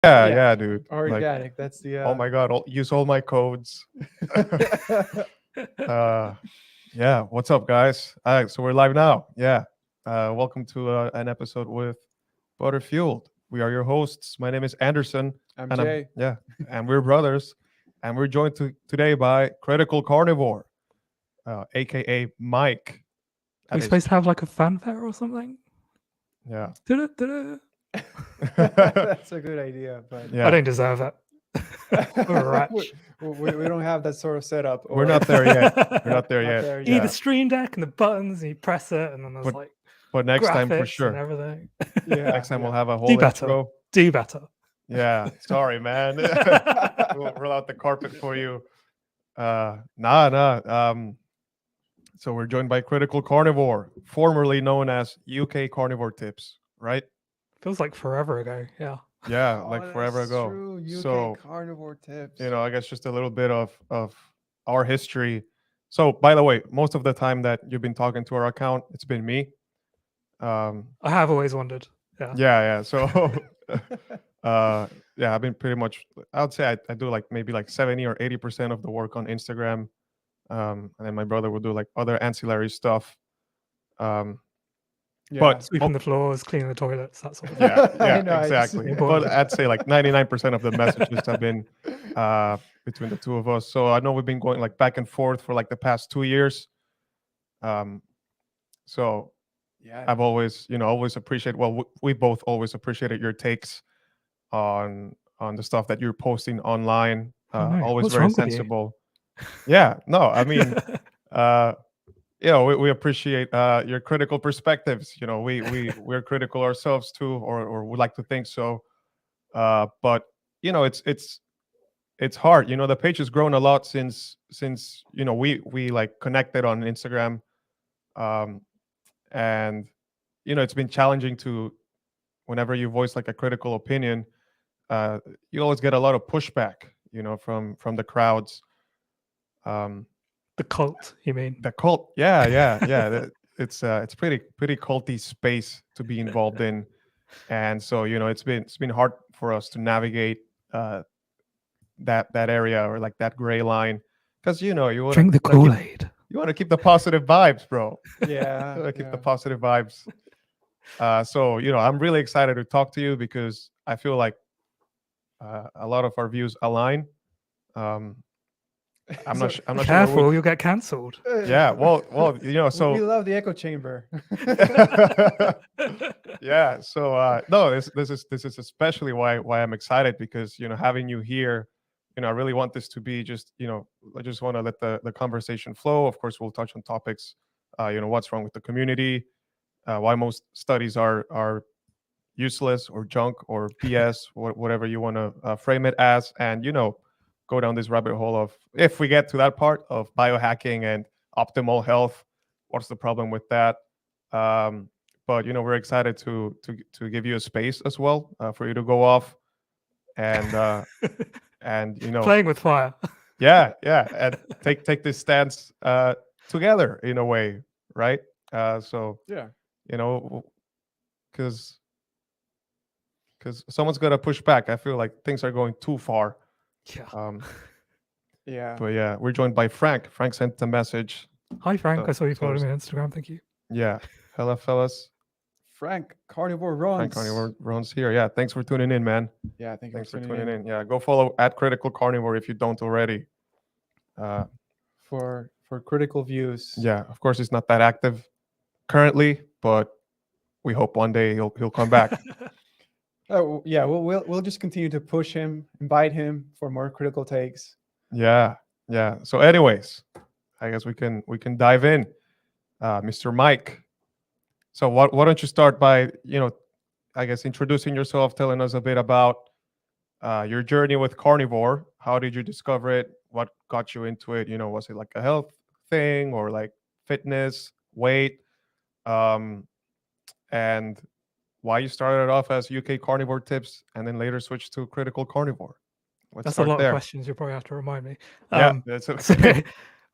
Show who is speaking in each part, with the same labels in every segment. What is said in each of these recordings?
Speaker 1: Yeah,
Speaker 2: Yeah,
Speaker 1: yeah, dude. Like,
Speaker 2: organic. That's
Speaker 1: oh
Speaker 2: the
Speaker 1: my God, use all my codes. uh, yeah, what's up, guys? All right, so we're live now. Yeah. Welcome to an episode with Butterfueled. We are your hosts. My name is Anderson,
Speaker 2: I'm
Speaker 1: and
Speaker 2: Jay.
Speaker 1: and we're brothers, and we're joined today by Critical Carnivore, aka Mike.
Speaker 3: Are we
Speaker 1: That is,
Speaker 3: supposed to have like a fanfare or something?
Speaker 1: yeah,
Speaker 3: Da-da-da-da.
Speaker 2: That's a good idea, but
Speaker 3: I
Speaker 1: yeah.
Speaker 3: don't deserve it. I'm a wretch.
Speaker 2: we don't have that sort of setup.
Speaker 1: We're
Speaker 2: Or
Speaker 1: not there yet. We're not there
Speaker 2: not
Speaker 1: yet.
Speaker 2: there
Speaker 3: You need
Speaker 1: Yeah,
Speaker 3: the stream deck and the buttons, and you press it, and then there's
Speaker 1: but
Speaker 3: like
Speaker 1: but next time for
Speaker 3: graphics and
Speaker 1: sure.
Speaker 3: everything.
Speaker 2: Yeah,
Speaker 1: Next time we'll
Speaker 2: yeah.
Speaker 1: have a
Speaker 3: Do
Speaker 1: whole
Speaker 3: better.
Speaker 1: intro.
Speaker 3: Do better.
Speaker 1: Yeah, sorry, man. We'll roll out the carpet for you. Nah. So we're joined by Critical Carnivore, formerly known as UK Carnivore Tips, right?
Speaker 3: Feels like forever ago. Yeah.
Speaker 1: Yeah,
Speaker 2: Oh,
Speaker 1: like
Speaker 2: that's
Speaker 1: forever ago.
Speaker 2: True. UK
Speaker 1: So,
Speaker 2: carnivore tips.
Speaker 1: I guess just a little bit of our history. So, by the way, most of the time that you've been talking to our account, it's been me. Um,
Speaker 3: I have always wondered. Yeah.
Speaker 1: yeah. So, yeah, I've been pretty much. I would say I do like maybe like 70 or 80% of the work on Instagram, and then my brother will do like other ancillary stuff. Um,
Speaker 2: Yeah.
Speaker 1: but
Speaker 3: Sweeping the floors, cleaning the toilets, that sort of thing.
Speaker 1: yeah,
Speaker 2: I know, it's
Speaker 1: exactly. But
Speaker 3: important.
Speaker 1: I'd say like 99% of the messages have been between the two of us. So I know we've been going like back and forth for like the past 2 years. Um, so
Speaker 2: yeah.
Speaker 1: I've always, always appreciate. Well, we both always appreciated your takes on the stuff that you're posting online.
Speaker 3: Oh, no.
Speaker 1: Always
Speaker 3: What's
Speaker 1: very
Speaker 3: wrong with you?
Speaker 1: sensible. Yeah, no, I mean, uh, we appreciate your critical perspectives. We're critical ourselves too, or would like to think so. But it's hard. The page has grown a lot since we like connected on Instagram, um, and it's been challenging to whenever you voice like a critical opinion, you always get a lot of pushback, from the crowds. Um,
Speaker 3: The cult, you mean?
Speaker 1: the cult, yeah. It's pretty culty space to be involved in, and so it's been hard for us to navigate that area or like that gray line because you want
Speaker 3: Drink the
Speaker 1: to
Speaker 3: Kool-Aid.
Speaker 1: you want to keep the positive vibes, bro.
Speaker 2: Yeah.
Speaker 1: You want to keep the
Speaker 2: yeah.
Speaker 1: positive vibes. So I'm really excited to talk to you because I feel like a lot of our views align. Um, I'm not. I'm not sure.
Speaker 3: Careful, you'll get cancelled.
Speaker 1: Yeah. Well. So
Speaker 2: we love the echo chamber.
Speaker 1: yeah. So no, this is especially why I'm excited because having you here, I really want this to be just I just want to let the conversation flow. Of course, we'll touch on topics. What's wrong with the community, why most studies are useless or junk or BS, whatever you want to frame it as, and go down this rabbit hole of if we get to that part of biohacking and optimal health, what's the problem with that? But we're excited to give you a space as well for you to go off and
Speaker 3: Playing with fire.
Speaker 1: yeah, and take this stance together in a way, right? So
Speaker 2: Yeah.
Speaker 1: Because someone's got to push back. I feel like things are going too far.
Speaker 3: Yeah.
Speaker 2: Yeah.
Speaker 1: But yeah, we're joined by Frank. Frank sent a message.
Speaker 3: Hi, Frank. I saw you
Speaker 1: so
Speaker 3: following
Speaker 1: it's-
Speaker 3: me on Instagram. Thank you.
Speaker 1: Yeah, hello, fellas.
Speaker 2: Frank Carnivore runs.
Speaker 1: Frank Carnivore runs here. Yeah, thanks for tuning in, man.
Speaker 2: Yeah. Thank you
Speaker 1: Thanks for
Speaker 2: tuning
Speaker 1: tuning in. Yeah, go follow at Critical Carnivore if you don't already.
Speaker 2: for critical views.
Speaker 1: Yeah, of course, it's not that active currently, but we hope one day he'll come back.
Speaker 2: Oh yeah. We'll just continue to push him, invite him for more critical takes.
Speaker 1: Yeah. So, anyways, I guess we can dive in, Mr. Mike. So, why don't you start by I guess introducing yourself, telling us a bit about your journey with carnivore. How did you discover it? What got you into it? Was it like a health thing or like fitness, weight, and why you started off as UK Carnivore Tips and then later switched to Critical Carnivore? Let's
Speaker 3: That's a
Speaker 1: start
Speaker 3: lot
Speaker 1: there.
Speaker 3: of questions. You'll probably have to remind me.
Speaker 1: Yeah, that's okay.
Speaker 3: So,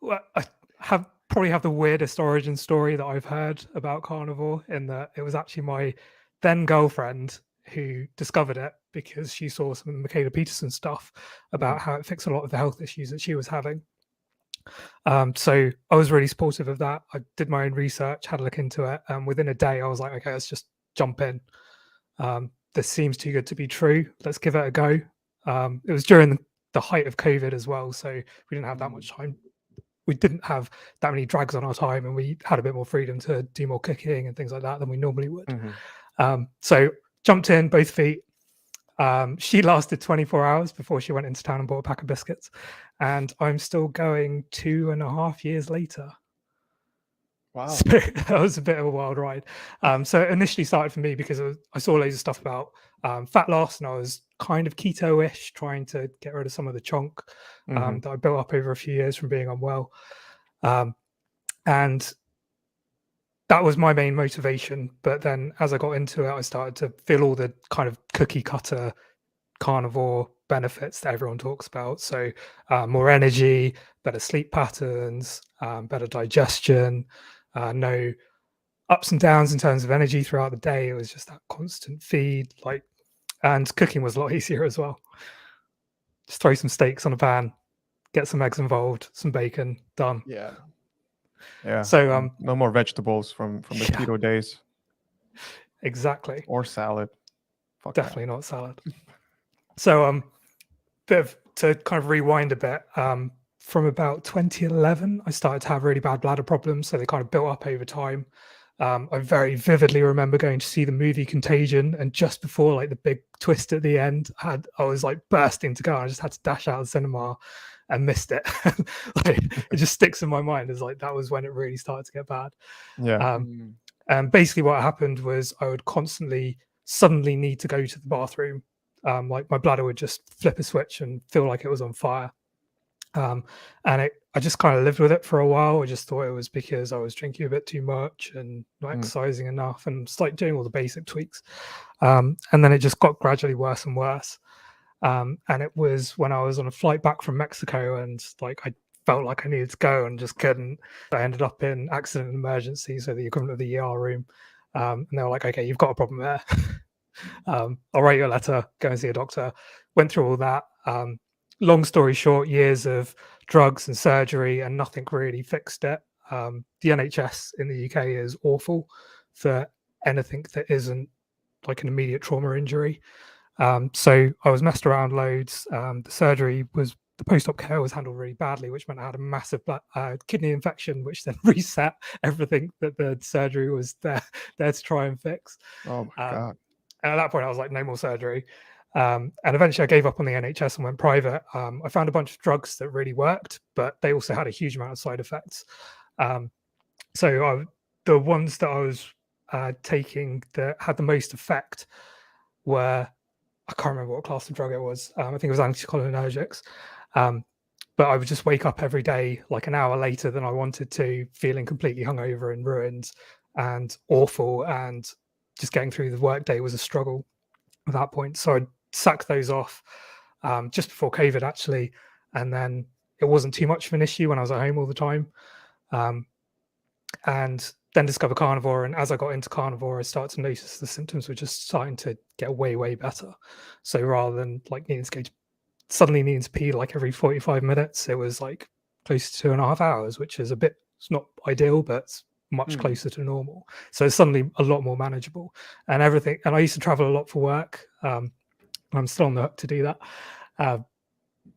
Speaker 3: well, I probably have the weirdest origin story that I've heard about carnivore in that it was actually my then girlfriend who discovered it because she saw some of the Michaela Peterson stuff about how it fixed a lot of the health issues that she was having. So I was really supportive of that. I did my own research, had a look into it, and within a day I was like, okay, let's just jump in. This seems too good to be true. Let's give it a go. It was during the height of COVID as well, so we didn't have that much time. We didn't have that many drags on our time, and we had a bit more freedom to do more cooking and things like that than we normally would. So jumped in, both feet. She lasted 24 hours before she went into town and bought a pack of biscuits, and I'm still going 2.5 years later.
Speaker 2: Wow.
Speaker 3: So that was a bit of a wild ride. So it initially started for me because I saw loads of stuff about fat loss, and I was kind of keto-ish, trying to get rid of some of the chunk that I built up over a few years from being unwell. And that was my main motivation. But then as I got into it, I started to feel all the kind of cookie cutter carnivore benefits that everyone talks about. So more energy, better sleep patterns, better digestion, no ups and downs in terms of energy throughout the day. It was just that constant feed, and cooking was a lot easier as well. Just throw some steaks on a pan, get some eggs involved, some bacon, done.
Speaker 2: Yeah.
Speaker 3: So
Speaker 1: no more vegetables from the keto days.
Speaker 3: Exactly.
Speaker 1: Or salad. Fuck
Speaker 3: Definitely not salad. So to kind of rewind a bit, from about 2011, I started to have really bad bladder problems. So they kind of built up over time. I very vividly remember going to see the movie Contagion, and just before like the big twist at the end, I was like bursting to go. I just had to dash out of the cinema and missed it. It just sticks in my mind as like that was when it really started to get bad. And basically what happened was I would constantly suddenly need to go to the bathroom. Like my bladder would just flip a switch and feel like it was on fire. And I just kind of lived with it for a while. I just thought it was because I was drinking a bit too much and not exercising enough, and just like doing all the basic tweaks. And then it just got gradually worse and worse. And it was when I was on a flight back from Mexico, and like I felt like I needed to go and just couldn't. I ended up in accident and emergency, so the equivalent of the ER room. And they were like, okay, you've got a problem there. I'll write you a letter, go and see a doctor. Went through all that. Long story short, years of drugs and surgery, and nothing really fixed it. The NHS in the UK is awful for anything that isn't like an immediate trauma injury. So I was messed around loads. The surgery was, the post-op care was handled really badly, which meant I had a massive kidney infection, which then reset everything that the surgery was there to try and fix.
Speaker 1: Oh my God.
Speaker 3: And at that point, I was like, no more surgery. And eventually I gave up on the NHS and went private. I found a bunch of drugs that really worked, but they also had a huge amount of side effects. So the ones that I was taking that had the most effect were, I can't remember what class of drug it was. I think it was anticholinergics. But I would just wake up every day like an hour later than I wanted to, feeling completely hungover and ruined and awful, and just getting through the workday was a struggle at that point. So I sacked those off just before COVID, actually. And then it wasn't too much of an issue when I was at home all the time. And then discovered carnivore. And as I got into carnivore, I started to notice the symptoms were just starting to get way, way better. So rather than like suddenly needing to pee like every 45 minutes, it was like close to 2.5 hours, which is it's not ideal, but it's much closer to normal. So it's suddenly a lot more manageable and everything. And I used to travel a lot for work. I'm still on the hook to do that.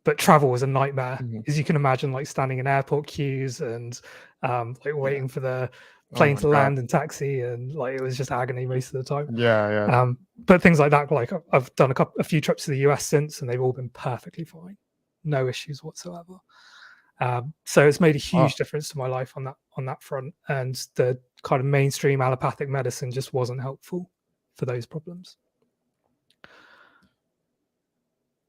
Speaker 3: But travel was a nightmare, as you can imagine, like standing in airport queues and like waiting for the plane to land and taxi, and like it was just agony most of the time. But things like that, like I've done a few trips to the US since, and they've all been perfectly fine, no issues whatsoever. So it's made a huge difference to my life on that front, and the kind of mainstream allopathic medicine just wasn't helpful for those problems.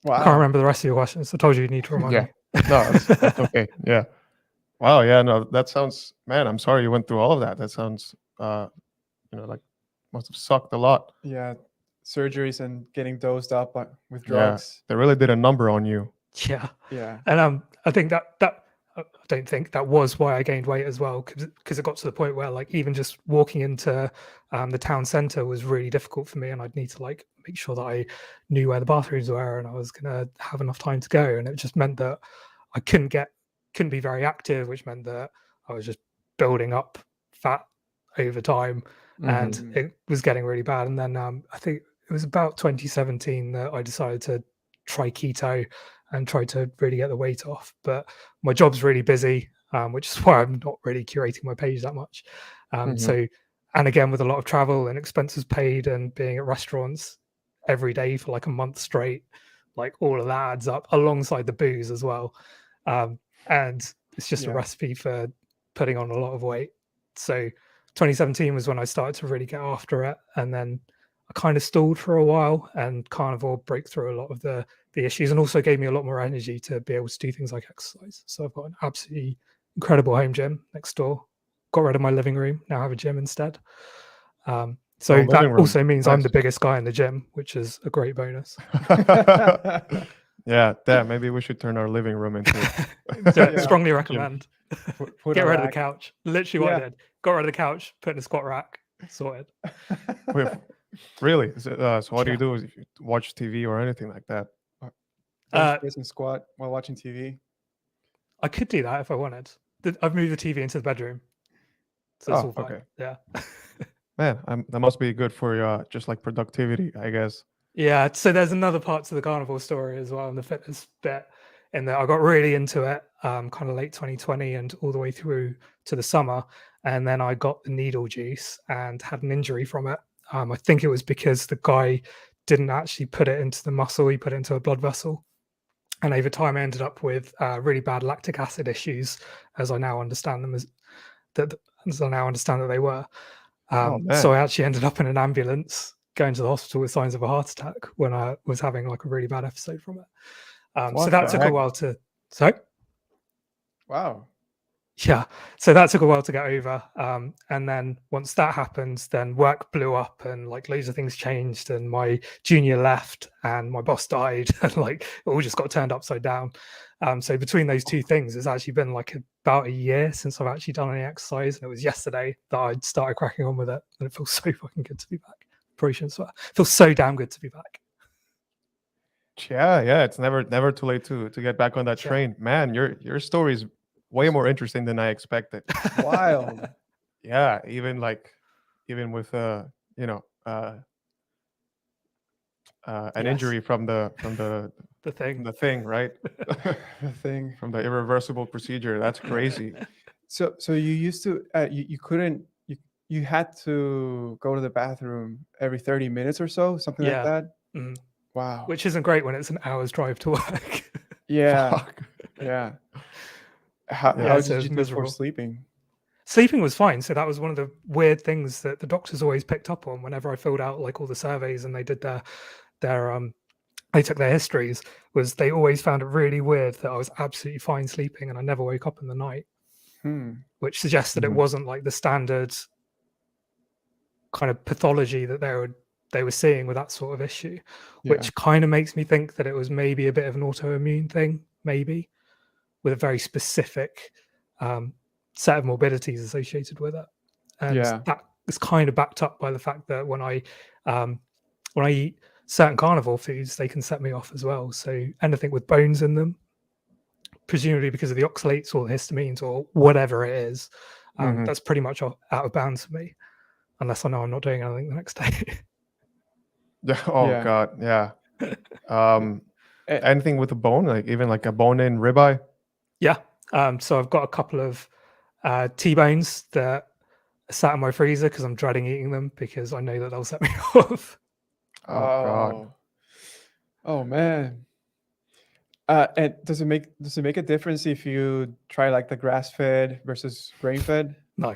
Speaker 2: Wow.
Speaker 3: I can't remember the rest of your questions. I told you need to remind me.
Speaker 1: No, that's okay. Yeah. Wow. Yeah. No, that sounds, man, I'm sorry you went through all of that. That sounds, like must have sucked a lot.
Speaker 2: Yeah. Surgeries and getting dosed up with drugs.
Speaker 1: They really did a number on you.
Speaker 3: Yeah.
Speaker 2: Yeah.
Speaker 3: And I think that I don't think that was why I gained weight as well, because it got to the point where like even just walking into the town center was really difficult for me, and I'd need to like make sure that I knew where the bathrooms were and I was going to have enough time to go. And it just meant that I couldn't be very active, which meant that I was just building up fat over time, and
Speaker 1: Mhm.
Speaker 3: it was getting really bad. And then I think it was about 2017 that I decided to try keto and try to really get the weight off. But my job's really busy, which is why I'm not really curating my page that much.
Speaker 1: Mhm.
Speaker 3: So, and again, with a lot of travel and expenses paid and being at restaurants every day for like a month straight, like all of that adds up alongside the booze as well. And it's just a
Speaker 2: Yeah.
Speaker 3: recipe for putting on a lot of weight. So 2017 was when I started to really get after it. And then I kind of stalled for a while, and carnivore broke through a lot of the issues and also gave me a lot more energy to be able to do things like exercise. So I've got an absolutely incredible home gym next door. Got rid of my living room, now have a gym instead. So
Speaker 1: living
Speaker 3: that
Speaker 1: room.
Speaker 3: also means I'm
Speaker 1: Nice.
Speaker 3: the biggest guy in the gym, which is a great bonus.
Speaker 1: Yeah, maybe we should turn our living room into
Speaker 3: Yeah,
Speaker 2: Yeah.
Speaker 3: strongly recommend.
Speaker 2: Put
Speaker 3: Get
Speaker 2: a
Speaker 3: rid of the
Speaker 2: rack.
Speaker 3: couch. Literally what I
Speaker 2: Yeah.
Speaker 3: did. Got rid of the couch, put in a squat rack, sorted.
Speaker 1: Wait, really? So what do you
Speaker 3: Yeah.
Speaker 1: do? If you watch TV or anything like that?
Speaker 2: Bench press and squat while watching TV.
Speaker 3: I could do that if I wanted. I've moved the TV into the bedroom, so it's
Speaker 1: Oh,
Speaker 3: all fine.
Speaker 1: okay.
Speaker 3: Yeah.
Speaker 1: Man, that must be good for your just like productivity, I guess.
Speaker 3: Yeah, so there's another part to the carnivore story as well, and the fitness bit, in that I got really into it kind of late 2020 and all the way through to the summer, and then I got the needle juice and had an injury from it. I think it was because the guy didn't actually put it into the muscle; he put it into a blood vessel, and over time I ended up with really bad lactic acid issues, as I now understand them as I now understand that they were.
Speaker 1: Oh
Speaker 3: So
Speaker 1: man.
Speaker 3: I actually ended up in an ambulance going to the hospital with signs of a heart attack when I was having like a really bad episode from it. So
Speaker 1: What
Speaker 3: that
Speaker 1: the
Speaker 3: took a
Speaker 1: heck?
Speaker 3: while to. So
Speaker 2: Wow.
Speaker 3: yeah, so that took a while to get over. And then once that happened, then work blew up and like loads of things changed, and my junior left and my boss died, and like it all just got turned upside down. So between those two things, it's actually been like about a year since I've actually done any exercise, and it was yesterday that I started cracking on with it, and it feels so fucking good to be back. Probably shouldn't swear. It feels so damn good to be back.
Speaker 1: Yeah, it's never too late to get back on that
Speaker 3: Yeah.
Speaker 1: train. Man, your story is way more interesting than I expected.
Speaker 2: Wild.
Speaker 1: Yeah, even with you know an
Speaker 3: Yes.
Speaker 1: injury from the
Speaker 3: The thing.
Speaker 1: thing, right?
Speaker 2: The thing.
Speaker 1: From the irreversible procedure. That's crazy.
Speaker 2: So you used to you couldn't you had to go to the bathroom every 30 minutes or so, something like
Speaker 3: Yeah.
Speaker 2: that.
Speaker 3: Mm.
Speaker 2: Wow.
Speaker 3: Which isn't great when it's an hour's drive to work.
Speaker 2: Yeah.
Speaker 1: Fuck.
Speaker 2: Yeah. How
Speaker 1: Yeah.
Speaker 2: how
Speaker 3: So
Speaker 2: did
Speaker 3: it's
Speaker 2: you do for
Speaker 3: miserable.
Speaker 2: sleeping?
Speaker 3: Sleeping was fine. So that was one of the weird things that the doctors always picked up on whenever I filled out like all the surveys and they did their they took their histories, was they always found it really weird that I was absolutely fine sleeping and I never woke up in the night, which suggests that it
Speaker 1: Mhm.
Speaker 3: wasn't like the standard kind of pathology that they were seeing with that sort of issue,
Speaker 2: Yeah.
Speaker 3: which kind of makes me think that it was maybe a bit of an autoimmune thing, maybe with a very specific set of morbidities associated with it. And
Speaker 2: Yeah.
Speaker 3: that is kind of backed up by the fact that when I eat certain carnivore foods, they can set me off as well. So anything with bones in them, presumably because of the oxalates or the histamines or whatever it is,
Speaker 1: Mhm.
Speaker 3: that's pretty much out of bounds for me, unless I know I'm not doing anything the next day.
Speaker 1: Yeah. Oh
Speaker 2: Yeah.
Speaker 1: God. Yeah.
Speaker 2: Eh,
Speaker 1: Anything with a bone, like even like a bone-in ribeye.
Speaker 3: Yeah. So I've got a couple of T-bones that are sat in my freezer because I'm dreading eating them because I know that they'll set me off.
Speaker 1: Oh God.
Speaker 2: Oh man. And does it make a difference if you try like the grass-fed versus grain-fed?
Speaker 3: No,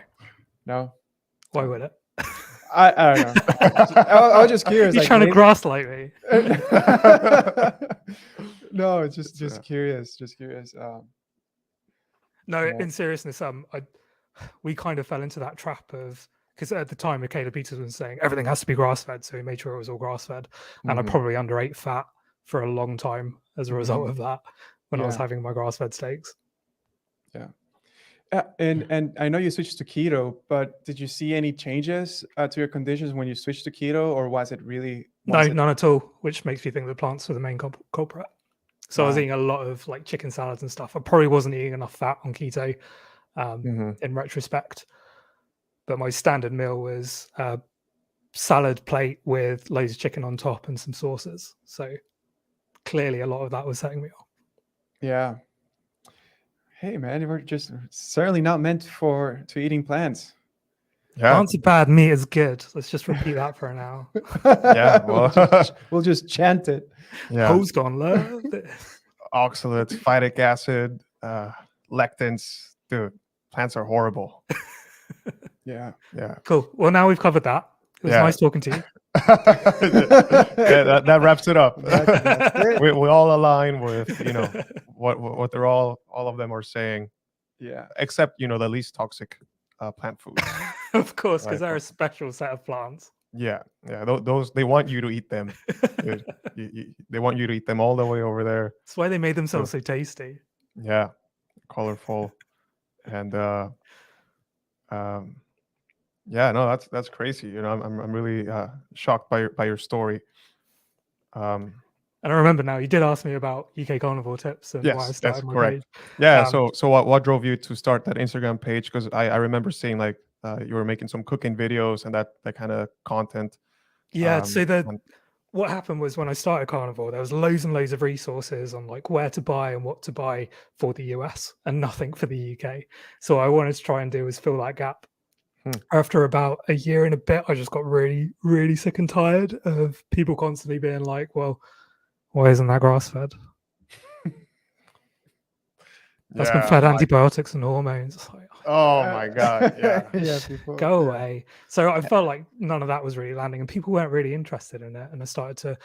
Speaker 2: No.
Speaker 3: why would it?
Speaker 2: I don't know. I was just curious.
Speaker 3: You're
Speaker 2: Like
Speaker 3: trying to
Speaker 2: maybe-
Speaker 3: gaslight me.
Speaker 2: No, it's just
Speaker 1: Yeah.
Speaker 2: curious. Just curious.
Speaker 3: No,
Speaker 2: Yeah.
Speaker 3: in seriousness, we kind of fell into that trap of, because at the time, Michaela Peters was saying everything has to be grass fed, so we made sure it was all grass fed, and I
Speaker 1: Mhm.
Speaker 3: probably underate fat for a long time as a result of that when I was
Speaker 2: Yeah.
Speaker 3: having my grass fed steaks.
Speaker 2: And I know you switched to keto, but did you see any changes to your conditions when you switched to keto, or was it really
Speaker 3: No,
Speaker 2: Was it?
Speaker 3: none at all, which makes me think the plants were the main culprit. So I was
Speaker 2: Wow.
Speaker 3: eating a lot of like chicken salads and stuff. I probably wasn't eating enough fat on keto in retrospect. But my standard meal was a salad plate with loads of chicken on top and some sauces. So clearly a lot of that was setting me off.
Speaker 2: Yeah. Hey man, you were just certainly not meant to eating plants.
Speaker 1: Yeah.
Speaker 3: Plants are bad, meat is good. Let's just repeat that for an hour.
Speaker 1: Yeah, well,
Speaker 2: we'll just chant it.
Speaker 1: yeah.
Speaker 3: Hoes gone love it.
Speaker 1: Oxalates, phytic acid, lectins. Dude, plants are horrible.
Speaker 2: Yeah.
Speaker 1: Yeah.
Speaker 3: Cool. Well, now we've covered that. It was
Speaker 1: Yeah.
Speaker 3: nice talking to you.
Speaker 1: Yeah, that wraps it up.
Speaker 2: That's it.
Speaker 1: we all align with, you know, what they're all of them are saying,
Speaker 2: Yeah.
Speaker 1: except, you know, the least toxic plant foods.
Speaker 3: Of course, because
Speaker 1: Right.
Speaker 3: they're a special set of plants.
Speaker 1: Yeah. Those they want you to eat them. Dude. They want you to eat them all the way over there.
Speaker 3: That's why they made themselves so tasty.
Speaker 1: Yeah, colorful, and yeah, no, that's crazy. You know, I'm really shocked by your story.
Speaker 3: And I remember now you did ask me about UK carnivore tips and why I
Speaker 1: Yes,
Speaker 3: started
Speaker 1: that's
Speaker 3: my
Speaker 1: correct.
Speaker 3: page.
Speaker 1: Yeah. So what drove you to start that Instagram page? Because I remember seeing like you were making some cooking videos and that kind of content.
Speaker 3: Yeah. So
Speaker 1: and-
Speaker 3: what happened was when I started carnivore, there was loads and loads of resources on like where to buy and what to buy for the US and nothing for the UK. So what I wanted to try and do was fill that gap. After about a year and a bit, I just got really, really sick and tired of people constantly being like, well, why isn't that grass fed? That's been fed antibiotics and hormones. It's like,
Speaker 1: oh my God. Yeah.
Speaker 2: Yeah. People,
Speaker 3: go
Speaker 2: yeah.
Speaker 3: away. So I felt like none of that was really landing and people weren't really interested in it. And I started to,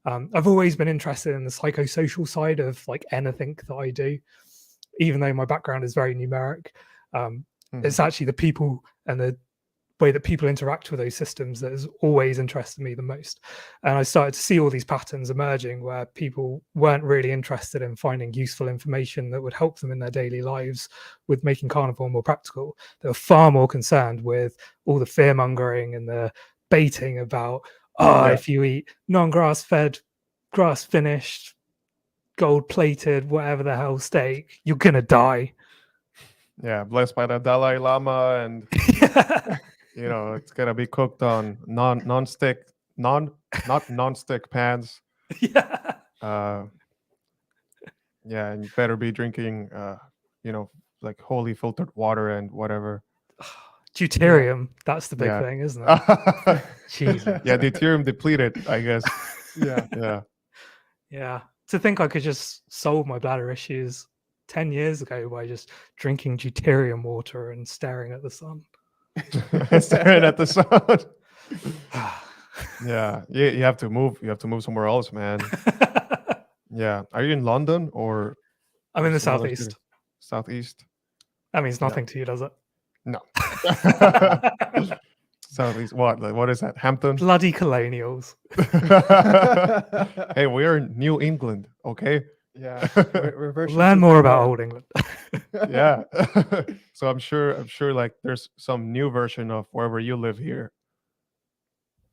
Speaker 3: I've always been interested in the psychosocial side of like anything that I do, even though my background is very numeric. It's actually the people and the way that people interact with those systems that has always interested me the most. And I started to see all these patterns emerging where people weren't really interested in finding useful information that would help them in their daily lives with making carnivore more practical. They were far more concerned with all the fear mongering and the baiting about, if you eat non-grass fed, grass finished, gold plated, whatever the hell steak, you're gonna die.
Speaker 1: Yeah, blessed by the Dalai Lama, and you know it's gonna be cooked on not non-stick pans.
Speaker 3: Yeah.
Speaker 1: Yeah, and you better be drinking, you know, like holy filtered water and whatever.
Speaker 3: Deuterium, that's the big thing, isn't it? Jesus.
Speaker 1: Yeah, deuterium depleted, I guess.
Speaker 2: Yeah.
Speaker 3: Yeah. To think I could just solve my bladder issues 10 years ago by just drinking deuterium water and staring at the sun.
Speaker 1: Staring at the sun. Yeah, you have to move. You have to move somewhere else, man. Yeah. Are you in London or?
Speaker 3: I'm in the
Speaker 1: some other
Speaker 3: southeast.
Speaker 1: city? Southeast.
Speaker 3: That means nothing to you, does it?
Speaker 1: No. Southeast. What? Like, what is that? Hampton.
Speaker 3: Bloody colonials.
Speaker 1: Hey, we're in New England, okay?
Speaker 2: Yeah. We're version
Speaker 3: Learn more
Speaker 2: 2.0.
Speaker 3: about Old England.
Speaker 1: Yeah. So I'm sure like there's some new version of wherever you live here.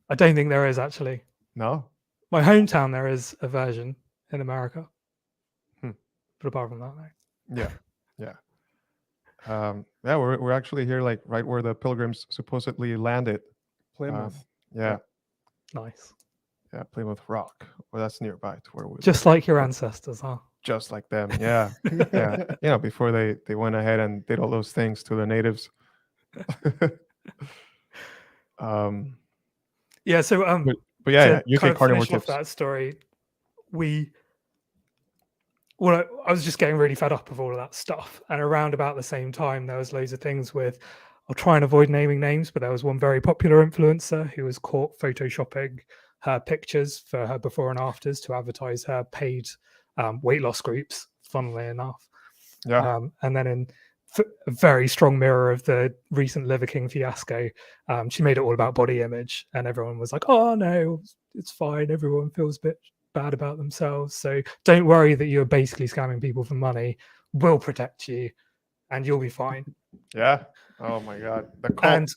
Speaker 3: I don't think there is actually.
Speaker 1: No.
Speaker 3: My hometown, there is a version in America. But apart from that, no.
Speaker 1: Yeah. Yeah, we're actually here, like right where the Pilgrims supposedly landed.
Speaker 2: Plymouth.
Speaker 1: Yeah.
Speaker 3: Nice.
Speaker 1: Yeah, Plymouth Rock. Well, that's nearby to where we
Speaker 3: Just
Speaker 1: live.
Speaker 3: like your ancestors, huh?
Speaker 1: Just like them. Yeah. Yeah. You know, before they went ahead and did all those things to the natives.
Speaker 3: Yeah. So
Speaker 1: But yeah,
Speaker 3: to
Speaker 1: UK
Speaker 3: kind of
Speaker 1: carnivore
Speaker 3: finish off
Speaker 1: tips.
Speaker 3: that story, I was just getting really fed up of all of that stuff. And around about the same time, there was loads of things with, I'll try and avoid naming names, but there was one very popular influencer who was caught photoshopping her pictures for her before and afters to advertise her paid weight loss groups, funnily enough.
Speaker 1: Yeah.
Speaker 3: And then in a very strong mirror of the recent Liver King fiasco, she made it all about body image, and everyone was like, oh no, it's fine, everyone feels a bit bad about themselves, so don't worry that you're basically scamming people for money. We'll protect you and you'll be fine.
Speaker 1: Yeah. Oh my God. The cult.
Speaker 3: And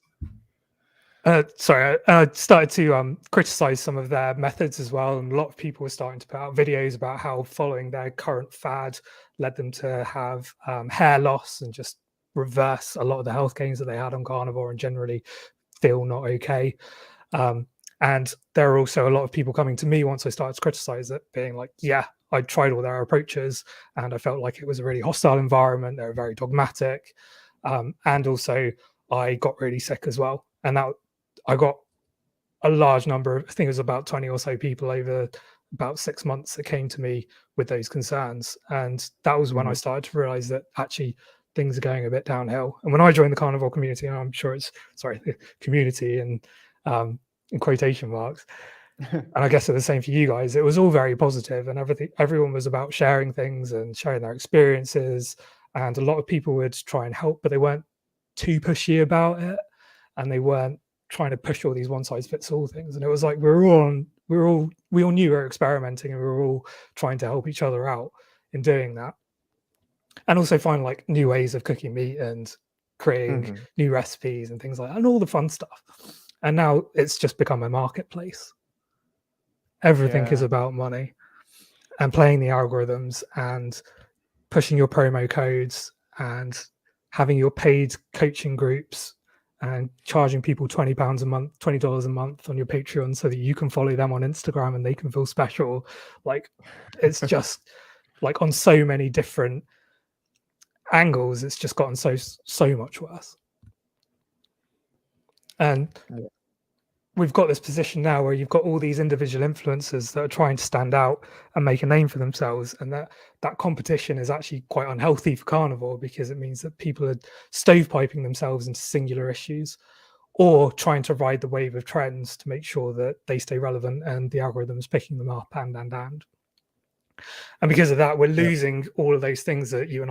Speaker 3: Sorry, I started to criticize some of their methods as well, and a lot of people were starting to put out videos about how following their current fad led them to have hair loss and just reverse a lot of the health gains that they had on carnivore and generally feel not okay. And there are also a lot of people coming to me once I started to criticize it, being like, yeah, I tried all their approaches and I felt like it was a really hostile environment. They were very dogmatic. And also I got really sick as well. And that I got a large number of, I think it was about 20 or so people over about 6 months that came to me with those concerns. And that was when I started to realize that actually things are going a bit downhill. And when I joined the carnivore community, and I'm sure it's, sorry, the community and in quotation marks, and I guess it's the same for you guys, it was all very positive and everyone was about sharing things and sharing their experiences. And a lot of people would try and help, but they weren't too pushy about it. And they weren't trying to push all these one size fits all things. And it was like we all knew we were experimenting and we were all trying to help each other out in doing that. And also find like new ways of cooking meat and creating new recipes and things like that, and all the fun stuff. And now it's just become a marketplace. Everything is about money and playing the algorithms and pushing your promo codes and having your paid coaching groups and charging people £20 a month, $20 a month on your Patreon so that you can follow them on Instagram and they can feel special. Like it's just like on so many different angles, it's just gotten so much worse. And we've got this position now where you've got all these individual influencers that are trying to stand out and make a name for themselves, and that competition is actually quite unhealthy for carnivore because it means that people are stovepiping themselves into singular issues or trying to ride the wave of trends to make sure that they stay relevant and the algorithm is picking them up and because of that, we're losing all of those things that you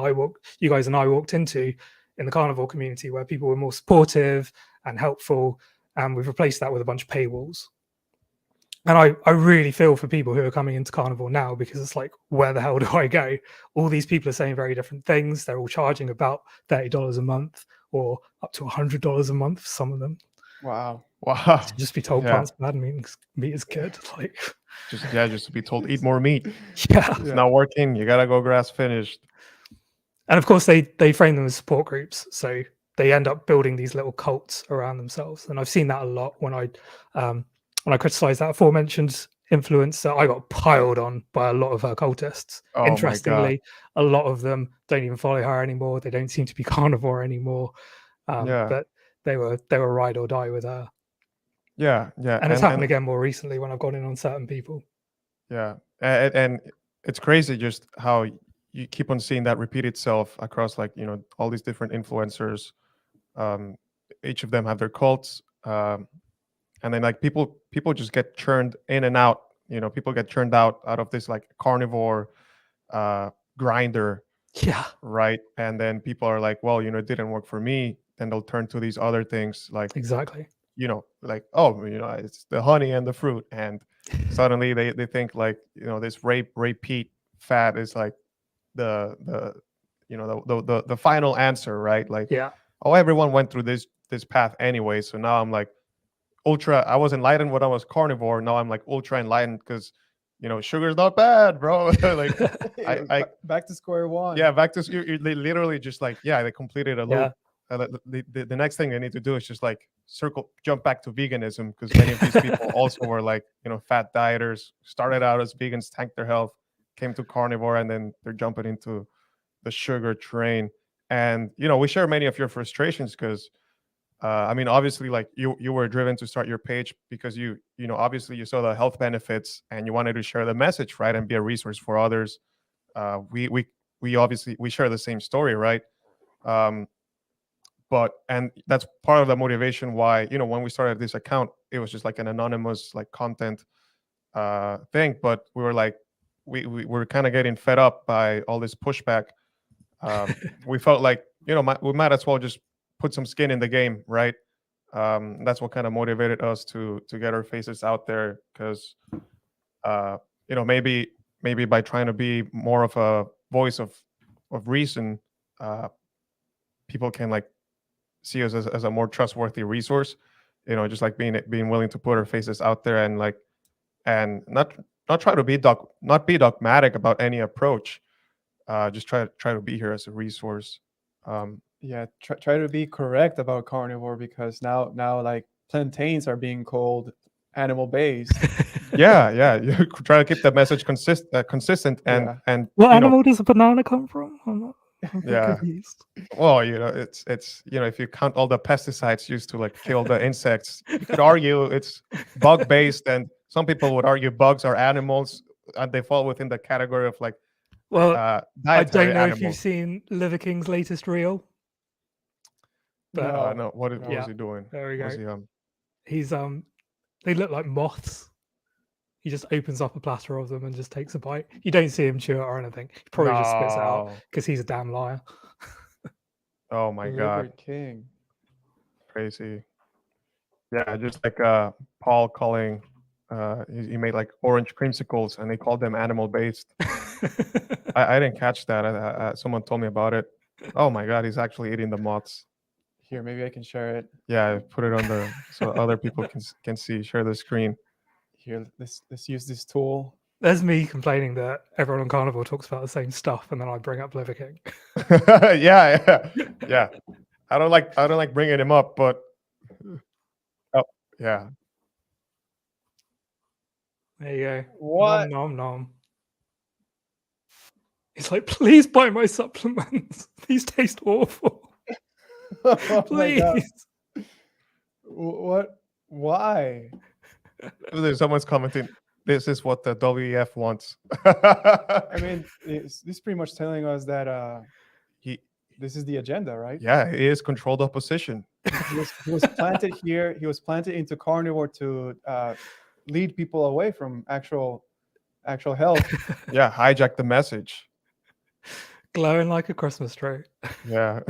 Speaker 3: guys and I walked into in the carnivore community, where people were more supportive and helpful. And we've replaced that with a bunch of paywalls. And I really feel for people who are coming into carnivore now, because it's like, where the hell do I go? All these people are saying very different things. They're all charging about $30 a month or up to $100 a month for some of them.
Speaker 2: Wow.
Speaker 3: To just be told plants bad and meat is good. Like
Speaker 1: just to be told eat more meat.
Speaker 3: It's
Speaker 1: not working. You gotta go grass finished.
Speaker 3: And of course they frame them as support groups, so they end up building these little cults around themselves. And I've seen that a lot when I criticized that aforementioned influencer. I got piled on by a lot of her cultists.
Speaker 1: Oh,
Speaker 3: interestingly, a lot of them don't even follow her anymore. They don't seem to be carnivore anymore. But they were ride or die with her. And it's happened again more recently when I've gone in on certain people.
Speaker 1: And it's crazy just how you keep on seeing that repeat itself across, like, all these different influencers. Each of them have their cults, and then like people just get churned in and out. People get churned out of this like carnivore grinder, right? And then people are like, well, it didn't work for me. Then they'll turn to these other things, like
Speaker 3: exactly,
Speaker 1: like, oh, it's the honey and the fruit, and suddenly they think like, this repeat fad is like the final answer, right? Like, oh, everyone went through this path anyway, so now I'm like I was enlightened when I was carnivore. Now I'm like ultra enlightened because sugar's not bad, bro. Like I
Speaker 2: back to square one.
Speaker 1: Back to they literally just like they completed a loop. The next thing they need to do is just like jump back to veganism, because many of these people also were like fat dieters, started out as vegans, tanked their health, came to carnivore, and then they're jumping into the sugar train. And we share many of your frustrations, because obviously, like you were driven to start your page because obviously you saw the health benefits and you wanted to share the message, right, and be a resource for others. We obviously share the same story, right? And that's part of the motivation why when we started this account, it was just like an anonymous like content thing, but we were like we were kind of getting fed up by all this pushback. We felt like we might as well just put some skin in the game, right? That's what kind of motivated us to get our faces out there, because maybe by trying to be more of a voice of reason, people can like see us as a more trustworthy resource. just like being willing to put our faces out there, and like, and not try to be not be dogmatic about any approach. Just try to be here as a resource.
Speaker 2: Yeah, try to be correct about carnivore, because now like plantains are being called animal based.
Speaker 1: Yeah, you try to keep the message consistent, and
Speaker 2: Yeah.
Speaker 1: and
Speaker 3: What
Speaker 1: you know,
Speaker 3: animal does a banana come from? I'm a bit
Speaker 1: yeah.
Speaker 3: confused.
Speaker 1: Well, it's if you count all the pesticides used to like kill the insects, you could argue it's bug based, and some people would argue bugs are animals, and they fall within the category of like
Speaker 3: Well, I
Speaker 1: dietary
Speaker 3: don't know if you've
Speaker 1: animals.
Speaker 3: seen Liver King's latest reel, but
Speaker 2: No.
Speaker 1: No, what
Speaker 2: no.
Speaker 1: was
Speaker 3: Yeah.
Speaker 1: he doing?
Speaker 3: there we
Speaker 1: Was
Speaker 3: go.
Speaker 1: he
Speaker 3: He's they look like moths. He just opens up a platter of them and just takes a bite. You don't see him chew it or anything. He probably just spits it out
Speaker 1: No.
Speaker 3: because he's a damn liar.
Speaker 1: Oh my
Speaker 2: Liver
Speaker 1: god,
Speaker 2: King.
Speaker 1: crazy. Yeah, just like Paul calling he made like orange creamsicles, and they called them animal based. I didn't catch that. Someone told me about it. Oh my god, he's actually eating the moths.
Speaker 2: Here, maybe I can share it.
Speaker 1: Yeah, put it on the so other people can see. Share the screen.
Speaker 2: Here, let's use this tool.
Speaker 3: There's me complaining that everyone on Carnivore talks about the same stuff, and then I bring up Liver King.
Speaker 1: Yeah. I don't like bringing him up, but oh yeah.
Speaker 3: There you go.
Speaker 2: What?
Speaker 3: Nom nom nom. He's like, please buy my supplements. These taste awful.
Speaker 2: Oh my God.
Speaker 3: Please.
Speaker 2: What? Why?
Speaker 1: There's someone's commenting. This is what the WEF wants.
Speaker 2: I mean, this is pretty much telling us that this is the agenda, right?
Speaker 1: Yeah, it is controlled opposition.
Speaker 2: He was planted here. He was planted into carnivore to lead people away from actual health.
Speaker 1: Yeah, hijack the message.
Speaker 3: Glowing like a Christmas tree.
Speaker 1: Yeah.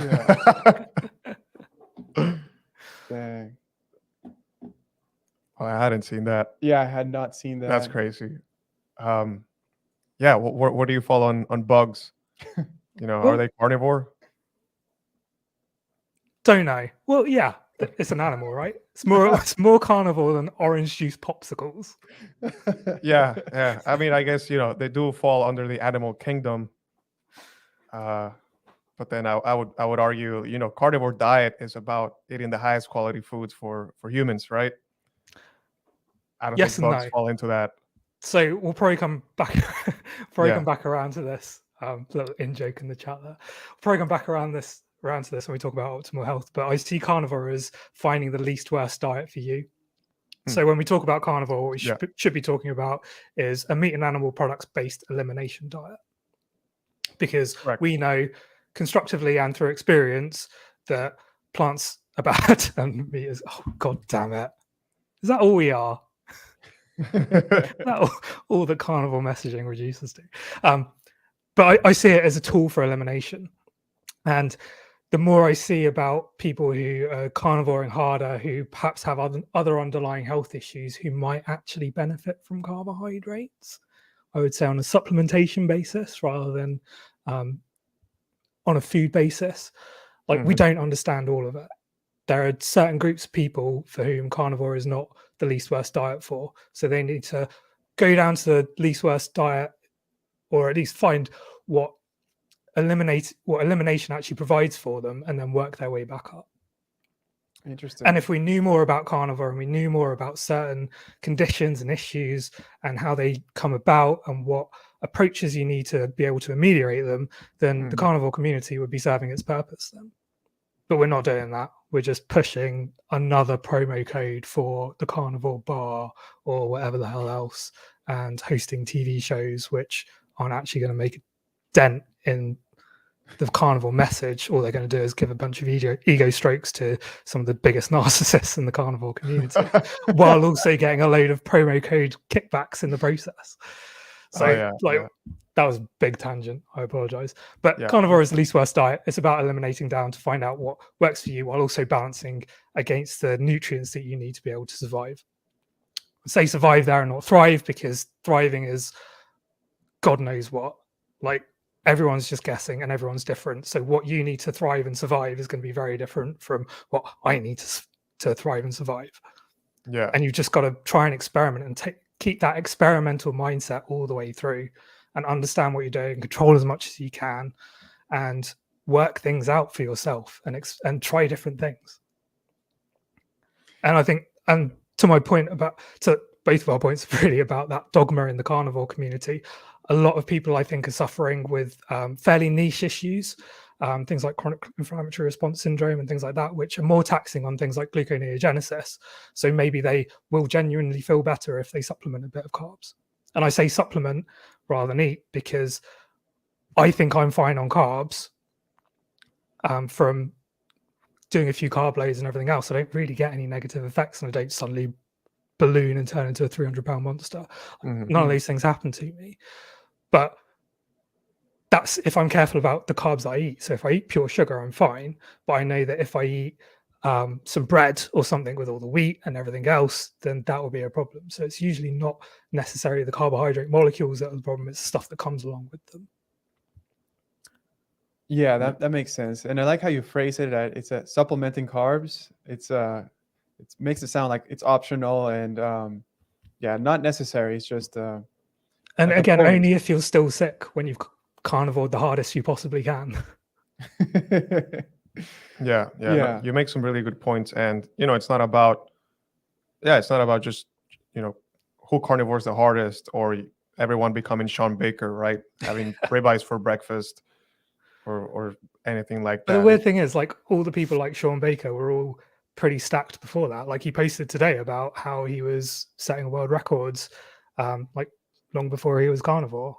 Speaker 2: Dang.
Speaker 1: Oh, I hadn't seen that.
Speaker 2: Yeah, I had not seen that.
Speaker 1: That's crazy. Yeah, where do you fall on bugs? Are
Speaker 3: Well-
Speaker 1: they carnivore?
Speaker 3: Don't know. Well, yeah, it's an animal, right? It's more carnivore than orange juice popsicles.
Speaker 1: Yeah. I mean, I guess they do fall under the animal kingdom. But then I would argue, carnivore diet is about eating the highest quality foods for humans, right? I don't
Speaker 3: Yes
Speaker 1: think
Speaker 3: and
Speaker 1: bugs
Speaker 3: no.
Speaker 1: fall into that.
Speaker 3: So we'll probably come back
Speaker 1: Yeah.
Speaker 3: come back around to this. Little in joke in the chat there. We'll probably come back around to this when we talk about optimal health. But I see carnivore as finding the least worst diet for you. So when we talk about carnivore, what we should be talking about is a meat and animal products based elimination diet. Because
Speaker 1: Correct.
Speaker 3: we know constructively and through experience that plants are bad and meat is, oh god damn it. Is that all we are? That all the carnivore messaging reduces to. But I see it as a tool for elimination. And the more I see about people who are carnivoring harder, who perhaps have other underlying health issues, who might actually benefit from carbohydrates, I would say on a supplementation basis rather than on a food basis. Like we don't understand all of it. There are certain groups of people for whom carnivore is not the least worst diet for. So they need to go down to the least worst diet, or at least find what elimination actually provides for them, and then work their way back up.
Speaker 2: Interesting.
Speaker 3: And if we knew more about carnivore and we knew more about certain conditions and issues and how they come about and what approaches you need to be able to ameliorate them, then the carnivore community would be serving its purpose then. But we're not doing that. We're just pushing another promo code for the carnivore bar or whatever the hell else, and hosting TV shows which aren't actually going to make a dent in the carnivore message. All they're going to do is give a bunch of ego strokes to some of the biggest narcissists in the carnivore community, while also getting a load of promo code kickbacks in the process. So that was a big tangent. I apologize. But carnivore is the least worst diet. It's about eliminating down to find out what works for you, while also balancing against the nutrients that you need to be able to survive. Say survive there and not thrive, because thriving is God knows what. Like, everyone's just guessing and everyone's different. So what you need to thrive and survive is going to be very different from what I need to to thrive and survive.
Speaker 1: Yeah.
Speaker 3: And you've just got to try and experiment and keep that experimental mindset all the way through, and understand what you're doing, control as much as you can, and work things out for yourself, and try different things. And I think, and to my point to both of our points really about that dogma in the carnivore community, a lot of people I think are suffering with fairly niche issues, things like chronic inflammatory response syndrome and things like that, which are more taxing on things like gluconeogenesis. So maybe they will genuinely feel better if they supplement a bit of carbs. And I say supplement rather than eat, because I think I'm fine on carbs from doing a few carb loads and everything else. I don't really get any negative effects, and I don't suddenly balloon and turn into a 300-pound monster. None of these things happen to me. But that's if I'm careful about the carbs I eat. So if I eat pure sugar, I'm fine. But I know that if I eat some bread or something with all the wheat and everything else, then that will be a problem. So it's usually not necessarily the carbohydrate molecules that are the problem, it's stuff that comes along with them.
Speaker 2: Yeah, that makes sense. And I like how you phrase it, that it's supplementing carbs. It makes it sound like it's optional and not necessary. It's just
Speaker 3: and
Speaker 2: like
Speaker 3: again, only if you're still sick, when you've carnivored the hardest you possibly can.
Speaker 1: Yeah. No, you make some really good points, and it's not about just who carnivores the hardest, or everyone becoming Sean Baker, right? Having ribeyes for breakfast, or anything like that.
Speaker 3: But the weird thing is, like, all the people like Sean Baker were all pretty stacked before that. Like, he posted today about how he was setting world records, like long before he was carnivore,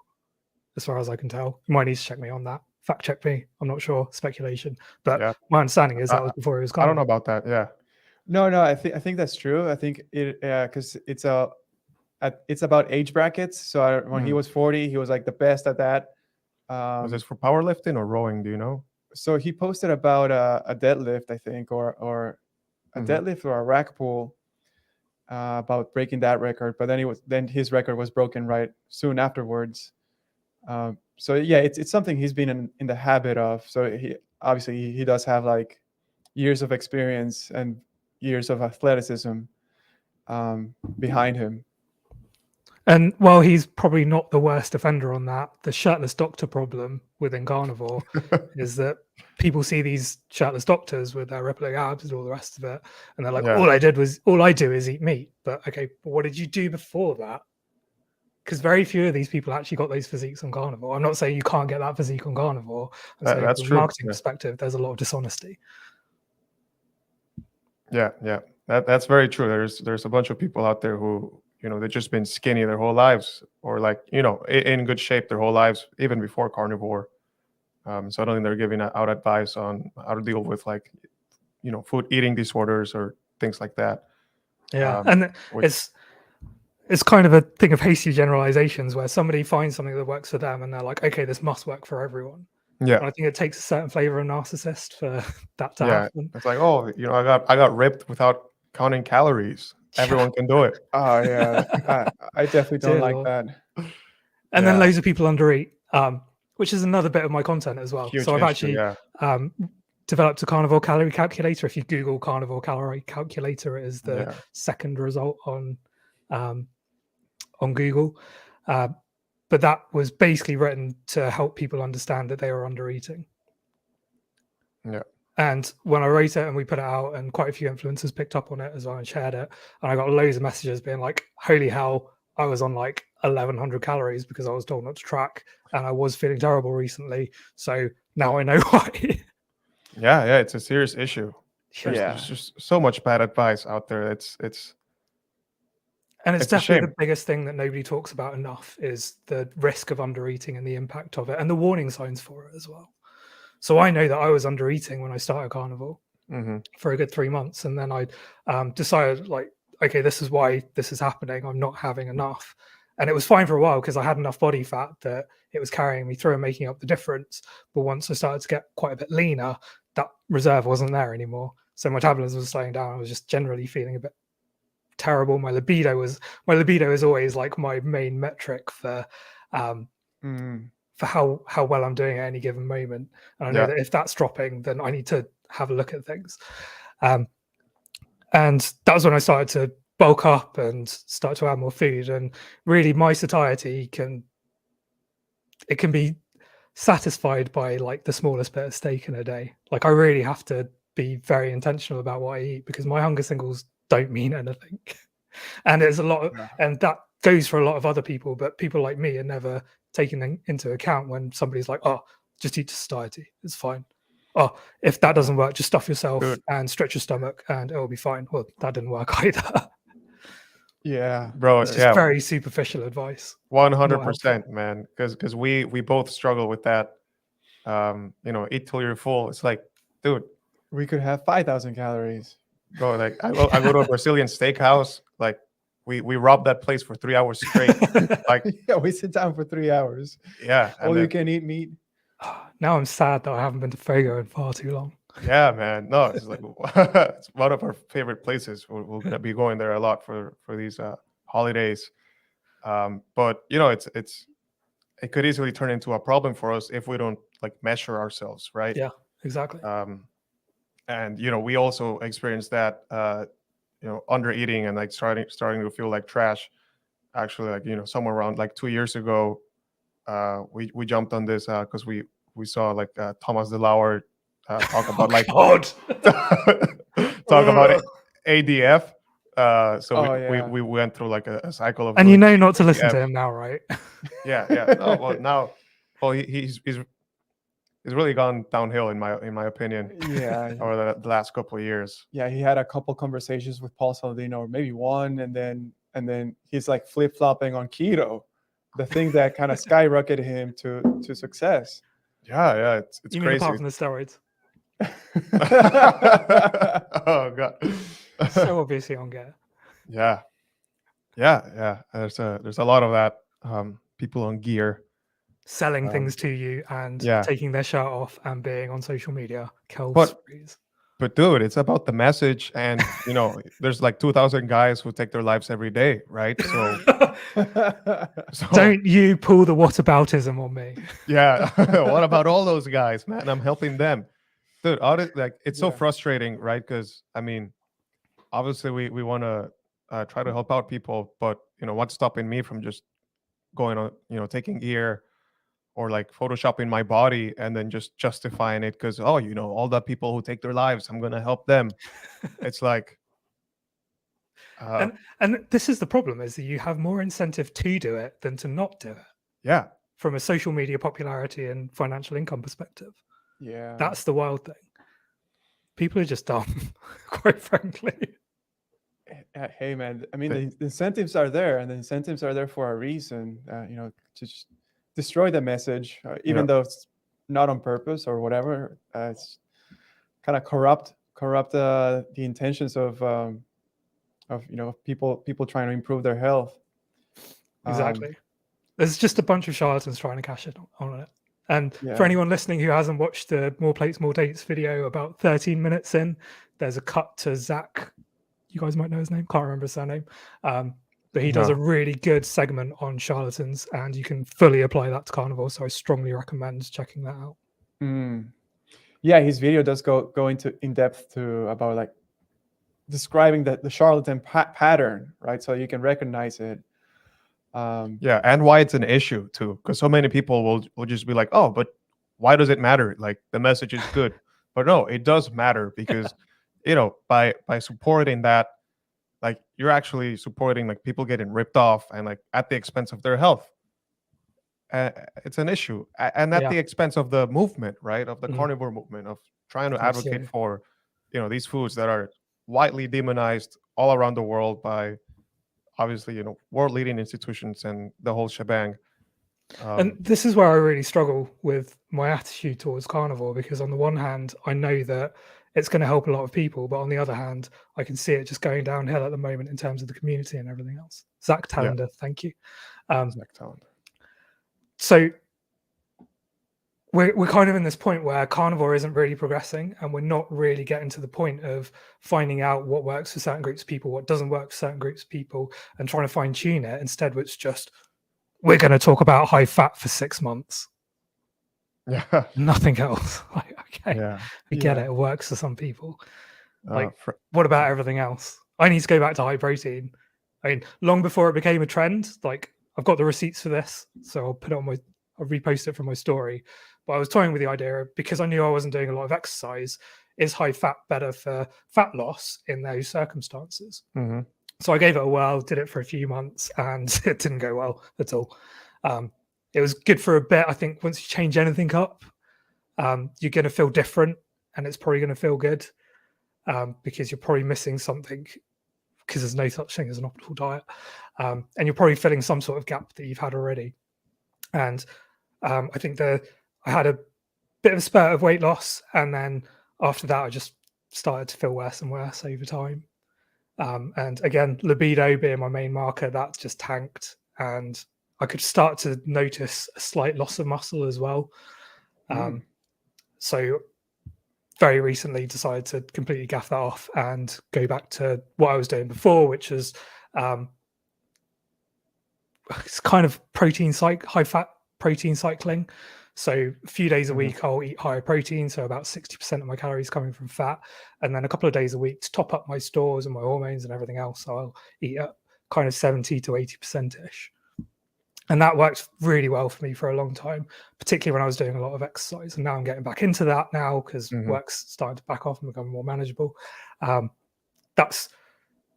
Speaker 3: as far as I can tell. You might need to check me on that. Fact check me. I'm not sure. Speculation. But my understanding is that was before he was carnivore.
Speaker 1: I don't know about that. Yeah.
Speaker 2: No, I think that's true. I think it because it's about age brackets. So when he was 40, he was like the best at that.
Speaker 1: Was this for powerlifting or rowing? Do you know?
Speaker 2: So he posted about a deadlift, I think, or a deadlift or a rack pull, about breaking that record. But then his record was broken right soon afterwards. So yeah, it's something he's been in the habit of. So he obviously does have like years of experience and years of athleticism behind him.
Speaker 3: And while he's probably not the worst offender on that, the shirtless doctor problem within carnivore is that people see these shirtless doctors with their rippling abs and all the rest of it, and they're like, all I do is eat meat. But okay, but what did you do before that? Because very few of these people actually got those physiques on carnivore. I'm not saying you can't get that physique on carnivore. I'm saying
Speaker 1: that's
Speaker 3: from
Speaker 1: true.
Speaker 3: a marketing perspective, there's a lot of dishonesty.
Speaker 1: Yeah. That's very true. There's a bunch of people out there who they've just been skinny their whole lives, or like in good shape their whole lives, even before carnivore. So I don't think they're giving out advice on how to deal with like food eating disorders or things like that.
Speaker 3: Yeah, and it's kind of a thing of hasty generalizations where somebody finds something that works for them and they're like, okay, this must work for everyone.
Speaker 1: Yeah,
Speaker 3: and I think it takes a certain flavor of narcissist for that to happen.
Speaker 1: It's like, I got ripped without counting calories. Everyone can do it.
Speaker 2: Oh yeah, I definitely don't like that.
Speaker 3: And then loads of people undereat, which is another bit of my content as well.
Speaker 1: Huge
Speaker 3: so I've
Speaker 1: issue,
Speaker 3: actually developed a carnivore calorie calculator. If you Google carnivore calorie calculator, it is the second result on Google. But that was basically written to help people understand that they were undereating.
Speaker 1: Yeah.
Speaker 3: And when I wrote it and we put it out, and quite a few influencers picked up on it as well and shared it, and I got loads of messages being like, holy hell, I was on like 1,100 calories because I was told not to track, and I was feeling terrible recently. So now I know why.
Speaker 1: Yeah, it's a serious issue. There's just so much bad advice out there. It's
Speaker 3: definitely the biggest thing that nobody talks about enough is the risk of undereating and the impact of it, and the warning signs for it as well. So I know that I was undereating when I started carnivore for a good 3 months, and then I decided, like, okay, this is why this is happening. I'm not having enough. And it was fine for a while because I had enough body fat that it was carrying me through and making up the difference. But once I started to get quite a bit leaner, that reserve wasn't there anymore. So my metabolism was slowing down. I was just generally feeling a bit terrible. My libido is always like my main metric for how well I'm doing at any given moment. And I know that if that's dropping, then I need to have a look at things. And that was when I started to bulk up and start to add more food. And really, my satiety can be satisfied by like the smallest bit of steak in a day. Like I really have to be very intentional about what I eat because my hunger signals don't mean anything. And there's a lot of, and that goes for a lot of other people, but people like me are never taken into account when somebody's like, oh, just eat to satiety, it's fine. Oh, if that doesn't work, just stuff yourself
Speaker 1: Good.
Speaker 3: and stretch your stomach and it'll be fine. Well, that didn't work either.
Speaker 2: Yeah,
Speaker 1: Bro,
Speaker 3: It's just very superficial advice.
Speaker 1: 100%, man. Because we both struggle with that. Eat till you're full. It's like, dude,
Speaker 2: we could have 5,000 calories.
Speaker 1: bro. Like I go to a Brazilian steakhouse. Like we rob that place for 3 hours straight. Like
Speaker 2: Yeah, we sit down for 3 hours.
Speaker 1: yeah, and
Speaker 2: All you
Speaker 1: then-
Speaker 2: can eat meat.
Speaker 3: Now I'm sad that I haven't been to Fago in far too long.
Speaker 1: yeah, man. No, it's like it's one of our favorite places. We're gonna be going there a lot for these holidays. But it could easily turn into a problem for us if we don't like measure ourselves, right?
Speaker 3: Yeah, exactly.
Speaker 1: And we also experienced that under eating and like starting to feel like trash. Actually, like somewhere around like 2 years ago, we jumped on this because we saw like Thomas DeLauer talk about like
Speaker 3: God.
Speaker 1: talk about ADF. So
Speaker 2: Oh, yeah.
Speaker 1: we went through like a cycle of
Speaker 3: And
Speaker 1: doing
Speaker 3: not to listen
Speaker 1: ADF.
Speaker 3: to him now, right?
Speaker 1: Yeah. No, well, now, he's really gone downhill in my opinion
Speaker 2: Yeah,
Speaker 1: over the last couple of years.
Speaker 2: yeah. He had a couple conversations with Paul Saladino, or maybe one, and then he's like flip flopping on keto, the thing that kind of skyrocketed him to success.
Speaker 1: Yeah, it's
Speaker 3: You mean
Speaker 1: crazy.
Speaker 3: apart from the steroids?
Speaker 1: Oh god.
Speaker 3: So obviously on gear.
Speaker 1: Yeah. There's a lot of that. People on gear.
Speaker 3: Selling things to you and
Speaker 1: yeah.
Speaker 3: taking their shirt off and being on social media.
Speaker 1: But dude, it's about the message, and there's like 2,000 guys who take their lives every day, right? So,
Speaker 3: Don't you pull the whataboutism on me.
Speaker 1: Yeah. What about all those guys, man? I'm helping them, dude. It's so frustrating, right? Because I mean, obviously we want to try to help out people, but what's stopping me from just going on, taking gear or like photoshopping my body and then just justifying it because all the people who take their lives, I'm gonna help them. It's like
Speaker 3: and this is the problem, is that you have more incentive to do it than to not do it.
Speaker 1: Yeah.
Speaker 3: From a social media popularity and financial income perspective.
Speaker 2: Yeah.
Speaker 3: That's the wild thing. People are just dumb, quite frankly.
Speaker 2: Hey man, I mean the incentives are there, and the incentives are there for a reason. To just destroy the message, even though it's not on purpose or whatever. It's kind of corrupt the intentions of people trying to improve their health.
Speaker 3: Exactly. There's just a bunch of charlatans trying to cash in on it. And for anyone listening who hasn't watched the More Plates, More Dates video, about 13 minutes in, there's a cut to Zach. You guys might know his name. Can't remember his surname. But he does a really good segment on charlatans, and you can fully apply that to carnivore. So I strongly recommend checking that out.
Speaker 2: Yeah, his video does go into in depth about like describing the charlatan pattern, right? So you can recognize it.
Speaker 1: And why it's an issue too, because so many people will just be like, oh, but why does it matter? Like the message is good, but no, it does matter because by supporting that, like you're actually supporting like people getting ripped off and like at the expense of their health. It's an issue, and at the expense of the movement, right? Of the carnivore movement, of trying to advocate for these foods that are widely demonized all around the world by obviously world leading institutions and the whole shebang.
Speaker 3: And this is where I really struggle with my attitude towards carnivore, because on the one hand I know that it's going to help a lot of people, but on the other hand I can see it just going downhill at the moment in terms of the community and everything else. Zach Tallender, thank you.
Speaker 1: Zach Tallender.
Speaker 3: So we're kind of in this point where carnivore isn't really progressing, and we're not really getting to the point of finding out what works for certain groups of people, what doesn't work for certain groups of people, and trying to fine tune it. Instead, it's just, we're going to talk about high fat for 6 months.
Speaker 1: Yeah.
Speaker 3: Nothing else. Like, okay.
Speaker 1: Yeah.
Speaker 3: We get it. It works for some people. Like, what about everything else? I need to go back to high protein. I mean, long before it became a trend, like I've got the receipts for this, so I'll put it on I'll repost it from my story. But I was toying with the idea because I knew I wasn't doing a lot of exercise. Is high fat better for fat loss in those circumstances?
Speaker 1: Mhm.
Speaker 3: So I gave it a whirl, did it for a few months, and it didn't go well at all. It was good for a bit. I think once you change anything up, you're going to feel different, and it's probably going to feel good because you're probably missing something because there's no such thing as an optimal diet. And you're probably filling some sort of gap that you've had already. And I think I had a bit of a spurt of weight loss. And then after that, I just started to feel worse and worse over time. And again, libido being my main marker, that's just tanked. And I could start to notice a slight loss of muscle as well. So very recently decided to completely gaff that off and go back to what I was doing before, which is it's kind of high fat protein cycling. So a few days a week, I'll eat higher protein. So about 60% of my calories coming from fat. And then a couple of days a week to top up my stores and my hormones and everything else. So I'll eat at kind of 70 to 80%-ish. And that worked really well for me for a long time, particularly when I was doing a lot of exercise. And now I'm getting back into that now because work's starting to back off and become more manageable. That's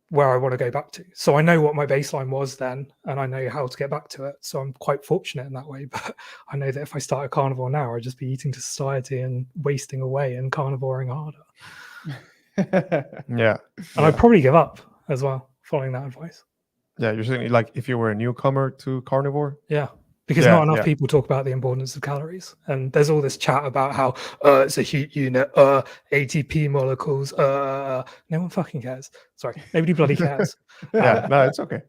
Speaker 3: where I want to go back to. So I know what my baseline was then, and I know how to get back to it. So I'm quite fortunate in that way. But I know that if I start a carnivore now, I'd just be eating to satiety and wasting away and carnivoring harder.
Speaker 1: Yeah.
Speaker 3: And I'd probably give up as well, following that advice.
Speaker 1: Yeah, you're saying like if you were a newcomer to carnivore?
Speaker 3: Yeah, because not enough people talk about the importance of calories. And there's all this chat about how it's a heat unit, ATP molecules. No one fucking cares. Sorry, nobody bloody cares.
Speaker 1: Yeah, no, it's okay.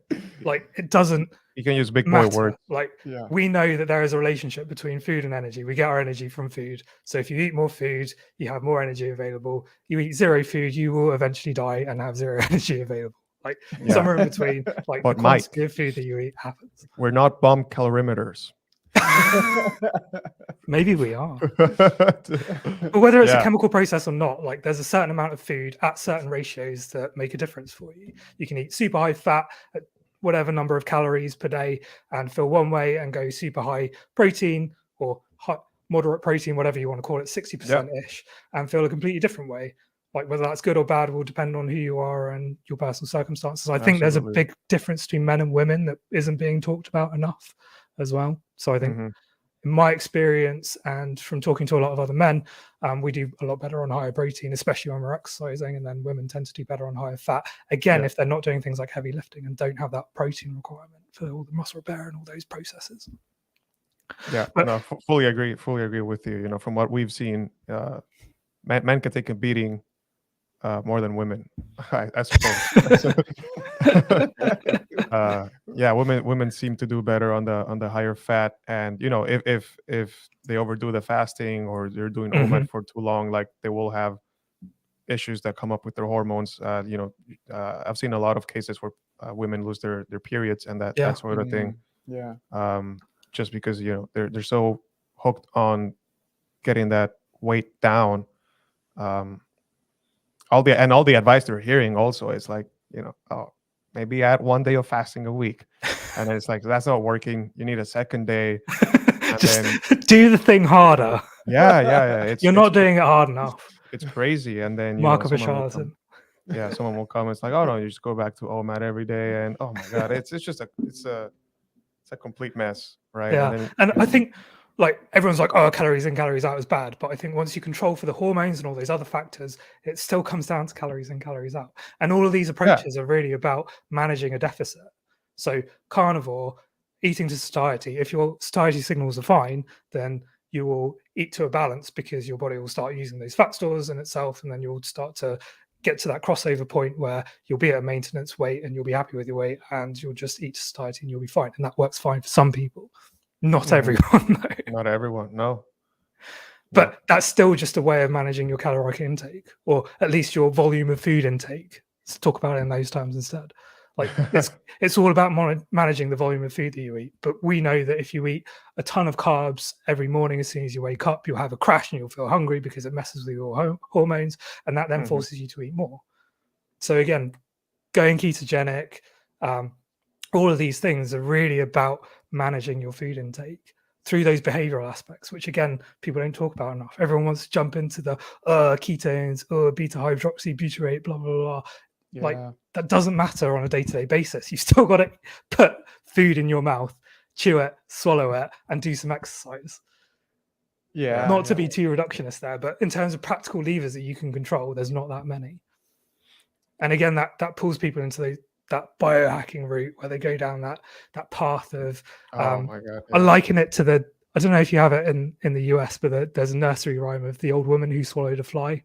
Speaker 3: Like, it doesn't
Speaker 1: You can use big boy
Speaker 3: matter.
Speaker 1: words.
Speaker 3: Like, we know that there is a relationship between food and energy. We get our energy from food. So if you eat more food, you have more energy available. You eat zero food, you will eventually die and have zero energy available. Like somewhere in between, like the quantity of food that you eat happens.
Speaker 1: We're not bomb calorimeters.
Speaker 3: Maybe we are. But whether it's a chemical process or not, like there's a certain amount of food at certain ratios that make a difference for you. You can eat super high fat at whatever number of calories per day and feel one way, and go super high protein or moderate protein, whatever you want to call it, 60%-ish, and feel a completely different way. Like whether that's good or bad will depend on who you are and your personal circumstances. I think there's a big difference between men and women that isn't being talked about enough as well. So I think in my experience and from talking to a lot of other men, we do a lot better on higher protein, especially when we're exercising, and then women tend to do better on higher fat. Again, if they're not doing things like heavy lifting and don't have that protein requirement for all the muscle repair and all those processes.
Speaker 1: Yeah, but, no, fully agree with you. You know, from what we've seen, men can take a beating more than women, I suppose. Women seem to do better on the higher fat, and you know, if they overdo the fasting or they're doing OMAD for too long, like they will have issues that come up with their hormones. I've seen a lot of cases where women lose their periods and that sort of thing. Just because they're so hooked on getting that weight down. All the advice they're hearing also is like, maybe add 1 day of fasting a week, and it's like that's not working. You need a second day. And
Speaker 3: just do the thing harder.
Speaker 1: Yeah.
Speaker 3: You're not doing it hard enough.
Speaker 1: It's crazy, and then
Speaker 3: Mark of a charlatan.
Speaker 1: Someone will come. It's like, oh no, you just go back to OMAD every day, and oh my god, it's a complete mess, right?
Speaker 3: Yeah, and I think. Like everyone's like, oh, calories in, calories out is bad. But I think once you control for the hormones and all those other factors, it still comes down to calories in, calories out. And all of these approaches are really about managing a deficit. So carnivore, eating to satiety, if your satiety signals are fine, then you will eat to a balance because your body will start using those fat stores in itself. And then you'll start to get to that crossover point where you'll be at a maintenance weight and you'll be happy with your weight, and you'll just eat to satiety and you'll be fine. And that works fine for some people. Not everyone, though.
Speaker 1: Not everyone, no.
Speaker 3: But that's still just a way of managing your caloric intake, or at least your volume of food intake. Let's talk about it in those terms instead. Like it's all about managing the volume of food that you eat. But we know that if you eat a ton of carbs every morning as soon as you wake up, you'll have a crash and you'll feel hungry because it messes with your hormones, and that then forces you to eat more. So again, going ketogenic, all of these things are really about managing your food intake through those behavioral aspects, which again, people don't talk about enough. Everyone wants to jump into the ketones, beta hydroxybutyrate, blah, blah, blah.
Speaker 2: Yeah.
Speaker 3: Like that doesn't matter on a day-to-day basis. You still got to put food in your mouth, chew it, swallow it, and do some exercise.
Speaker 2: Yeah.
Speaker 3: Not to be too reductionist there, but in terms of practical levers that you can control, there's not that many. And again, that pulls people into that biohacking route where they go down that path of
Speaker 1: Oh my God,
Speaker 3: I liken it to I don't know if you have it in the US, but there's a nursery rhyme of the old woman who swallowed a fly.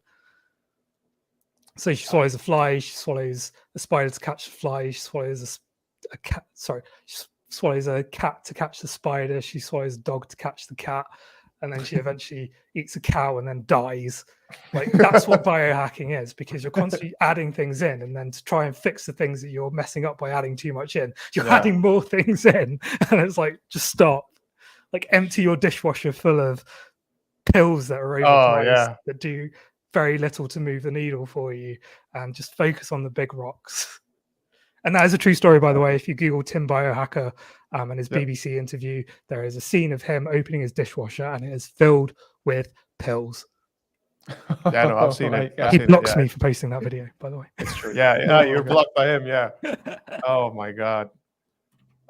Speaker 3: So she swallows a fly, she swallows a spider to catch the fly, she swallows a cat. Sorry, she swallows a cat to catch the spider, she swallows a dog to catch the cat, and then she eventually eats a cow and then dies. Like that's what biohacking is, because you're constantly adding things in, and then to try and fix the things that you're messing up by adding too much in, you're adding more things in, and it's like just stop. Like empty your dishwasher full of pills that are overpriced that do very little to move the needle for you, and just focus on the big rocks. And that is a true story, by the way. If you Google Tim Biohacker and his BBC interview, there is a scene of him opening his dishwasher and it is filled with pills.
Speaker 1: Yeah, no, I've seen it.
Speaker 3: He blocks me for posting that video, by the way.
Speaker 1: It's true. Yeah, you're blocked by him. Yeah. Oh my God.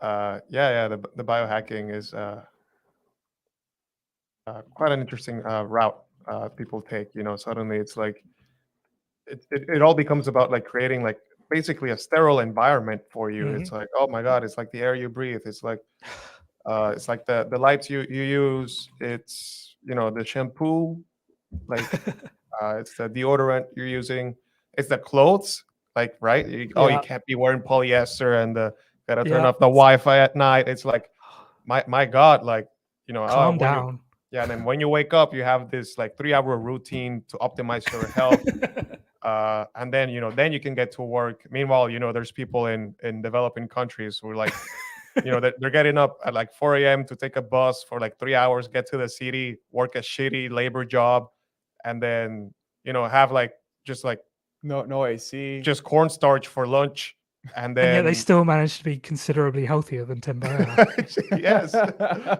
Speaker 1: The biohacking is quite an interesting route people take. You know, suddenly it's like it all becomes about like creating like basically a sterile environment for you. It's like, oh my God, it's like the air you breathe. It's like the lights you use. It's, you know, the shampoo, like it's the deodorant you're using. It's the clothes, like, right? You can't be wearing polyester and gotta turn off the Wi-Fi at night. It's like, my God, like, you know,
Speaker 3: calm down.
Speaker 1: And then when you wake up, you have this like 3-hour routine to optimize your health. And then, you know, then you can get to work. Meanwhile, you know, there's people in developing countries who are like, you know, they're getting up at like 4 a.m. to take a bus for like 3 hours, get to the city, work a shitty labor job, and then, you know, have like just like
Speaker 2: no AC,
Speaker 1: just cornstarch for lunch. And
Speaker 3: yet they still manage to be considerably healthier than Tim Biohacker.
Speaker 1: Yes.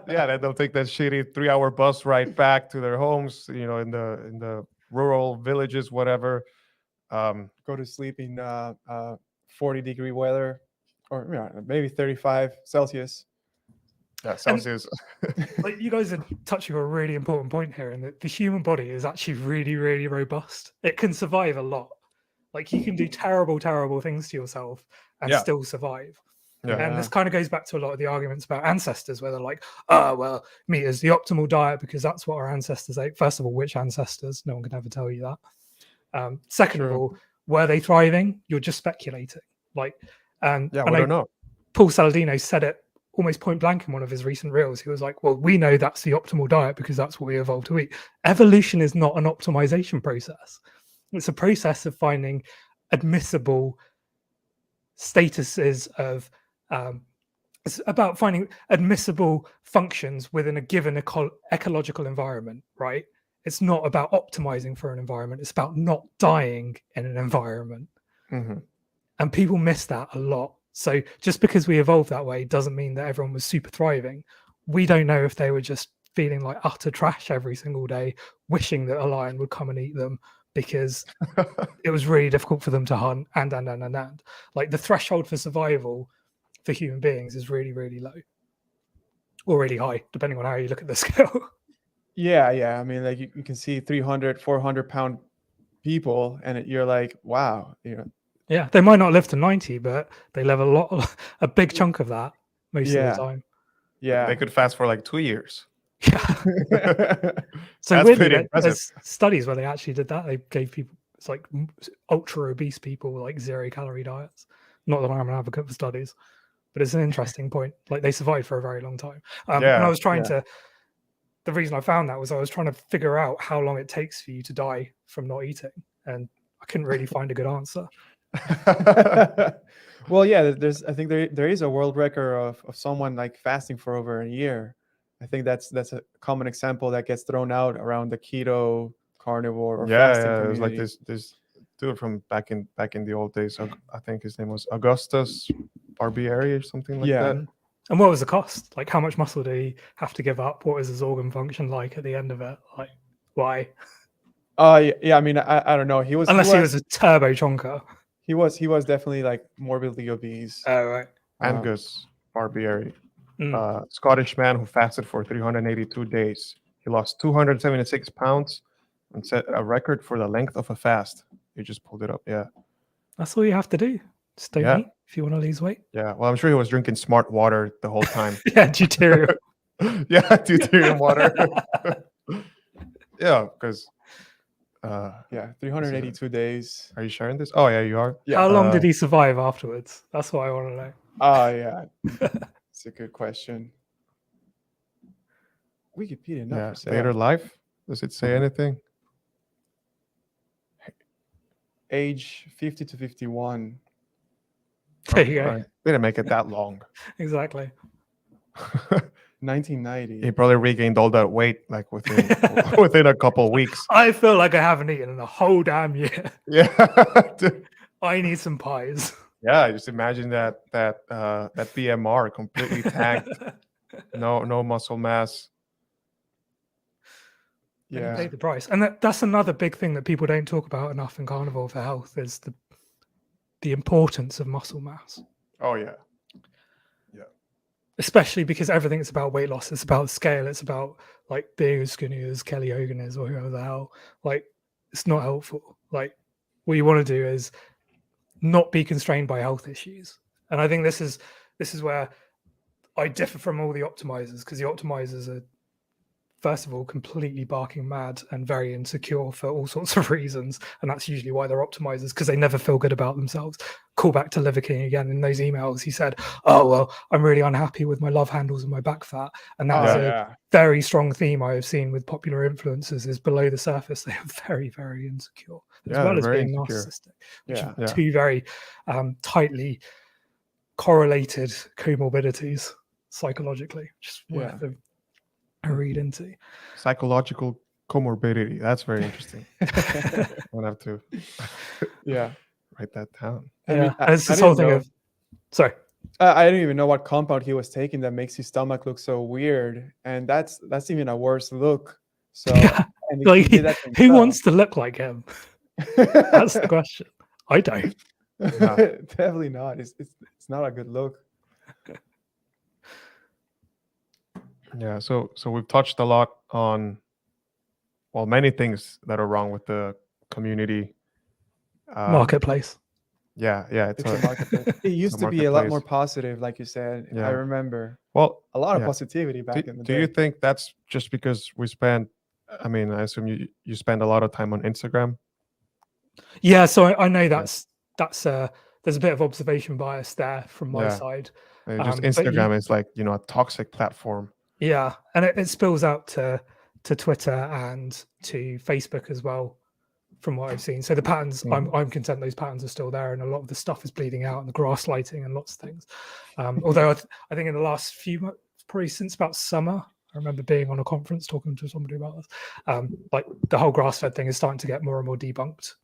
Speaker 1: Yeah, then they'll take that shitty 3-hour bus ride back to their homes, you know, in the rural villages, whatever.
Speaker 2: Go to sleep in 40-degree weather, or maybe 35 Celsius.
Speaker 1: Yeah, Celsius.
Speaker 3: Like you guys are touching a really important point here, and that the human body is actually really, really robust. It can survive a lot. Like you can do terrible, terrible things to yourself and still survive. Yeah. And this kind of goes back to a lot of the arguments about ancestors, where they're like, oh, well, meat is the optimal diet because that's what our ancestors ate. First of all, which ancestors? No one can ever tell you that. Second of all, were they thriving? You're just speculating. Like, we don't know. Paul Saladino said it almost point blank in one of his recent reels. He was like, well, we know that's the optimal diet because that's what we evolved to eat. Evolution is not an optimization process. It's a process of finding admissible statuses of, it's about finding admissible functions within a given ecological environment, right? It's not about optimizing for an environment. It's about not dying in an environment. And people miss that a lot. So just because we evolved that way doesn't mean that everyone was super thriving. We don't know if they were just feeling like utter trash every single day, wishing that a lion would come and eat them because it was really difficult for them to hunt, and. Like the threshold for survival for human beings is really, really low or really high, depending on how you look at the scale.
Speaker 2: Yeah. I mean, like you can see 300, 400-pound people, and you're like, wow, you know.
Speaker 3: Yeah, they might not live to 90, but they live a big chunk of that most of the time.
Speaker 2: Yeah,
Speaker 1: they could fast for like 2 years.
Speaker 3: Yeah. So weirdly, there's studies where they actually did that. They gave people, it's like ultra obese people, like 0-calorie diets. Not that I'm an advocate for studies, but it's an interesting point. Like they survived for a very long time. And I was trying to, the reason I found that was I was trying to figure out how long it takes for you to die from not eating, and I couldn't really find a good answer.
Speaker 2: Well, yeah, there's I think there is a world record of someone like fasting for over a year. I think that's a common example that gets thrown out around the keto, carnivore, or
Speaker 1: Yeah,
Speaker 2: fasting
Speaker 1: yeah. It was like
Speaker 2: community.
Speaker 1: this dude from back in the old days. I think his name was Augustus Barbieri or something like
Speaker 2: Yeah.
Speaker 1: that.
Speaker 3: And what was the cost? Like, how much muscle did he have to give up? What was his organ function like at the end of it? Like, why?
Speaker 2: Yeah. I mean, I don't know.
Speaker 3: Unless he was a turbo chonker.
Speaker 2: he was definitely like morbidly obese.
Speaker 3: Oh, right.
Speaker 1: Angus Barbieri,
Speaker 3: Mm.
Speaker 1: Scottish man who fasted for 382 days. He lost 276 pounds and set a record for the length of a fast. You just pulled it up. Yeah.
Speaker 3: That's all you have to do. Just don't
Speaker 1: Yeah.
Speaker 3: eat if you want to lose weight.
Speaker 1: Yeah. Well, I'm sure he was drinking smart water the whole time.
Speaker 3: Yeah, deuterium.
Speaker 1: Yeah, deuterium water. Yeah, because.
Speaker 2: Yeah, 382 days.
Speaker 1: Are you sharing this? Oh yeah, you are.
Speaker 2: Yeah.
Speaker 3: How long did he survive afterwards? That's what I want to know.
Speaker 2: Oh, yeah. It's a good question. Wikipedia, not
Speaker 1: Yeah.
Speaker 2: for sale.
Speaker 1: Later life. Does it say anything?
Speaker 2: Age 50 to 51.
Speaker 3: There you go.
Speaker 1: Right. Didn't make it that long.
Speaker 3: Exactly.
Speaker 2: 1990.
Speaker 1: He probably regained all that weight like within a couple of weeks.
Speaker 3: I feel like I haven't eaten in a whole damn year.
Speaker 1: Yeah. Dude.
Speaker 3: I need some pies.
Speaker 1: Yeah, just imagine that BMR completely tanked. No muscle mass.
Speaker 3: You
Speaker 2: Yeah.
Speaker 3: pay the price. And that's another big thing that people don't talk about enough in carnivore for health is the importance of muscle mass.
Speaker 1: Oh yeah.
Speaker 3: Especially because everything's about weight loss. It's about scale. It's about like being as skinny as Kelly Hogan is or whoever the hell. Like, it's not helpful. Like, what you want to do is not be constrained by health issues. And I think this is where I differ from all the optimizers, because the optimizers are, first of all, completely barking mad and very insecure for all sorts of reasons. And that's usually why they're optimizers, because they never feel good about themselves. Call back to Liver King again. In those emails, he said, oh, well, I'm really unhappy with my love handles and my back fat. And that's a very strong theme I have seen with popular influencers is below the surface. They are very, very insecure, as well as being narcissistic, which are two very tightly correlated comorbidities psychologically. Just worth a read into.
Speaker 1: Psychological comorbidity. That's very interesting. I'll have to write that down.
Speaker 3: Yeah, it's this whole thing of sorry.
Speaker 2: I don't even know what compound he was taking that makes his stomach look so weird, and that's even a worse look. So, and
Speaker 3: like, who wants to look like him? That's the question. I don't.
Speaker 2: Definitely not. It's not a good look.
Speaker 1: Yeah, so we've touched a lot on, well, many things that are wrong with the community.
Speaker 3: Marketplace.
Speaker 1: Yeah,
Speaker 2: it's a marketplace. It used to be a lot more positive, like you said. I remember.
Speaker 1: Well,
Speaker 2: a lot of positivity back in the day.
Speaker 1: Do you think that's just because we spend? I mean, I assume you spend a lot of time on Instagram.
Speaker 3: Yeah, so I know that's there's a bit of observation bias there from my side.
Speaker 1: Just Instagram is like, a toxic platform.
Speaker 3: Yeah, and it spills out to Twitter and to Facebook as well, from what I've seen. So the patterns, I'm content those patterns are still there, and a lot of the stuff is bleeding out, and the grass lighting and lots of things. Although I think in the last few months, probably since about summer, I remember being on a conference talking to somebody about this. Like the whole grass-fed thing is starting to get more and more debunked.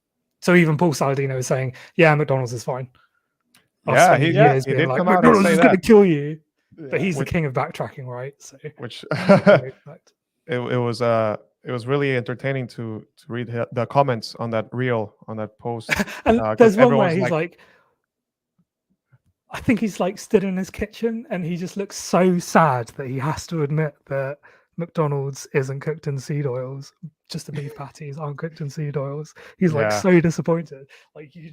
Speaker 3: So even Paul Saladino is saying, "Yeah, McDonald's is fine."
Speaker 1: He did
Speaker 3: like,
Speaker 1: come out
Speaker 3: McDonald's
Speaker 1: and say
Speaker 3: is
Speaker 1: that.
Speaker 3: going to kill you. But he's the
Speaker 1: Which-
Speaker 3: king of backtracking, right? So
Speaker 1: Which it was really entertaining to read the comments on that reel, on that post.
Speaker 3: and there's one where he's like, I think he's like stood in his kitchen and he just looks so sad that he has to admit that McDonald's isn't cooked in seed oils. Just the beef patties aren't cooked in seed oils. He's like so disappointed. Like you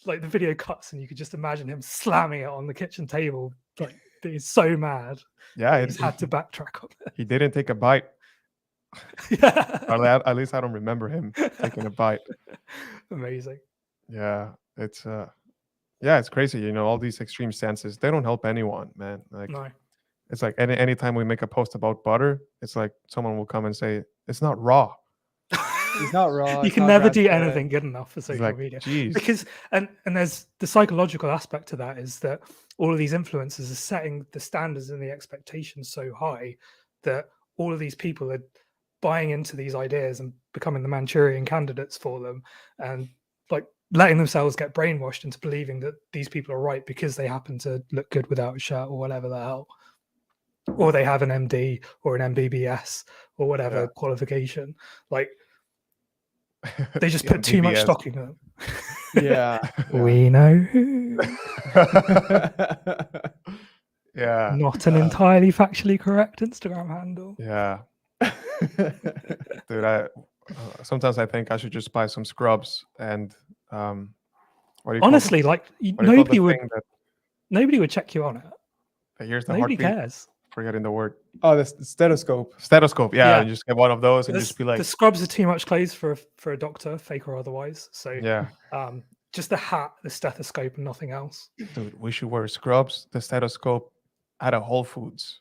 Speaker 3: like the video cuts and you could just imagine him slamming it on the kitchen table. Like he's so mad.
Speaker 1: Yeah,
Speaker 3: he's had to backtrack on it.
Speaker 1: He didn't take a bite.
Speaker 3: Yeah.
Speaker 1: At least I don't remember him taking a bite.
Speaker 3: Amazing.
Speaker 1: Yeah, it's crazy. All these extreme stances, they don't help anyone, man. Like,
Speaker 3: no.
Speaker 1: It's like anytime we make a post about butter, it's like someone will come and say it's not raw.
Speaker 2: It's not raw.
Speaker 3: You
Speaker 2: it's
Speaker 3: can
Speaker 2: not
Speaker 3: never do
Speaker 2: grass-fed.
Speaker 3: anything good enough for
Speaker 1: It's
Speaker 3: social
Speaker 1: like,
Speaker 3: media.
Speaker 1: geez.
Speaker 3: Because and there's the psychological aspect to that is that all of these influencers are setting the standards and the expectations so high that all of these people are buying into these ideas and becoming the Manchurian candidates for them, and like letting themselves get brainwashed into believing that these people are right because they happen to look good without a shirt or whatever the hell, or they have an MD or an MBBS or whatever
Speaker 1: Yeah.
Speaker 3: qualification. Like they just
Speaker 1: The
Speaker 3: put too much
Speaker 1: MBBS.
Speaker 3: stock in them.
Speaker 2: Yeah.
Speaker 3: We know who.
Speaker 1: Yeah.
Speaker 3: Not an entirely factually correct Instagram handle.
Speaker 1: Yeah. Dude, sometimes I think I should just buy some scrubs and what do you call
Speaker 3: Honestly,
Speaker 1: the,
Speaker 3: like
Speaker 1: what do you call
Speaker 3: nobody
Speaker 1: the
Speaker 3: would
Speaker 1: thing
Speaker 3: nobody would check you on it.
Speaker 1: here's the
Speaker 3: Nobody
Speaker 1: heartbeat?
Speaker 3: cares.
Speaker 1: Forgetting the word.
Speaker 2: Oh, the stethoscope.
Speaker 1: Stethoscope. Yeah,
Speaker 3: Yeah.
Speaker 1: and just get one of those and
Speaker 3: The,
Speaker 1: just be like,
Speaker 3: the scrubs are too much clothes for a doctor, fake or otherwise. So
Speaker 1: yeah,
Speaker 3: just the hat, the stethoscope, and nothing else.
Speaker 1: dude, we should wear scrubs, the stethoscope at a Whole Foods.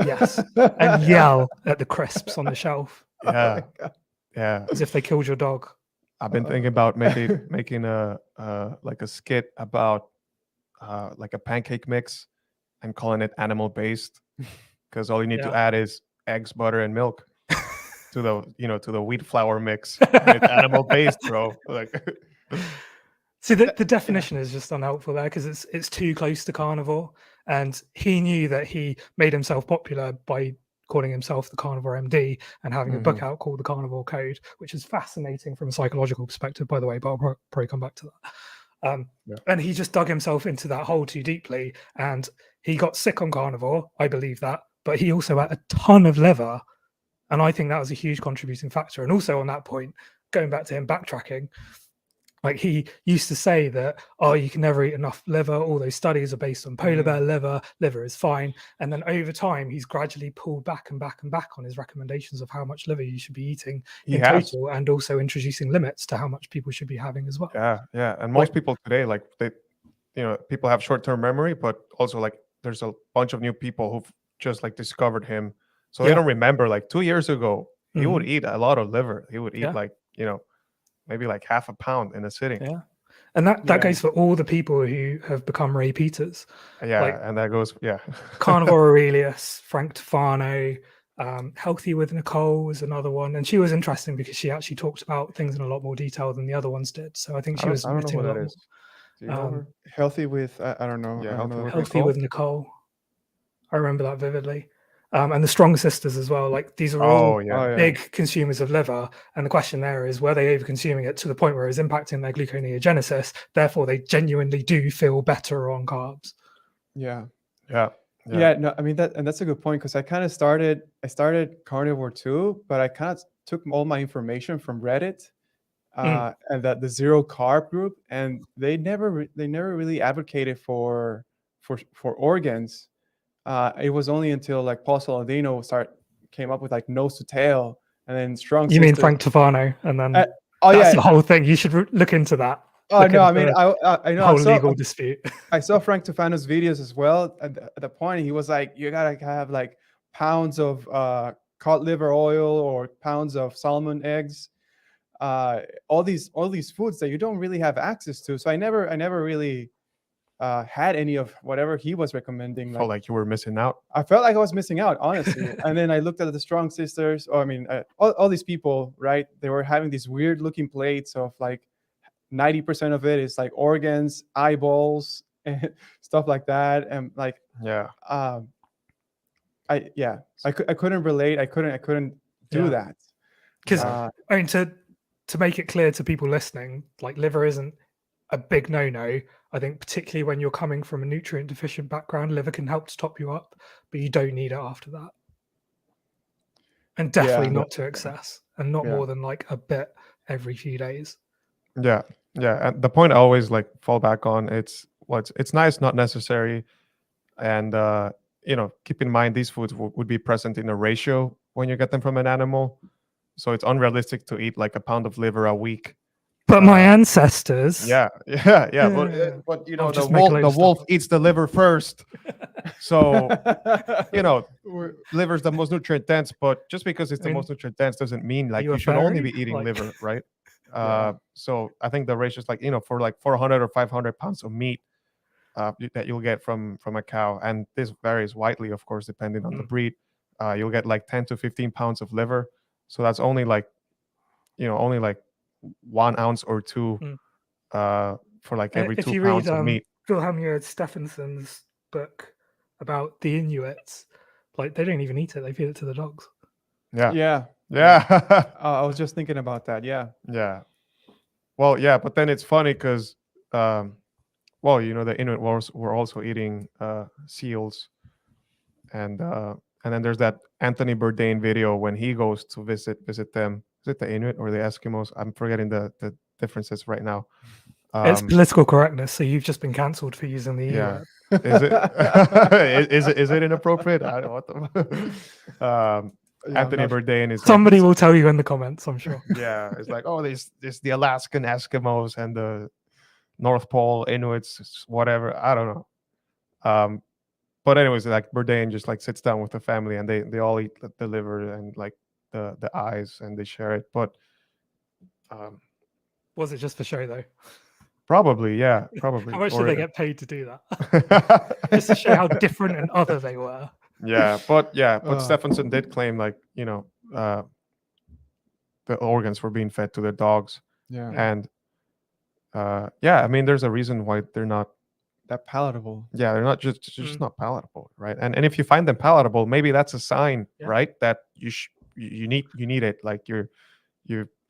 Speaker 3: Yes, and yell at the crisps on the shelf
Speaker 1: Yeah, yeah.
Speaker 3: as if they killed your dog.
Speaker 1: I've been thinking about making a like a skit about like a pancake mix and calling it animal based because all you need to
Speaker 3: Yeah.
Speaker 1: add is eggs, butter, and milk to the wheat flour mix. And it's animal based, bro. Like,
Speaker 3: See, the definition is just unhelpful there because it's too close to carnivore, and he knew that he made himself popular by calling himself the Carnivore MD and having a book out called the Carnivore Code, which is fascinating from a psychological perspective, by the way, but I'll probably come back to that. And he just dug himself into that hole too deeply, and he got sick on carnivore. I believe that, but he also ate a ton of liver, and I think that was a huge contributing factor. And also on that point, going back to him backtracking, like he used to say that, oh, you can never eat enough liver. All those studies are based on polar bear liver. Liver is fine. And then over time, he's gradually pulled back and back and back on his recommendations of how much liver you should be eating in total, and also introducing limits to how much people should be having as well.
Speaker 1: Yeah, yeah. And most people today, like people have short-term memory, but also like there's a bunch of new people who've just like discovered him. So they don't remember like 2 years ago, he would eat a lot of liver. He would eat maybe like half a pound in a sitting.
Speaker 3: Yeah. And that goes for all the people who have become repeaters.
Speaker 1: Yeah,
Speaker 3: like,
Speaker 1: and that goes,
Speaker 3: Carnivore Aurelius, Frank Tufano, Healthy with Nicole was another one. And she was interesting because she actually talked about things in a lot more detail than the other ones did. So I think she was admitting a lot more.
Speaker 1: Do you know her?
Speaker 2: Healthy with, I don't know.
Speaker 1: Yeah,
Speaker 3: Healthy with Nicole. I remember that vividly. And the Strong Sisters as well. Like these are all big consumers of liver. And the question there is, were they over consuming it to the point where it's impacting their gluconeogenesis? Therefore, they genuinely do feel better on carbs.
Speaker 2: Yeah. No, I mean that's a good point because I started carnivore too, but I kind of took all my information from Reddit and the zero carb group, and they never really advocated for organs. It was only until like Paul Saladino came up with like nose to tail, and then Strong.
Speaker 3: You mean Frank Tufano, and then that's the whole thing. You should look into that.
Speaker 2: Oh no, I mean I know
Speaker 3: whole legal dispute.
Speaker 2: I saw Frank Tufano's videos as well. At the point, he was like, you gotta have like pounds of cod liver oil or pounds of salmon eggs, all these foods that you don't really have access to. So I never really had any of whatever he was recommending.
Speaker 1: Felt like you were missing out.
Speaker 2: I felt like I was missing out, honestly. And then I looked at the Strong Sisters. Or I mean, all these people, right? They were having these weird looking plates of like 90% of it is like organs, eyeballs, and stuff like that. And like, I couldn't relate. I couldn't do that.
Speaker 3: Because I mean, to make it clear to people listening, like liver isn't a big no-no. I think particularly when you're coming from a nutrient deficient background, liver can help to top you up, but you don't need it after that. And definitely not to excess, and not more than like a bit every few days.
Speaker 1: Yeah. And the point I always like fall back on, it's nice, not necessary. And keep in mind these foods would be present in a ratio when you get them from an animal. So it's unrealistic to eat like a pound of liver a week.
Speaker 3: But my ancestors.
Speaker 1: But the wolf eats the liver first. So
Speaker 2: We're-
Speaker 1: liver is the most nutrient dense, but just because it's
Speaker 3: I
Speaker 1: the
Speaker 3: mean,
Speaker 1: most nutrient dense doesn't mean like
Speaker 3: you a
Speaker 1: you should only
Speaker 3: fairy?
Speaker 1: be eating
Speaker 3: Like-
Speaker 1: liver, right?
Speaker 2: Yeah.
Speaker 1: So I think the ratio is like for like 400 or 500 pounds of meat that you'll get from a cow, and this varies widely, of course, depending on the
Speaker 3: Mm.
Speaker 1: breed. You'll get like 10 to 15 pounds of liver, so that's only like only like 1 ounce or two
Speaker 3: Mm.
Speaker 1: for like
Speaker 3: And
Speaker 1: every
Speaker 3: if
Speaker 1: 2
Speaker 3: you read
Speaker 1: pounds of meat.
Speaker 3: Wilhelm Stephenson's book about the Inuits, like they don't even eat it; they feed it to the dogs.
Speaker 1: Yeah,
Speaker 2: Yeah.
Speaker 1: yeah.
Speaker 2: I was just thinking about that. Yeah.
Speaker 1: Yeah. Well, yeah, but then it's funny because, well, the Inuit were also eating seals, and then there's that Anthony Bourdain video when he goes to visit them. Is it the Inuit or the Eskimos? I'm forgetting the differences right now.
Speaker 3: It's political correctness, so you've just been cancelled for using the E
Speaker 1: Yeah.
Speaker 3: word.
Speaker 1: Is it is it inappropriate? I don't know what the
Speaker 2: Yeah, I'm
Speaker 1: Anthony
Speaker 2: not-
Speaker 1: Bourdain is like
Speaker 3: Somebody will tell you in the comments, I'm sure.
Speaker 1: yeah, it's like, oh, there's the Alaskan Eskimos and the North Pole Inuits, whatever. I don't know. But anyways, like Bourdain just like sits down with the family and they all eat the liver and like the eyes and they share it. But
Speaker 3: Was it just for show though?
Speaker 1: probably, yeah, probably.
Speaker 3: How much
Speaker 1: Or-
Speaker 3: did they get paid to do that? Just to show how different and other they were.
Speaker 1: yeah, but
Speaker 2: Uh.
Speaker 1: Stephenson did claim like the organs were being fed to the dogs,
Speaker 2: Yeah.
Speaker 1: and yeah, I mean, there's a reason why they're not.
Speaker 2: That palatable.
Speaker 1: Yeah, they're not just not palatable, right? And if you find them palatable, maybe that's a sign,
Speaker 3: Yeah.
Speaker 1: right, that you need it. Like you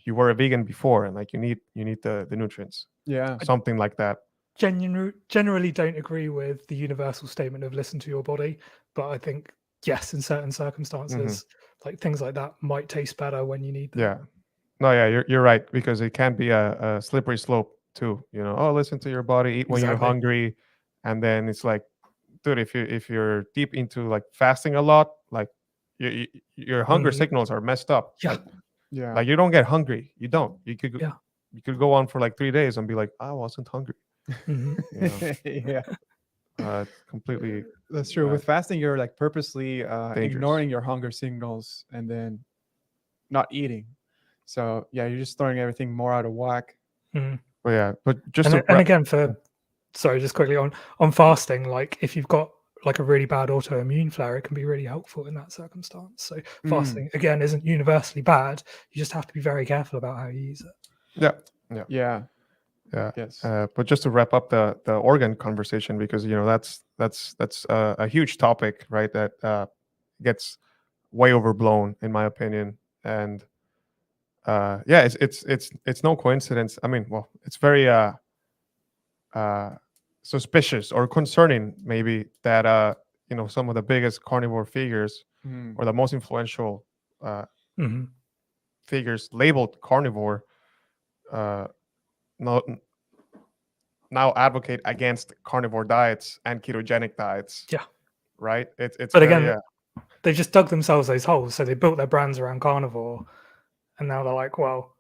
Speaker 1: were a vegan before, and like you need the nutrients,
Speaker 2: Yeah.
Speaker 1: something like that.
Speaker 3: Generally don't agree with the universal statement of listen to your body, but I think yes, in certain circumstances, like things like that might taste better when you need them.
Speaker 1: Yeah, no, yeah, you're right, because it can be a slippery slope too. Oh, listen to your body, eat when you're
Speaker 3: Exactly.
Speaker 1: hungry, and then it's like, dude, if you're deep into like fasting a lot, like your hunger
Speaker 3: Mhm.
Speaker 1: signals are messed up.
Speaker 3: Yeah.
Speaker 2: Yeah.
Speaker 1: Like you don't get hungry. You don't. You could
Speaker 3: Yeah.
Speaker 1: you could go on for like 3 days and be like, I wasn't hungry.
Speaker 3: Mhm.
Speaker 2: Yeah.
Speaker 1: Completely.
Speaker 2: That's true. With fasting, you're like purposely
Speaker 1: Dangerous.
Speaker 2: ignoring your hunger signals and then not eating. So yeah, you're just throwing everything more out of whack.
Speaker 3: Mhm.
Speaker 1: But yeah, but just
Speaker 3: And,
Speaker 1: to
Speaker 3: and
Speaker 1: wrap-
Speaker 3: again, sorry, just quickly on fasting, like if you've got like a really bad autoimmune flare, it can be really helpful in that circumstance. So fasting again isn't universally bad. You just have to be very careful about how you use it.
Speaker 1: yeah,
Speaker 2: Yeah.
Speaker 1: yeah.
Speaker 2: Yes.
Speaker 1: But just to wrap up the organ conversation, because that's a huge topic, right? That gets way overblown, in my opinion. And yeah, it's no coincidence. I mean, well, it's very suspicious or concerning, maybe, that some of the biggest carnivore figures
Speaker 2: Mhm.
Speaker 1: or the most influential
Speaker 3: Mhm.
Speaker 1: figures labeled carnivore no, now advocate against carnivore diets and ketogenic diets.
Speaker 3: Yeah.
Speaker 1: Right. It's
Speaker 3: But
Speaker 1: very,
Speaker 3: again, they just dug themselves those holes. So they built their brands around carnivore, and now they're like, well,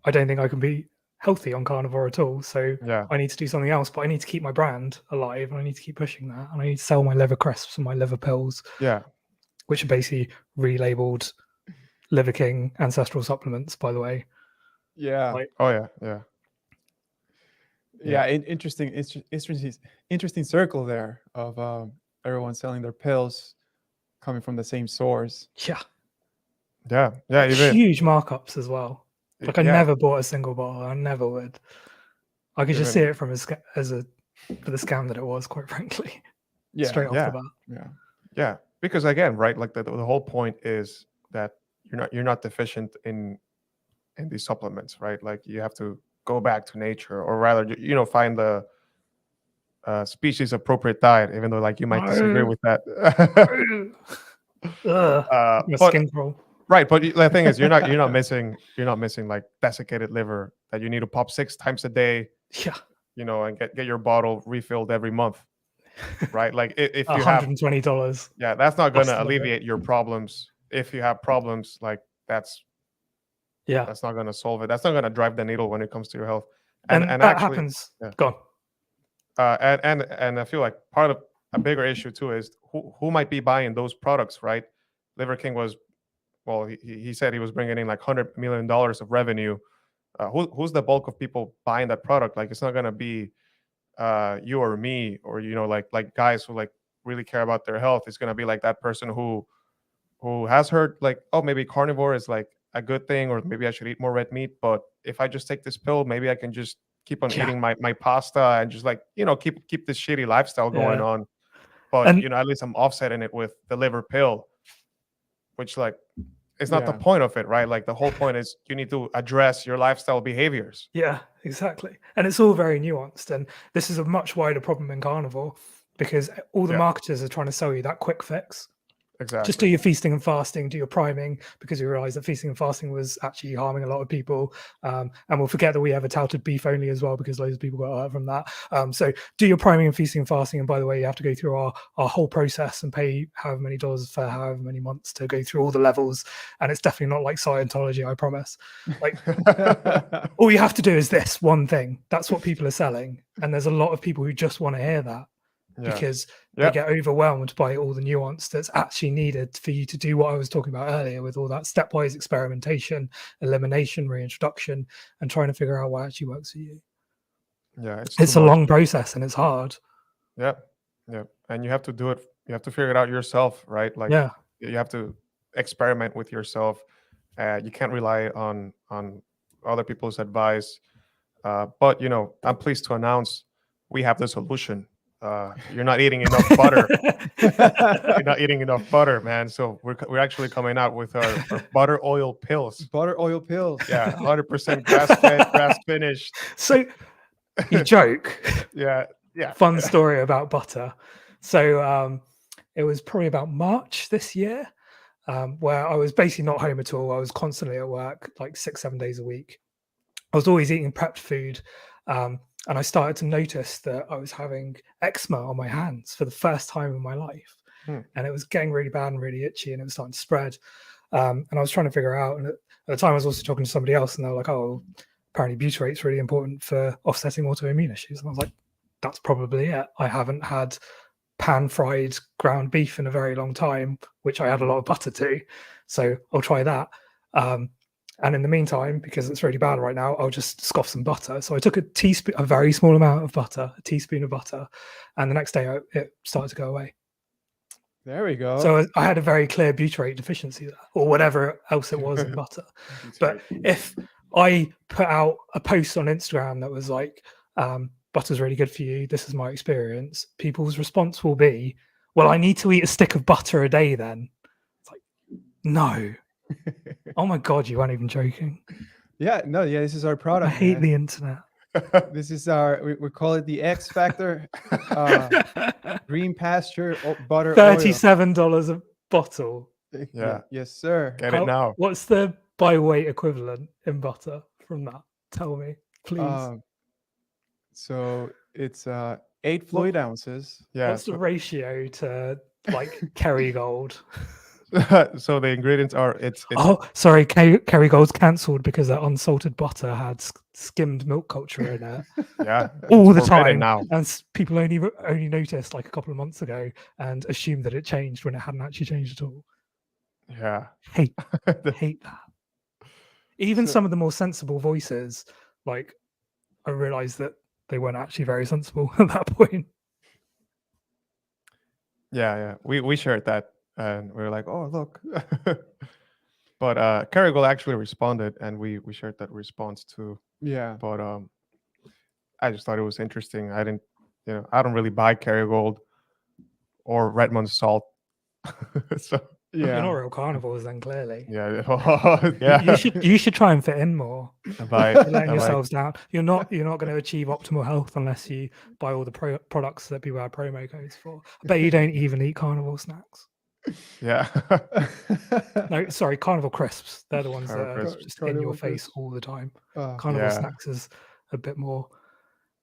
Speaker 3: I don't think I can be healthy on carnivore at all. So
Speaker 1: yeah,
Speaker 3: I need to do something else, but I need to keep my brand alive, and I need to keep pushing that, and I need to sell my liver crisps and my liver pills,
Speaker 1: yeah,
Speaker 3: which are basically relabeled Liver King ancestral supplements, by the way.
Speaker 2: Yeah.
Speaker 3: Like,
Speaker 1: oh yeah, yeah,
Speaker 2: Yeah. Interesting circle there of everyone selling their pills coming from the same source.
Speaker 3: yeah,
Speaker 1: yeah, yeah. Even
Speaker 3: huge markups as well. Like I
Speaker 1: yeah,
Speaker 3: never bought a single bottle. I never would. I could just see
Speaker 1: Even-
Speaker 3: it from for the scam that it was, quite frankly.
Speaker 2: Yeah.
Speaker 3: Straight off
Speaker 1: yeah.
Speaker 3: the bat.
Speaker 2: Yeah.
Speaker 1: Yeah, because again, right, like the whole point is that you're not deficient in these supplements, right? Like you have to go back to nature, or rather, find the species appropriate diet, even though like you might disagree with that.
Speaker 3: Ugh, my
Speaker 1: But
Speaker 3: skin crawl.
Speaker 1: right, but the thing is, you're not missing like desiccated liver that you need to pop 6 times a day,
Speaker 3: Yeah,
Speaker 1: and get your bottle refilled every month, right? Like if you have,
Speaker 3: $120.
Speaker 1: yeah, that's not
Speaker 3: Cost
Speaker 1: going to
Speaker 3: of it.
Speaker 1: alleviate your problems. If you have problems, like that's
Speaker 3: Yeah,
Speaker 1: not going to solve it. That's not going to drive the needle when it comes to your health.
Speaker 3: and
Speaker 1: And
Speaker 3: that
Speaker 1: actually,
Speaker 3: happens.
Speaker 1: yeah.
Speaker 3: Go on.
Speaker 1: And I feel like part of a bigger issue too is who might be buying those products, right? Liver King was, well, he said he was bringing in like $100 million of revenue. Who's the bulk of people buying that product? Like, it's not gonna be you or me, or like guys who like really care about their health. It's gonna be like that person who has heard like, oh, maybe carnivore is like a good thing, or maybe I should eat more red meat. But if I just take this pill, maybe I can just keep on
Speaker 3: Yeah.
Speaker 1: eating my pasta and just like keep this shitty lifestyle going
Speaker 3: Yeah.
Speaker 1: on. But
Speaker 3: And
Speaker 1: at least I'm offsetting it with the liver pill, which like it's not the
Speaker 2: Yeah.
Speaker 1: point of it, right? Like the whole point is you need to address your lifestyle behaviors.
Speaker 3: yeah, exactly. And it's all very nuanced. And this is a much wider problem in carnivore because all the
Speaker 1: Yeah.
Speaker 3: marketers are trying to sell you that quick fix.
Speaker 1: Exactly.
Speaker 3: Just do your feasting and fasting, do your priming, because we realized that feasting and fasting was actually harming a lot of people. And we'll forget that we have a touted beef only as well, because loads of people got hurt from that. So do your priming and feasting and fasting. And by the way, you have to go through our whole process and pay however many dollars for however many months to go through all the levels. And it's definitely not like Scientology, I promise. Like all you have to do is this one thing. That's what people are selling. And there's a lot of people who just want to hear that.
Speaker 1: Yeah.
Speaker 3: Because
Speaker 1: Yeah.
Speaker 3: they get overwhelmed by all the nuance that's actually needed for you to do what I was talking about earlier, with all that stepwise experimentation, elimination, reintroduction, and trying to figure out what actually works for you.
Speaker 1: Yeah,
Speaker 3: It's
Speaker 1: too
Speaker 3: a
Speaker 1: much.
Speaker 3: long process and it's hard.
Speaker 1: Yeah, yeah, and you have to do it. You have to figure it out yourself, right? Like,
Speaker 3: Yeah.
Speaker 1: you have to experiment with yourself. You can't rely on other people's advice. But I'm pleased to announce we have the solution. You're not eating enough butter. You're not eating enough butter, man. So we're actually coming out with our butter oil pills.
Speaker 2: Butter oil pills.
Speaker 1: Yeah, 100% grass fed, grass finished.
Speaker 3: So you joke.
Speaker 1: Yeah, yeah.
Speaker 3: Fun story about butter. So it was probably about March this year, where I was basically not home at all. I was constantly at work, like 6-7 days a week. I was always eating prepped food. And I started to notice that I was having eczema on my hands for the first time in my life. And it was getting really bad and really itchy, and it was starting to spread. And I was trying to figure out, and at the time I was also talking to somebody else, and they were like, oh, apparently butyrate's really important for offsetting autoimmune issues. And I was like, that's probably it. I haven't had pan-fried ground beef in a very long time, which I had a lot of butter to. So I'll try that. And in the meantime, because it's really bad right now, I'll just scoff some butter. So I took a teaspoon, a very small amount of butter, a teaspoon of butter, and the next day it started to go away.
Speaker 2: There we go.
Speaker 3: So I had a very clear butyrate deficiency there, or whatever else it was in butter. But if I put out a post on Instagram that was like, butter's really good for you, this is my experience, people's response will be, well, I need to eat a stick of butter a day then. It's like, no. Oh my God, you weren't even joking.
Speaker 2: Yeah, no, yeah, this is our product.
Speaker 3: I hate
Speaker 2: man.
Speaker 3: the internet.
Speaker 2: This is we call it the X Factor green pasture butter
Speaker 3: $37 a bottle.
Speaker 2: oil.
Speaker 1: Yeah.
Speaker 2: Yes, sir.
Speaker 1: Get it now.
Speaker 3: What's the by weight equivalent in butter from that? Tell me, please.
Speaker 2: So it's 8 fluid ounces.
Speaker 1: Yeah.
Speaker 3: What's the ratio to like Kerrygold?
Speaker 1: So the ingredients are it's
Speaker 3: Oh, sorry, Kerrygold's cancelled because that unsalted butter had skimmed milk culture in it.
Speaker 1: yeah
Speaker 3: All the
Speaker 1: it's forbidden
Speaker 3: time
Speaker 1: now.
Speaker 3: and people only noticed like a couple of months ago and assumed that it changed when it hadn't actually changed at all.
Speaker 1: Yeah.
Speaker 3: Hate that. Even some of the more sensible voices, like, I realized that they weren't actually very sensible at that point.
Speaker 1: Yeah, we shared that, and we were like, oh, look. But Kerrigal actually responded, and we shared that response too.
Speaker 2: Yeah.
Speaker 1: But I just thought it was interesting. I didn't, I don't really buy Kerrygold or Redmond salt. So
Speaker 3: You're not real carnivores then, clearly.
Speaker 1: yeah, yeah.
Speaker 3: You should try and fit in more.
Speaker 1: By
Speaker 3: You're letting yourselves down. You're not going to achieve optimal health unless you buy all the products that people have promo codes for. I bet you don't even eat carnivore snacks.
Speaker 1: Yeah.
Speaker 3: No, sorry, carnivore crisps. They're the ones that
Speaker 1: Carnivore
Speaker 3: are
Speaker 1: crisps.
Speaker 3: just in your face all the time. Carnivore
Speaker 1: Yeah.
Speaker 3: snacks is a bit more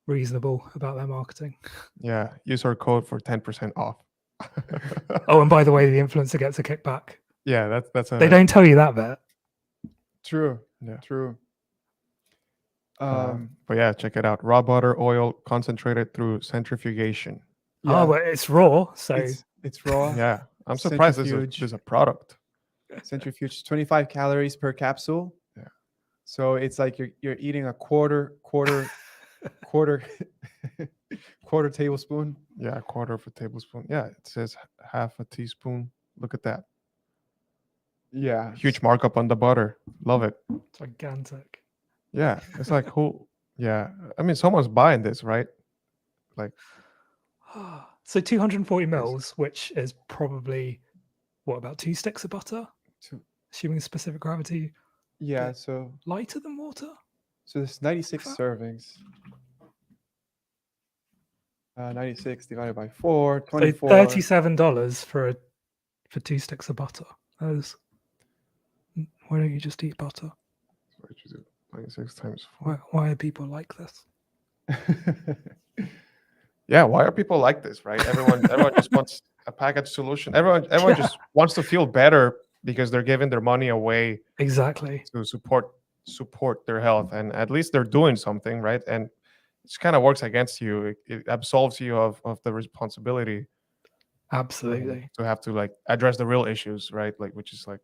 Speaker 3: reasonable about their marketing.
Speaker 1: Yeah. Use our code for 10% off.
Speaker 3: Oh, and by the way, the influencer gets a kickback.
Speaker 1: Yeah, that's
Speaker 3: They don't tell you that bit.
Speaker 2: True.
Speaker 1: Yeah.
Speaker 2: True.
Speaker 1: But yeah, check it out. Raw butter oil concentrated through centrifugation.
Speaker 2: Yeah,
Speaker 3: Oh, but it's raw, so
Speaker 2: it's raw.
Speaker 1: Yeah, I'm surprised
Speaker 2: Centrifuge.
Speaker 1: there's a product.
Speaker 2: Centrifuge, 25 calories per capsule.
Speaker 1: Yeah.
Speaker 2: So it's like you're eating a quarter quarter tablespoon.
Speaker 1: Yeah, a quarter of a tablespoon. Yeah, it says half a teaspoon. Look at that.
Speaker 2: Yeah.
Speaker 1: Huge markup on the butter. Love it.
Speaker 3: gigantic.
Speaker 1: Yeah, it's like who? Yeah, I mean, someone's buying this, right? Like,
Speaker 3: So 240
Speaker 1: Yes.
Speaker 3: mils, which is probably what, about 2 sticks of butter,
Speaker 2: Two-
Speaker 3: assuming specific gravity,
Speaker 2: Yeah.
Speaker 3: But-
Speaker 2: So
Speaker 3: lighter than water.
Speaker 2: there's 96
Speaker 3: Fat.
Speaker 2: servings. 96 divided by 4,
Speaker 3: So
Speaker 2: 24.
Speaker 3: $37 for 2 sticks of butter. Why don't you just eat butter?
Speaker 1: what did you do? 26 times 4.
Speaker 3: Why are people like this?
Speaker 1: Yeah, why are people like this, right? Everyone just wants a packaged solution. Everyone
Speaker 3: Yeah.
Speaker 1: just wants to feel better because they're giving their money away
Speaker 3: Exactly.
Speaker 1: to support their health, and at least they're doing something, right? And it just kind of works against you. It absolves you of the responsibility
Speaker 3: Absolutely.
Speaker 1: to have to like address the real issues, right? Like, which is like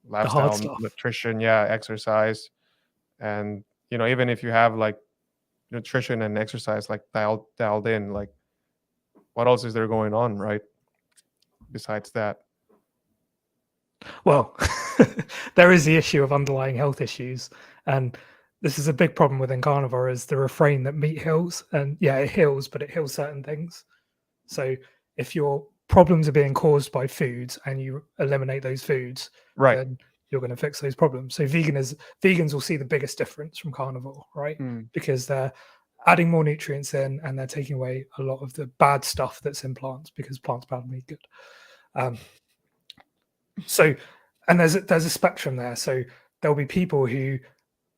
Speaker 3: The hard
Speaker 1: lifestyle,
Speaker 3: stuff.
Speaker 1: nutrition, yeah, exercise, and even if you have like nutrition and exercise like dialed in, like what else is there going on, right? Besides that.
Speaker 3: Well, there is the issue of underlying health issues, and this is a big problem within carnivore, is the refrain that meat heals. And yeah, it heals, but it heals certain things. So if your problems are being caused by foods and you eliminate those foods,
Speaker 1: Right.
Speaker 3: then you're going to fix those problems. So vegans will see the biggest difference from carnivore, right? Because they're adding more nutrients in and they're taking away a lot of the bad stuff that's in plants, because plants bad, meat good. So, and there's a spectrum there. So there'll be people who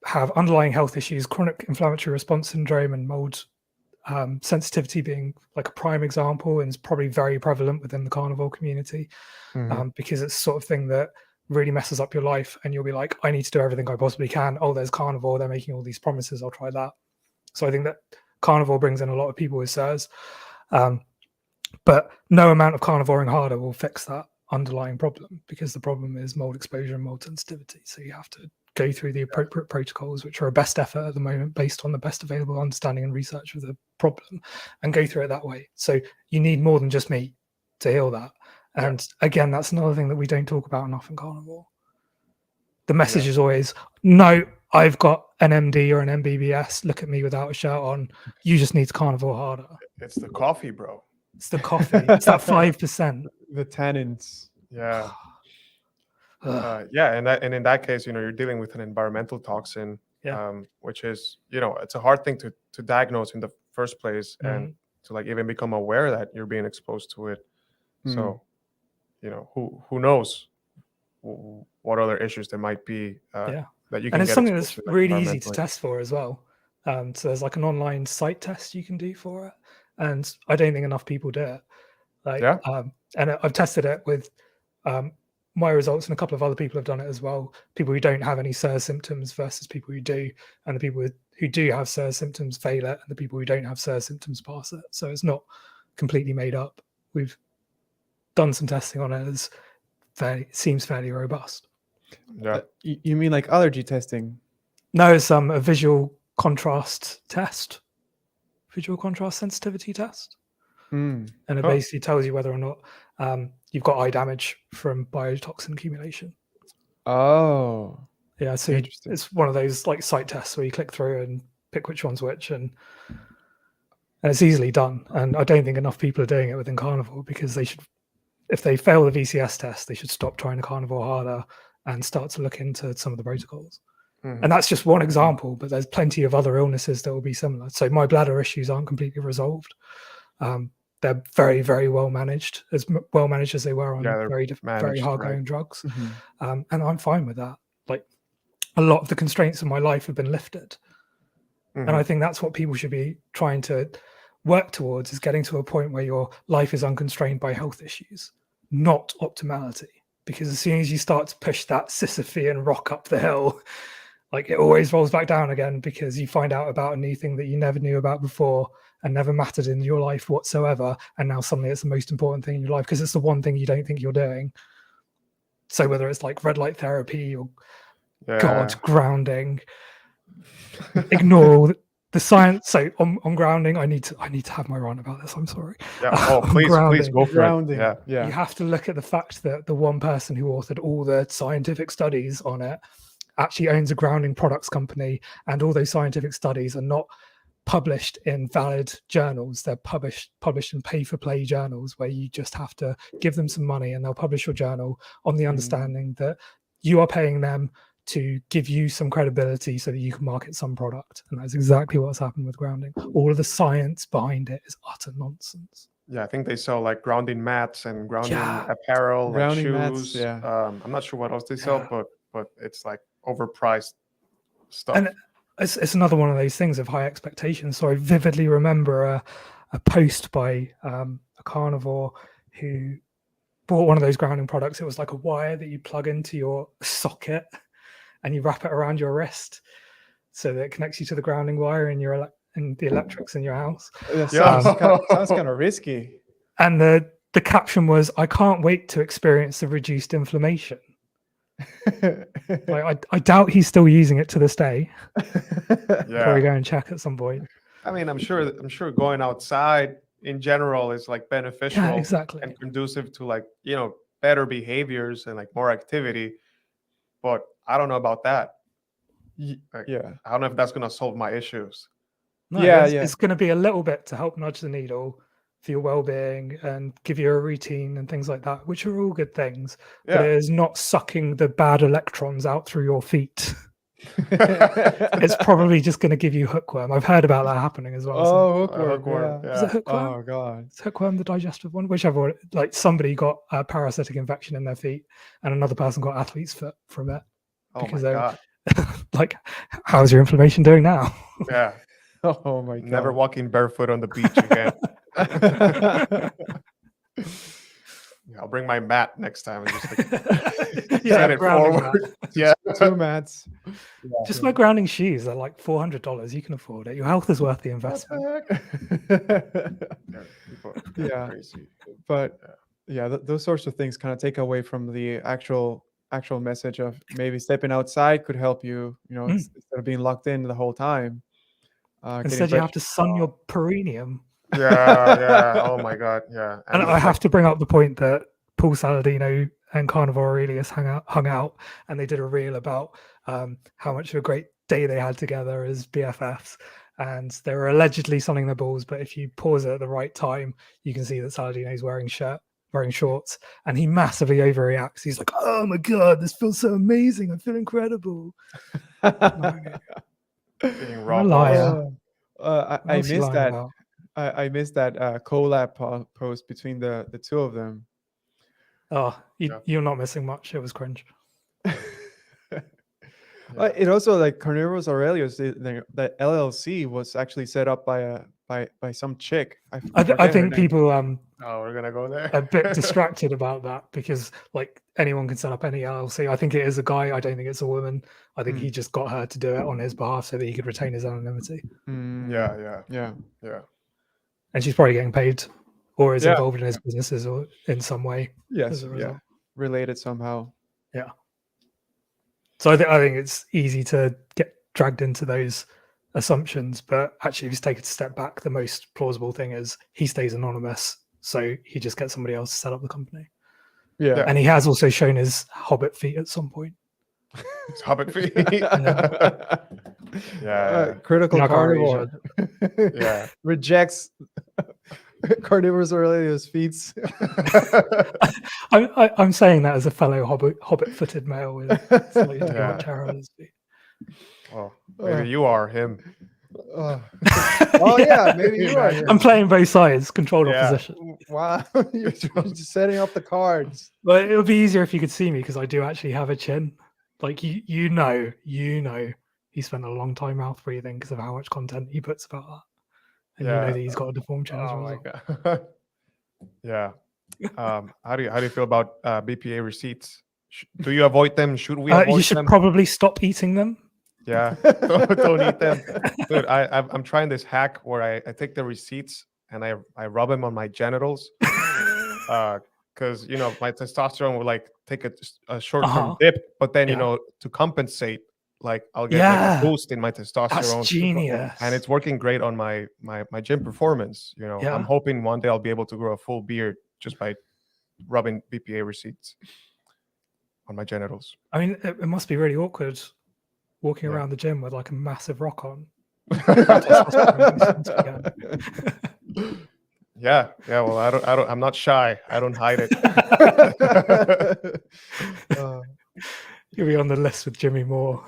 Speaker 3: have underlying health issues, chronic inflammatory response syndrome and mold sensitivity being like a prime example, and it's probably very prevalent within the carnivore community, because it's the sort of thing that really messes up your life, and you'll be like, I need to do everything I possibly can. Oh, there's carnivore, they're making all these promises, I'll try that. So I think that carnivore brings in a lot of people with SIRS, but no amount of carnivoring harder will fix that underlying problem, because the problem is mold exposure and mold sensitivity. So you have to go through the appropriate protocols, which are a best effort at the moment based on the best available understanding and research of the problem, and go through it that way. So you need more than just meat to heal that. And again, that's another thing that we don't talk about enough in carnivore. The message is always, no, I've got an MD or an MBBS, look at me without a shirt on, you just need to carnivore harder.
Speaker 1: It's the coffee, bro.
Speaker 3: It's the coffee. It's that 5%.
Speaker 2: The tannins.
Speaker 1: Yeah. And in that case, you're dealing with an environmental toxin, which is, it's a hard thing to diagnose in the first place, and to like even become aware that you're being exposed to it. So, who knows what other issues there might be that you can
Speaker 3: and it's
Speaker 1: get
Speaker 3: something
Speaker 1: exposed
Speaker 3: that's
Speaker 1: to, like,
Speaker 3: really easy to
Speaker 1: environmentally.
Speaker 3: test for as well. So there's like an online site test you can do for it, and I don't think enough people do it. And I've tested it with my results, and a couple of other people have done it as well. People who don't have any SIRS symptoms versus people who do, and the people who do have SIRS symptoms fail it, and the people who don't have SIRS symptoms pass it. So it's not completely made up. We've done some testing on it. It seems fairly robust.
Speaker 1: Yeah.
Speaker 2: You mean like allergy testing?
Speaker 3: No, it's a visual contrast test, visual contrast sensitivity test. And it basically tells you whether or not you've got eye damage from biotoxin accumulation.
Speaker 2: Oh,
Speaker 3: yeah. So it's one of those like site tests where you click through and pick which one's which, and it's easily done. And I don't think enough people are doing it within carnivore, because they should, if they fail the VCS test, they should stop trying to carnivore harder and start to look into some of the protocols. And that's just one example, but there's plenty of other illnesses that will be similar. So my bladder issues aren't completely resolved. They're very, very well managed, as well managed as they were on very hard going drugs. And I'm fine with that. Like, a lot of the constraints of my life have been lifted. And I think that's what people should be trying to work towards, is getting to a point where your life is unconstrained by health issues, not optimality. Because as soon as you start to push that Sisyphean rock up the hill, Like it always rolls back down again because you find out about a new thing that you never knew about before and never mattered in your life whatsoever. And now suddenly it's the most important thing in your life because it's the one thing you don't think you're doing. So whether it's like red light therapy or God grounding, ignore all the science. So on grounding, I need to have my rant about this. I'm sorry.
Speaker 1: Yeah. Oh, please go for
Speaker 2: Grounding.
Speaker 1: it. Yeah.
Speaker 3: You have to look at the fact that the one person who authored all the scientific studies on it actually owns a grounding products company, and all those scientific studies are not published in valid journals. They're published in pay-for-play journals where you just have to give them some money and they'll publish your journal on the understanding that you are paying them to give you some credibility so that you can market some product. And that's exactly what's happened with grounding. All of the science behind it is utter nonsense.
Speaker 1: Yeah, I think they sell like grounding mats and grounding apparel,
Speaker 2: Grounding
Speaker 1: like
Speaker 2: mats,
Speaker 1: shoes.
Speaker 2: yeah.
Speaker 1: I'm not sure what else they sell, but it's like overpriced stuff.
Speaker 3: And it's another one of those things of high expectations. So I vividly remember a post by a carnivore who bought one of those grounding products. It was like a wire that you plug into your socket and you wrap it around your wrist so that it connects you to the grounding wire in your and the electrics in your house.
Speaker 2: That sounds kind of risky.
Speaker 3: And the caption was, "I can't wait to experience the reduced inflammation." Like, I doubt he's still using it to this day. Probably go and check at some point.
Speaker 1: I mean, I'm sure going outside in general is like beneficial and conducive to like, better behaviors and like more activity. But I don't know about that. Like, I don't know if that's going to solve my issues.
Speaker 3: No, it's going to be a little bit to help nudge the needle for your well-being and give you a routine and things like that, which are all good things. But it is not sucking the bad electrons out through your feet. It's probably just going to give you hookworm. I've heard about that happening as well.
Speaker 2: Oh, hookworm.
Speaker 3: Is it hookworm?
Speaker 2: Oh god,
Speaker 3: it's hookworm, the digestive one. Whichever one. Like somebody got a parasitic infection in their feet, and another person got athlete's foot from it.
Speaker 1: Because my god!
Speaker 3: Like, how's your inflammation doing now?
Speaker 1: Yeah.
Speaker 2: Oh my god!
Speaker 1: Never walking barefoot on the beach again. I'll bring my mat next time and just like set it forward.
Speaker 2: Yeah, 2 mats.
Speaker 3: Just my grounding shoes. They're like $400. You can afford it. Your health is worth the investment.
Speaker 2: Crazy. But those sorts of things kind of take away from the actual message of maybe stepping outside could help you. Instead of being locked in the whole time.
Speaker 3: Instead, you have to sun your perineum.
Speaker 1: Yeah. Oh my god. Yeah.
Speaker 3: And I have to bring up the point that Paul Saladino and Carnivore Aurelius hung out, and they did a reel about how much of a great day they had together as BFFs. And they were allegedly sunning their balls, but if you pause it at the right time, you can see that Saladino's wearing shorts, and he massively overreacts. He's like, "Oh my god, this feels so amazing! I feel incredible."
Speaker 1: Being raw.
Speaker 2: I missed that. I missed that collab post between the two of them.
Speaker 3: Oh, you're not missing much. It was cringe.
Speaker 2: It also, like, Carnivorous Aurelius, the LLC was actually set up by some chick.
Speaker 3: I think people
Speaker 1: we're gonna go there.
Speaker 3: a bit distracted about that because like anyone can set up any LLC. I think it is a guy. I don't think it's a woman. I think he just got her to do it on his behalf so that he could retain his anonymity.
Speaker 1: Yeah.
Speaker 3: And she's probably getting paid or is involved in his businesses or in some way.
Speaker 2: Yes, related somehow.
Speaker 3: Yeah. So I think it's easy to get dragged into those assumptions, but actually if you take it a step back, the most plausible thing is he stays anonymous, so he just gets somebody else to set up the company.
Speaker 2: Yeah.
Speaker 3: And he has also shown his hobbit feet at some point.
Speaker 1: His hobbit feet.
Speaker 2: Critical carnivore.
Speaker 1: Yeah.
Speaker 2: Rejects Carnivorous Aurelius feats.
Speaker 3: I'm saying that as a fellow hobbit-footed male with slightly different terror on his feet.
Speaker 1: Well, maybe you are him.
Speaker 2: Maybe you are him.
Speaker 3: I'm playing both sides, controlled opposition.
Speaker 2: Wow, you're just setting up the cards.
Speaker 3: But it would be easier if you could see me because I do actually have a chin. Like you know, he spent a long time mouth breathing because of how much content he puts about that. And you know that he's got a deformed chin as well.
Speaker 1: My god. Yeah. How do you feel about BPA receipts? Do you avoid them? Should we avoid them?
Speaker 3: You should probably stop eating them.
Speaker 1: Yeah, don't eat them, dude. I'm trying this hack where I take the receipts and I rub them on my genitals, because my testosterone would like take a short term
Speaker 3: Uh-huh.
Speaker 1: dip, but then
Speaker 3: Yeah.
Speaker 1: to compensate, like I'll get like a
Speaker 3: Yeah.
Speaker 1: boost in my
Speaker 3: That's
Speaker 1: testosterone,
Speaker 3: genius.
Speaker 1: and it's working great on my gym performance. I'm
Speaker 3: Yeah.
Speaker 1: hoping one day I'll be able to grow a full beard just by rubbing BPA receipts on my genitals.
Speaker 3: I mean, it must be really awkward walking
Speaker 1: Yeah.
Speaker 3: around the gym with like a massive rock on. Testosterone again.
Speaker 1: Yeah. Well, I'm not shy. I don't hide it.
Speaker 3: You'll be on the list with Jimmy Moore.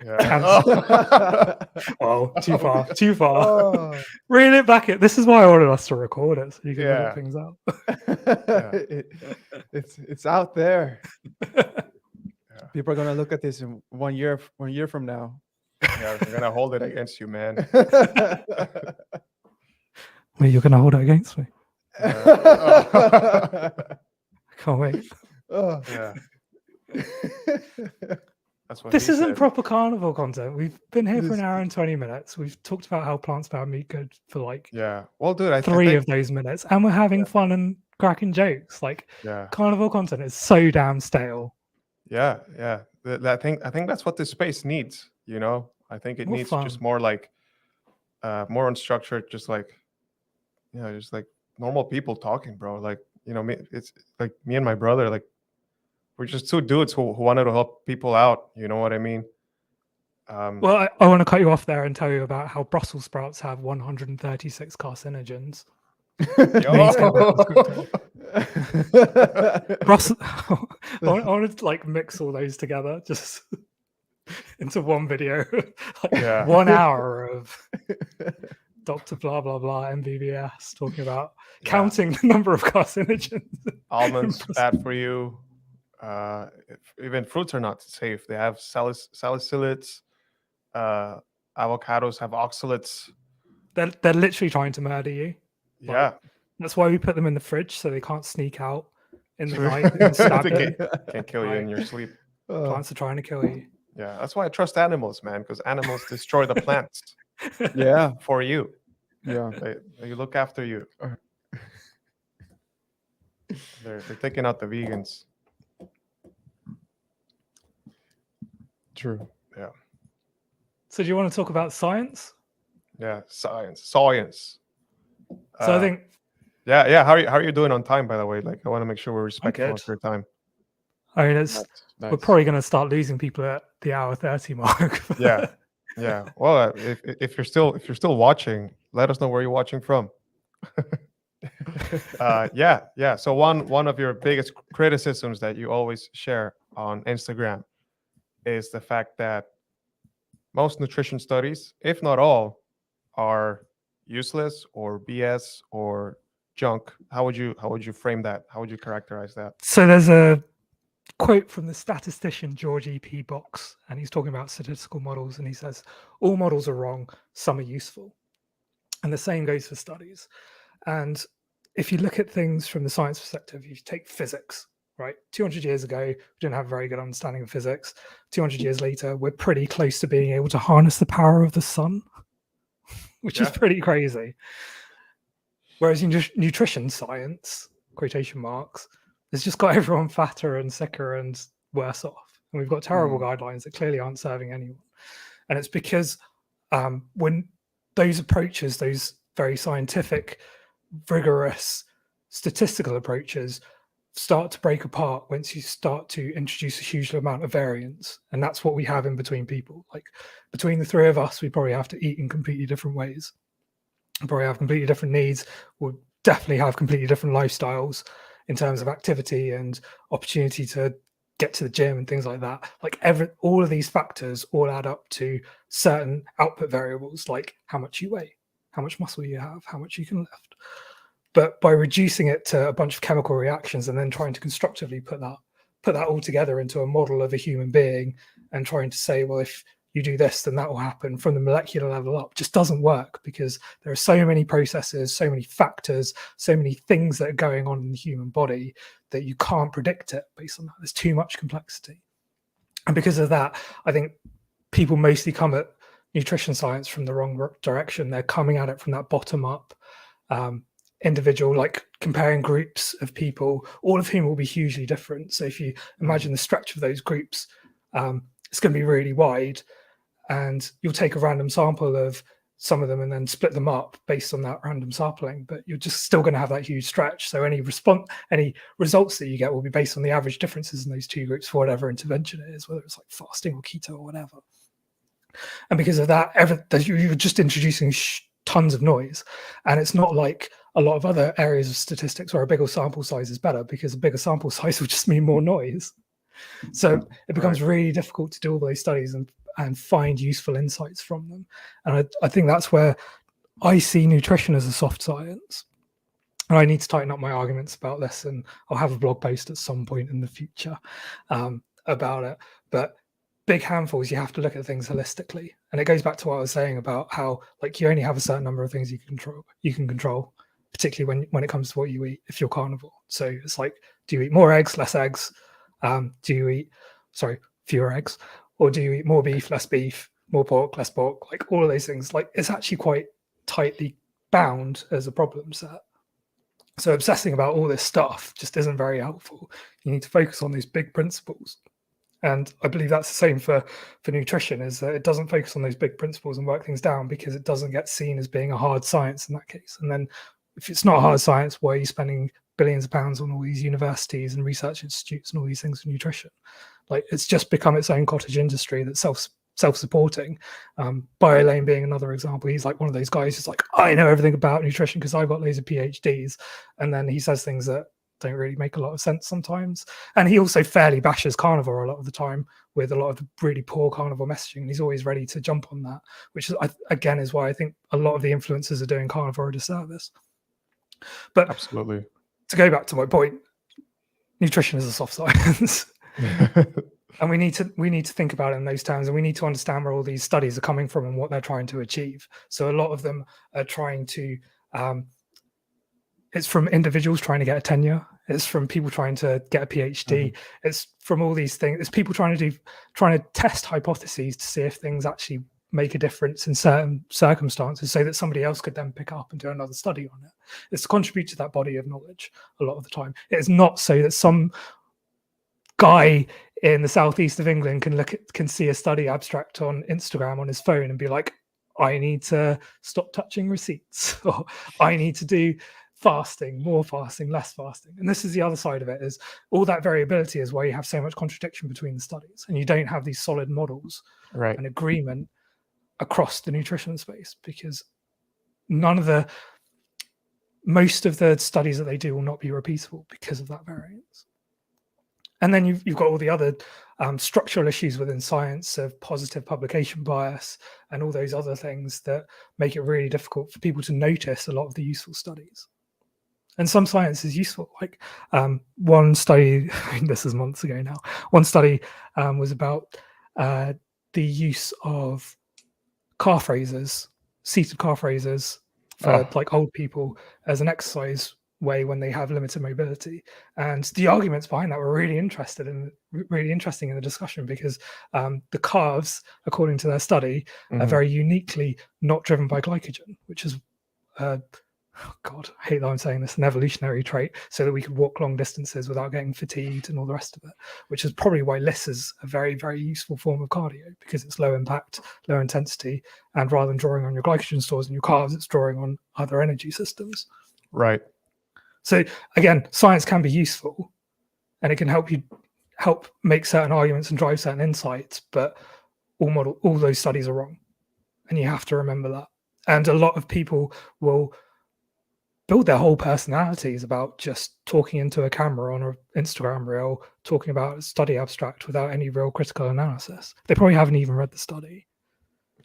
Speaker 1: Yeah.
Speaker 3: Oh, too far. Too far.
Speaker 2: Oh.
Speaker 3: Reel it back. This is why I wanted us to record it, so you can
Speaker 1: Yeah.
Speaker 3: edit things out.
Speaker 2: It's out there.
Speaker 1: Yeah.
Speaker 2: People are gonna look at this in 1 year from now.
Speaker 1: Yeah, I'm gonna hold it against you, man.
Speaker 3: Wait, you're gonna hold it against me? I can't wait.
Speaker 2: Oh.
Speaker 1: Yeah. That's what
Speaker 3: This
Speaker 1: he
Speaker 3: isn't
Speaker 1: said.
Speaker 3: proper carnivore content. We've been here for
Speaker 2: This-
Speaker 3: an hour and 20 minutes. We've talked about how plants-powered meat good for like
Speaker 1: Yeah. Well, dude, I
Speaker 3: three
Speaker 1: think,
Speaker 3: of those minutes, and we're having fun and cracking jokes. Like
Speaker 1: yeah.
Speaker 3: carnivore content is so damn stale.
Speaker 1: Yeah. I think that's what this space needs. I think it
Speaker 3: More
Speaker 1: needs
Speaker 3: fun.
Speaker 1: just more like, more unstructured, just like, just like normal people talking, bro. Like, it's like me and my brother, like we're just two dudes who wanted to help people out. You know what I mean?
Speaker 3: Well, I want to cut you off there and tell you about how Brussels sprouts have 136 carcinogens. Brussels, I wanted to like mix all those together just into one video. Like
Speaker 1: Yeah.
Speaker 3: 1 hour of Dr. Blah blah blah MBBS talking about counting the number of carcinogens.
Speaker 1: Almonds bad for you. Even fruits are not safe. They have salicylates. Avocados have oxalates.
Speaker 3: They're literally trying to murder you.
Speaker 1: Yeah.
Speaker 3: That's why we put them in the fridge so they can't sneak out in the night and stab
Speaker 1: They
Speaker 3: you.
Speaker 1: can't kill you in your sleep.
Speaker 3: Plants are trying to kill you.
Speaker 1: Yeah, that's why I trust animals, man, because animals destroy the plants
Speaker 2: Yeah.
Speaker 1: for you.
Speaker 2: Yeah.
Speaker 1: They look after you. They're taking out the vegans.
Speaker 2: True.
Speaker 1: Yeah.
Speaker 3: So do you want to talk about science?
Speaker 1: Yeah. Science.
Speaker 3: So I think
Speaker 1: Yeah. How are you doing on time, by the way? Like, I want to make sure we're respectful
Speaker 3: good.
Speaker 1: of your time.
Speaker 3: I mean we're probably going to start losing people at the hour 30 mark.
Speaker 1: Yeah. Well, if you're still watching, let us know where you're watching from. Yeah. So one of your biggest criticisms that you always share on Instagram is the fact that most nutrition studies, if not all, are useless or BS or junk. How would you frame that? How would you characterize that?
Speaker 3: So there's a quote from the statistician George E.P. Box, and he's talking about statistical models, and he says all models are wrong, some are useful, and the same goes for studies. And if you look at things from the science perspective, you take physics, right? 200 years ago, we didn't have a very good understanding of physics. 200 years later, we're pretty close to being able to harness the power of the sun, which is pretty crazy. Whereas in nutrition science, quotation marks, it's just got everyone fatter and sicker and worse off. And we've got terrible guidelines that clearly aren't serving anyone. And it's because when those approaches, those very scientific, rigorous, statistical approaches start to break apart once you start to introduce a huge amount of variance. And that's what we have in between people. Like between the three of us, we probably have to eat in completely different ways. We probably have completely different needs. We'll definitely have completely different lifestyles in terms of activity and opportunity to get to the gym and things like that. Like all of these factors all add up to certain output variables, like how much you weigh, how much muscle you have, how much you can lift. But by reducing it to a bunch of chemical reactions and then trying to constructively put that all together into a model of a human being and trying to say, well, if you do this, then that will happen from the molecular level up, just doesn't work, because there are so many processes, so many factors, so many things that are going on in the human body that you can't predict it based on that. There's too much complexity. And because of that, I think people mostly come at nutrition science from the wrong direction. They're coming at it from that bottom up individual, like comparing groups of people, all of whom will be hugely different. So if you imagine the stretch of those groups, it's going to be really wide, and you'll take a random sample of some of them and then split them up based on that random sampling, but you're just still going to have that huge stretch. So any results that you get will be based on the average differences in those two groups for whatever intervention it is, whether it's like fasting or keto or whatever. And because of that, you're just introducing tons of noise. And it's not like a lot of other areas of statistics where a bigger sample size is better, because a bigger sample size will just mean more noise. So it becomes really difficult to do all those studies and find useful insights from them. And I think that's where I see nutrition as a soft science. And I need to tighten up my arguments about this, and I'll have a blog post at some point in the future about it. But big handfuls, you have to look at things holistically. And it goes back to what I was saying about how, like, you only have a certain number of things you can control, particularly when it comes to what you eat if you're carnivore. So it's like, do you eat more eggs, less eggs? Do you eat fewer eggs? Or do you eat more beef, less beef, more pork, less pork? Like all of those things, like it's actually quite tightly bound as a problem set. So obsessing about all this stuff just isn't very helpful. You need to focus on these big principles. And I believe that's the same for nutrition, is that it doesn't focus on those big principles and work things down because it doesn't get seen as being a hard science in that case. And then if it's not a hard science, why are you spending billions of pounds on all these universities and research institutes and all these things for nutrition? Like, it's just become its own cottage industry that's self-supporting. BioLane being another example. He's like one of those guys who's like, I know everything about nutrition because I've got loads of PhDs. And then he says things that don't really make a lot of sense sometimes. And he also fairly bashes carnivore a lot of the time with a lot of the really poor carnivore messaging. And he's always ready to jump on that, which is, again, is why I think a lot of the influencers are doing carnivore a disservice. But
Speaker 1: absolutely,
Speaker 3: to go back to my point, nutrition is a soft science. And we need to think about it in those terms, and we need to understand where all these studies are coming from and what they're trying to achieve. So a lot of them are trying to it's from individuals trying to get a tenure, it's from people trying to get a PhD, it's from all these things, it's people trying to test hypotheses to see if things actually make a difference in certain circumstances so that somebody else could then pick up and do another study on it. It's to contribute to that body of knowledge a lot of the time. It's not so that some guy in the southeast of England can see a study abstract on Instagram on his phone and be like, I need to stop touching receipts, or I need to do fasting, more fasting, less fasting. And this is the other side of it, is all that variability is why you have so much contradiction between the studies, and you don't have these solid models and agreement across the nutrition space, because most of the studies that they do will not be repeatable because of that variance. And then you've got all the other structural issues within science of positive publication bias and all those other things that make it really difficult for people to notice a lot of the useful studies. And some science is useful. Like one study, this is months ago now, one study was about the use of calf raisers, seated calf raisers for like old people as an exercise way when they have limited mobility. And the arguments behind that were really interesting in the discussion, because the calves, according to their study, are very uniquely not driven by glycogen, which is God, I hate that I'm saying this, an evolutionary trait, so that we could walk long distances without getting fatigued and all the rest of it, which is probably why LISS is a very, very useful form of cardio, because it's low impact, low intensity, and rather than drawing on your glycogen stores in your calves, it's drawing on other energy systems.
Speaker 1: Right.
Speaker 3: So again, science can be useful, and it can help make certain arguments and drive certain insights, but all those studies are wrong, and you have to remember that. And a lot of people will build their whole personalities about just talking into a camera on an Instagram reel, talking about a study abstract without any real critical analysis. They probably haven't even read the study.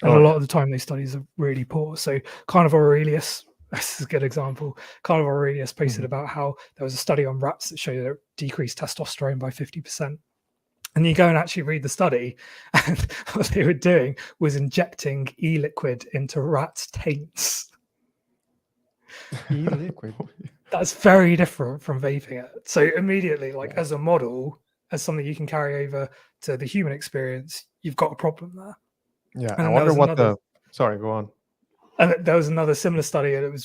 Speaker 3: And a lot of the time, these studies are really poor. So Carnivore Aurelius, this is a good example. Carnivore Aurelius posted about how there was a study on rats that showed it decreased testosterone by 50%. And you go and actually read the study, and what they were doing was injecting e-liquid into rats' taints.
Speaker 2: E-liquid.
Speaker 3: That's very different from vaping it. So immediately, like as a model, as something you can carry over to the human experience, you've got a problem there.
Speaker 1: Yeah,
Speaker 3: And
Speaker 1: I
Speaker 3: then
Speaker 1: wonder what the. Sorry, go on.
Speaker 3: And there was another similar study, and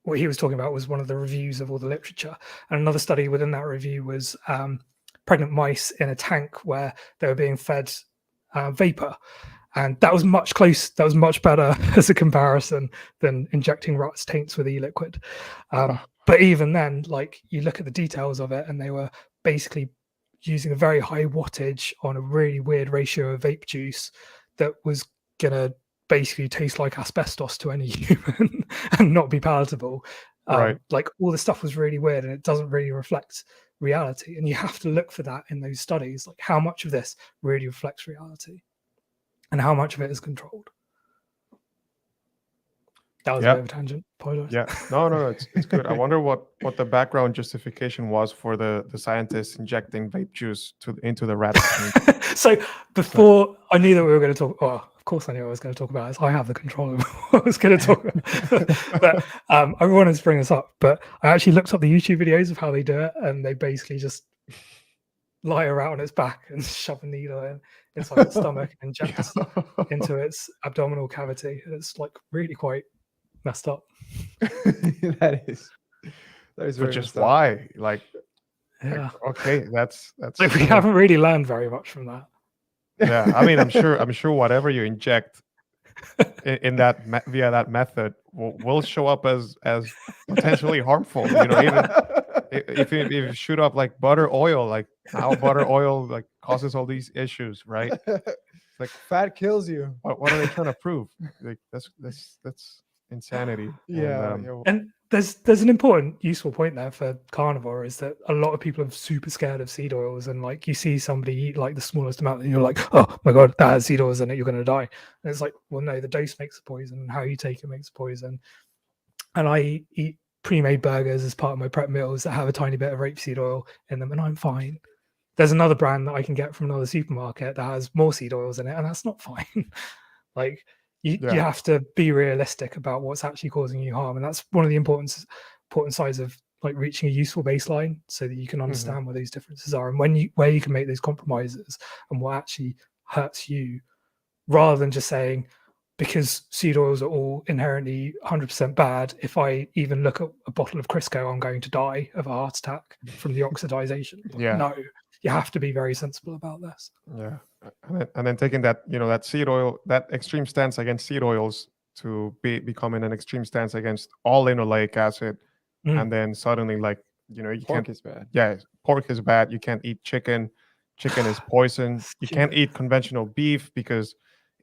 Speaker 3: what he was talking about was one of the reviews of all the literature, and another study within that review was pregnant mice in a tank where they were being fed vapor, and that was much better as a comparison than injecting rats' taints with e-liquid. But even then, like, you look at the details of it, and they were basically using a very high wattage on a really weird ratio of vape juice that was gonna basically taste like asbestos to any human and not be palatable.
Speaker 1: Right.
Speaker 3: Like, all the stuff was really weird, and it doesn't really reflect reality. And you have to look for that in those studies, like how much of this really reflects reality and how much of it is controlled. That was a bit of a tangent. Apologize.
Speaker 1: Yeah. No, it's good. I wonder what the background justification was for the scientists injecting vape juice into the rat.
Speaker 3: So before I knew that we were going to talk, well, of course I knew I was going to talk about this. I have the control of what I was going to talk about. But I wanted to bring this up, but I actually looked up the YouTube videos of how they do it, and they basically just lie her out on its back and shove a needle inside its stomach and inject into its abdominal cavity. It's like really quite messed up.
Speaker 2: that is
Speaker 1: But
Speaker 2: very
Speaker 1: just
Speaker 2: messed up.
Speaker 1: why? Like,
Speaker 3: Yeah.
Speaker 1: okay, that's
Speaker 3: Like, we haven't really learned very much from that.
Speaker 1: Yeah, I mean, I'm sure whatever you inject in that via that method will show up as potentially harmful. You know, even if you shoot up like butter oil, like how butter oil like causes all these issues, right? Like,
Speaker 2: fat kills you.
Speaker 1: what are they trying to prove? Like, that's insanity.
Speaker 2: Yeah.
Speaker 3: And there's an important, useful point there for carnivore, is that a lot of people are super scared of seed oils, and like, you see somebody eat like the smallest amount and you're like, oh my god, that has seed oils in it, you're going to die. And it's like, well, no, the dose makes the poison, and how you take it makes the poison. And I eat pre-made burgers as part of my prep meals that have a tiny bit of rapeseed oil in them, and I'm fine. There's another brand that I can get from another supermarket that has more seed oils in it, and that's not fine. Like, you have to be realistic about what's actually causing you harm, and that's one of the important sides of like reaching a useful baseline, so that you can understand where those differences are and where you can make those compromises and what actually hurts you, rather than just saying, because seed oils are all inherently 100% bad, if I even look at a bottle of Crisco, I'm going to die of a heart attack from the oxidization.
Speaker 1: Yeah.
Speaker 3: No, you have to be very sensible about this.
Speaker 1: Yeah. And then taking that, that seed oil, that extreme stance against seed oils, to becoming an extreme stance against all linoleic acid. And then suddenly, like, you
Speaker 2: Pork
Speaker 1: can't.
Speaker 2: is bad.
Speaker 1: Yeah, pork is bad. You can't eat chicken. Chicken is poison. You can't eat conventional beef, because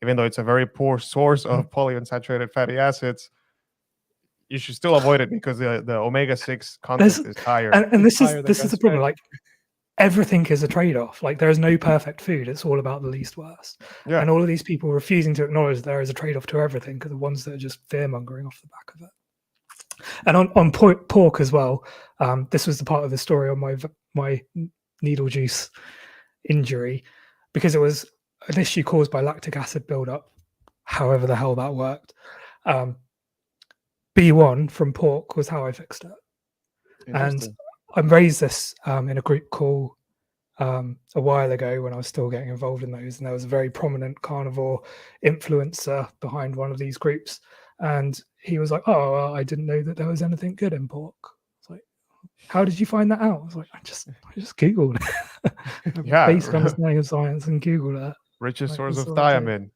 Speaker 1: even though it's a very poor source of polyunsaturated fatty acids, you should still avoid it because the omega-6 content is higher.
Speaker 3: And this is the problem.
Speaker 2: fed.
Speaker 3: Like, everything is a trade-off. Like, there is no perfect food. It's all about the least worst.
Speaker 1: Yeah.
Speaker 3: And all of these people refusing to acknowledge there is a trade-off to everything, because the ones that are just fear-mongering off the back of it. And on pork as well, this was the part of the story on my needle juice injury, because it was an issue caused by lactic acid buildup, however the hell that worked. B1 from pork was how I fixed it. And I raised this in a group call a while ago when I was still getting involved in those, and there was a very prominent carnivore influencer behind one of these groups, and he was like, oh, well, I didn't know that there was anything good in pork. I was like, how did you find that out? I was like, I just Googled it.
Speaker 1: Yeah.
Speaker 3: Basic understanding of science, and Googled it.
Speaker 1: Richest
Speaker 3: Like,
Speaker 1: source of
Speaker 3: that's what I did.
Speaker 1: thiamine.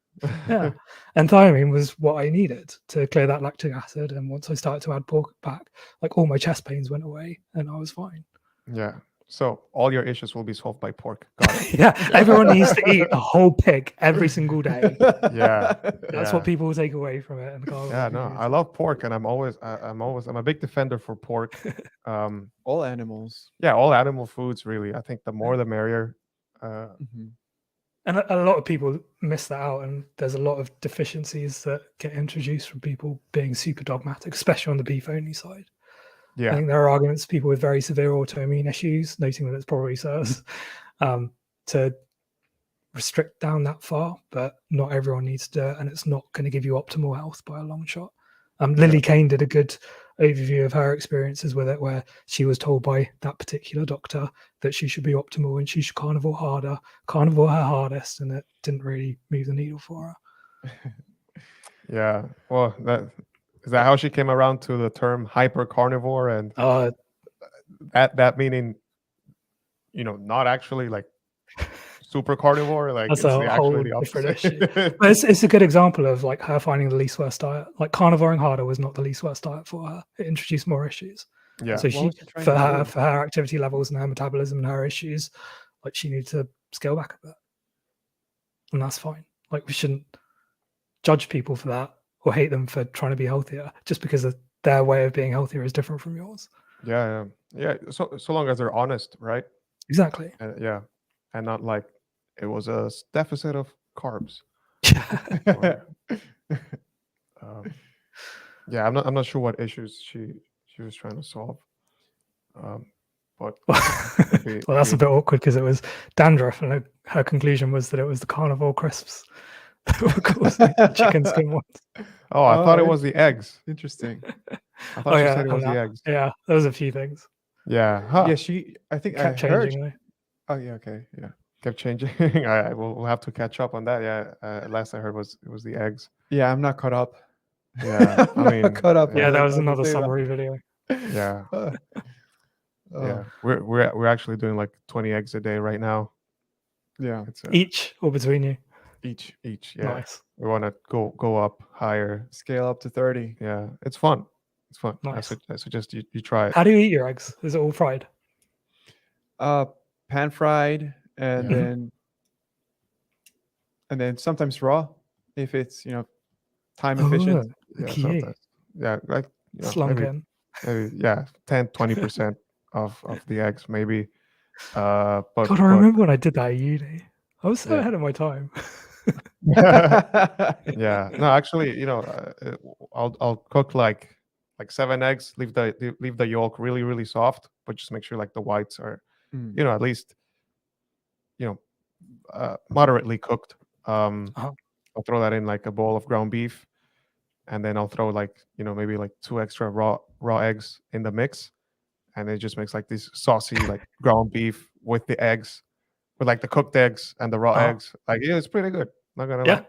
Speaker 3: Yeah. And thiamine was what I needed to clear that lactic acid. And once I started to add pork back, like, all my chest pains went away and I was fine.
Speaker 1: Yeah. So all your issues will be solved by pork. Got it.
Speaker 3: Yeah. Everyone needs to eat a whole pig every single day.
Speaker 1: Yeah.
Speaker 3: That's what people will take away from it. And
Speaker 1: Yeah, no, I love pork, and I'm a big defender for pork.
Speaker 2: All animals.
Speaker 1: Yeah, all animal foods, really. I think the more the merrier.
Speaker 3: And a lot of people miss that out, and there's a lot of deficiencies that get introduced from people being super dogmatic, especially on the beef only side.
Speaker 1: Yeah.
Speaker 3: I think there are arguments for people with very severe autoimmune issues, noting that it's probably SARS, to restrict down that far, but not everyone needs to do it, and it's not going to give you optimal health by a long shot. Lily Kane did a good overview of her experiences with it, where she was told by that particular doctor that she should be optimal and she should carnivore harder, carnivore her hardest, and it didn't really move the needle for her.
Speaker 1: Yeah. Well, is that how she came around to the term hyper carnivore, and that meaning, not actually like super carnivore, like
Speaker 3: That's
Speaker 1: it's
Speaker 3: a
Speaker 1: actually
Speaker 3: whole
Speaker 1: the
Speaker 3: different
Speaker 1: opposite.
Speaker 3: issue. But it's a good example of like her finding the least worst diet. Like carnivoring harder was not the least worst diet for her. It introduced more issues.
Speaker 1: Yeah.
Speaker 3: So
Speaker 2: What
Speaker 3: she,
Speaker 2: was she trying
Speaker 3: for
Speaker 2: to
Speaker 3: her,
Speaker 2: do?
Speaker 3: for her activity levels and her metabolism and her issues, like she needed to scale back a bit, and that's fine. Like we shouldn't judge people for that or hate them for trying to be healthier just because their way of being healthier is different from yours.
Speaker 1: Yeah. So long as they're honest, right?
Speaker 3: Exactly.
Speaker 1: Yeah, and not like it was a deficit of carbs. Or, yeah, I'm not sure what issues she was trying to solve. But
Speaker 3: Well, that's a bit awkward because it was dandruff, and her conclusion was that it was the carnivore crisps that were causing the chicken skin ones.
Speaker 1: Oh, I thought it was the eggs.
Speaker 2: Interesting.
Speaker 1: I thought she said it was the eggs.
Speaker 3: Yeah, there was a few things.
Speaker 1: Yeah. Huh.
Speaker 2: Yeah, I think
Speaker 3: Kept
Speaker 2: I heard.
Speaker 3: changing. Though.
Speaker 2: Oh yeah, okay, yeah.
Speaker 1: Kept changing. We'll have to catch up on that. Yeah. Last I heard it was the eggs.
Speaker 2: Yeah, I'm not caught up.
Speaker 1: Yeah. I
Speaker 2: I'm not
Speaker 1: mean,
Speaker 2: caught up.
Speaker 3: Yeah,
Speaker 2: on
Speaker 3: that
Speaker 2: the-
Speaker 3: was
Speaker 2: on the
Speaker 3: another
Speaker 2: data.
Speaker 3: summary video.
Speaker 1: Yeah.
Speaker 2: Oh,
Speaker 1: Yeah. We're actually doing like 20 eggs a day right now.
Speaker 2: yeah.
Speaker 1: It's
Speaker 3: Each or between you.
Speaker 1: each. Yeah.
Speaker 3: Nice.
Speaker 1: We want to go up higher.
Speaker 2: Scale up to 30.
Speaker 1: Yeah, it's fun. It's fun.
Speaker 3: Nice.
Speaker 1: I suggest you try it.
Speaker 3: How do you eat your eggs? Is it all fried?
Speaker 2: Pan fried, and
Speaker 1: Yeah.
Speaker 2: then sometimes raw if it's time
Speaker 3: Oh,
Speaker 2: efficient.
Speaker 1: Yeah,
Speaker 3: okay.
Speaker 1: sometimes. Yeah, like
Speaker 3: Slunk
Speaker 1: maybe,
Speaker 3: in.
Speaker 1: yeah, 10-20% of the eggs maybe. But
Speaker 3: God, I remember when I did that at uni. I was so
Speaker 1: Yeah.
Speaker 3: ahead of my time.
Speaker 1: yeah, no, actually, I'll cook like 7 eggs. Leave the yolk really really soft, but just make sure like the whites are
Speaker 2: Mm.
Speaker 1: at least moderately cooked.
Speaker 3: Uh-huh.
Speaker 1: I'll throw that in like a bowl of ground beef, and then I'll throw like maybe like 2 extra raw eggs in the mix, and it just makes like this saucy like ground beef with the eggs, with like the cooked eggs and the raw
Speaker 3: Uh-huh.
Speaker 1: eggs. Like it's pretty good. Not gonna
Speaker 3: Yeah.
Speaker 1: lie.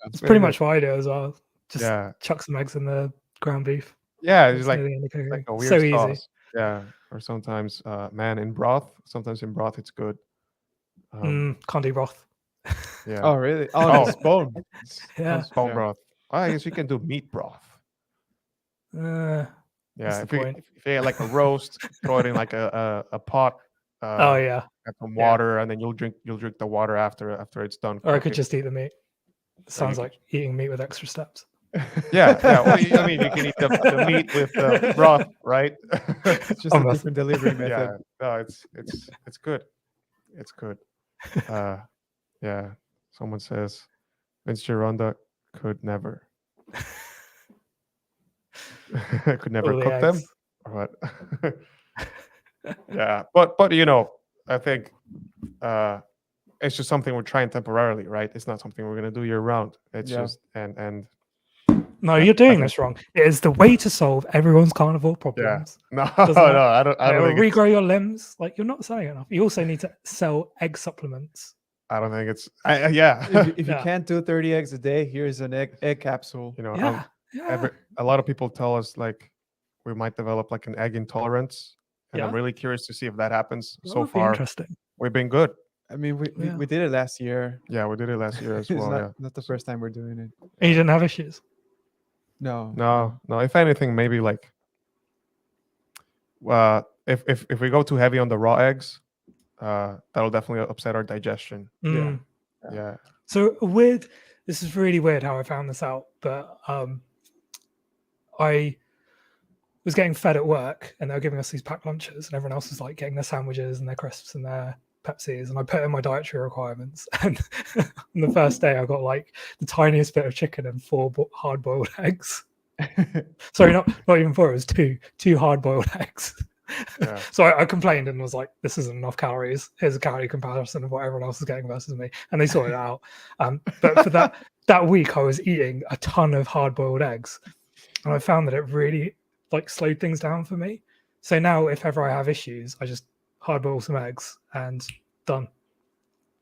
Speaker 3: It's
Speaker 1: really
Speaker 3: pretty
Speaker 1: good.
Speaker 3: much what I do as well. Just
Speaker 1: Yeah,
Speaker 3: chuck some eggs in the ground beef.
Speaker 1: yeah. It's
Speaker 3: It's
Speaker 1: like
Speaker 3: nearly in the cookery.
Speaker 1: like a weird
Speaker 3: So easy.
Speaker 1: sauce. Yeah, or sometimes in broth. Sometimes in broth it's good.
Speaker 3: Can't do broth.
Speaker 1: Yeah,
Speaker 2: Oh really? Oh,
Speaker 1: Oh.
Speaker 2: that's bone.
Speaker 3: Yeah.
Speaker 1: bone
Speaker 2: yeah.
Speaker 1: broth. I guess you can do meat broth.
Speaker 3: What's
Speaker 1: Yeah,
Speaker 3: the
Speaker 1: if you
Speaker 3: point?
Speaker 1: if you get like a roast, throw it in like a pot.
Speaker 3: Oh yeah.
Speaker 1: Add some
Speaker 3: Yeah.
Speaker 1: water, and then you'll drink the water after it's done.
Speaker 3: Or I could
Speaker 1: cooking.
Speaker 3: just eat the meat. Sounds
Speaker 1: could
Speaker 3: like eating meat with extra steps.
Speaker 1: Yeah. Well, I mean, you can eat the meat with the broth, right?
Speaker 2: It's just
Speaker 3: Oh,
Speaker 2: a
Speaker 3: that's-
Speaker 2: different delivery method.
Speaker 1: Yeah. No, it's good. It's good. Yeah. Someone says Vince Gironda could never could never
Speaker 3: All the
Speaker 1: cook them.
Speaker 3: eggs.
Speaker 1: Or what? Yeah, but I think it's just something we're trying temporarily, right? It's not something we're gonna do year round. It's
Speaker 2: Yeah.
Speaker 1: just and
Speaker 3: No, you're doing
Speaker 1: think-
Speaker 3: this wrong. It is the way to solve everyone's carnivore problems.
Speaker 1: no,
Speaker 3: Doesn't
Speaker 1: no,
Speaker 3: that-
Speaker 1: I don't
Speaker 3: It'll
Speaker 1: think it's,
Speaker 3: regrow your limbs. Like you're not selling enough. You also need to sell egg supplements.
Speaker 1: I don't think it's yeah.
Speaker 2: If you
Speaker 3: Yeah.
Speaker 2: can't do 30 eggs a day, here's an egg capsule.
Speaker 3: Yeah. Yeah.
Speaker 1: A lot of people tell us like we might develop like an egg intolerance, and I'm
Speaker 3: Yeah.
Speaker 1: really curious to see if that happens.
Speaker 3: That
Speaker 1: So
Speaker 3: would be
Speaker 1: far,
Speaker 3: interesting.
Speaker 1: we've been good.
Speaker 2: I mean, we
Speaker 3: Yeah.
Speaker 2: did it last year.
Speaker 1: Yeah, we did it last year as
Speaker 2: It's
Speaker 1: well.
Speaker 2: not,
Speaker 1: Yeah.
Speaker 2: not the first time we're doing it.
Speaker 3: And you didn't have issues.
Speaker 2: No.
Speaker 1: No. If anything, maybe like if we go too heavy on the raw eggs, that'll definitely upset our digestion.
Speaker 3: Mm.
Speaker 1: Yeah.
Speaker 3: So weird. This is really weird how I found this out, but I was getting fed at work, and they were giving us these packed lunches, and everyone else was like getting their sandwiches and their crisps and their Pepsis, and I put in my dietary requirements, and on the first day I got like the tiniest bit of chicken and 4 hard-boiled eggs. Sorry, not even 4. It was two hard-boiled eggs.
Speaker 1: Yeah.
Speaker 3: So I complained and was like, "This isn't enough calories. Here's a calorie comparison of what everyone else is getting versus me," and they sorted it out. But for that week, I was eating a ton of hard-boiled eggs, and I found that it really like slowed things down for me. So now, if ever I have issues, I just hard boil some eggs, and done.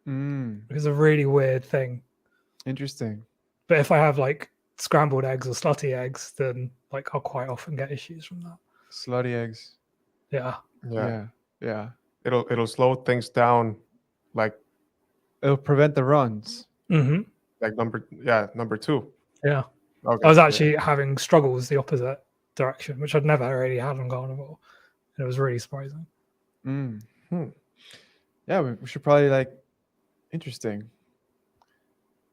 Speaker 2: Mm,
Speaker 3: It's a really weird thing.
Speaker 2: interesting.
Speaker 3: But if I have like scrambled eggs or slutty eggs, then like I'll quite often get issues from that.
Speaker 2: Slutty eggs.
Speaker 3: Yeah.
Speaker 1: Yeah.
Speaker 2: Yeah.
Speaker 1: It'll slow things down, like
Speaker 2: It'll prevent the runs.
Speaker 3: Hmm.
Speaker 1: like number 2.
Speaker 3: Yeah.
Speaker 1: Okay.
Speaker 3: I was
Speaker 1: yeah.
Speaker 3: actually having struggles the opposite direction, which I'd never really had on carnivore. And it was really surprising.
Speaker 2: Mm.
Speaker 1: Hmm.
Speaker 2: Yeah, we should probably like interesting.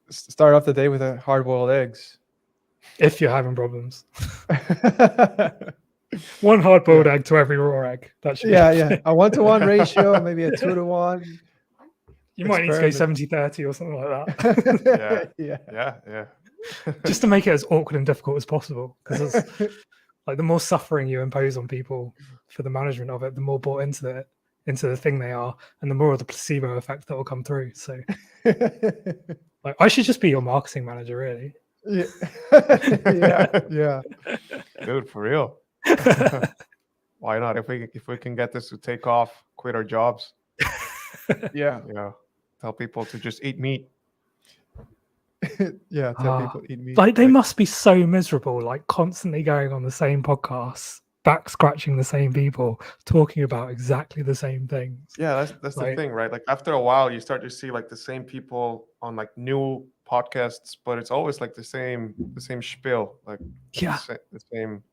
Speaker 2: Start off the day with a hard-boiled eggs.
Speaker 3: If you're having problems. One hard boiled egg to every raw egg. That should be
Speaker 2: Yeah. A 1-to-1 ratio, maybe a 2-to-1.
Speaker 3: You might need to go
Speaker 2: Experiment.
Speaker 3: 70-30 or something like that.
Speaker 2: Yeah.
Speaker 3: Just to make it as awkward and difficult as possible. Because like the more suffering you impose on people for the management of it, the more bought into the thing they are, and the more of the placebo effect that will come through. So like I should just be your marketing manager, really.
Speaker 2: Yeah.
Speaker 1: Dude, for real. Why not? If we can get this to take off, quit our jobs,
Speaker 2: Yeah.
Speaker 1: tell people to just eat meat.
Speaker 2: Yeah. Tell people eat meat.
Speaker 3: Like they must be so miserable, like constantly going on the same podcasts, back scratching the same people, talking about exactly the same things.
Speaker 1: Yeah, that's the
Speaker 3: Like-
Speaker 1: thing, right? Like after a while, you start to see like the same people on like new podcasts, but it's always like the same spiel, like
Speaker 3: Yeah.
Speaker 1: the same.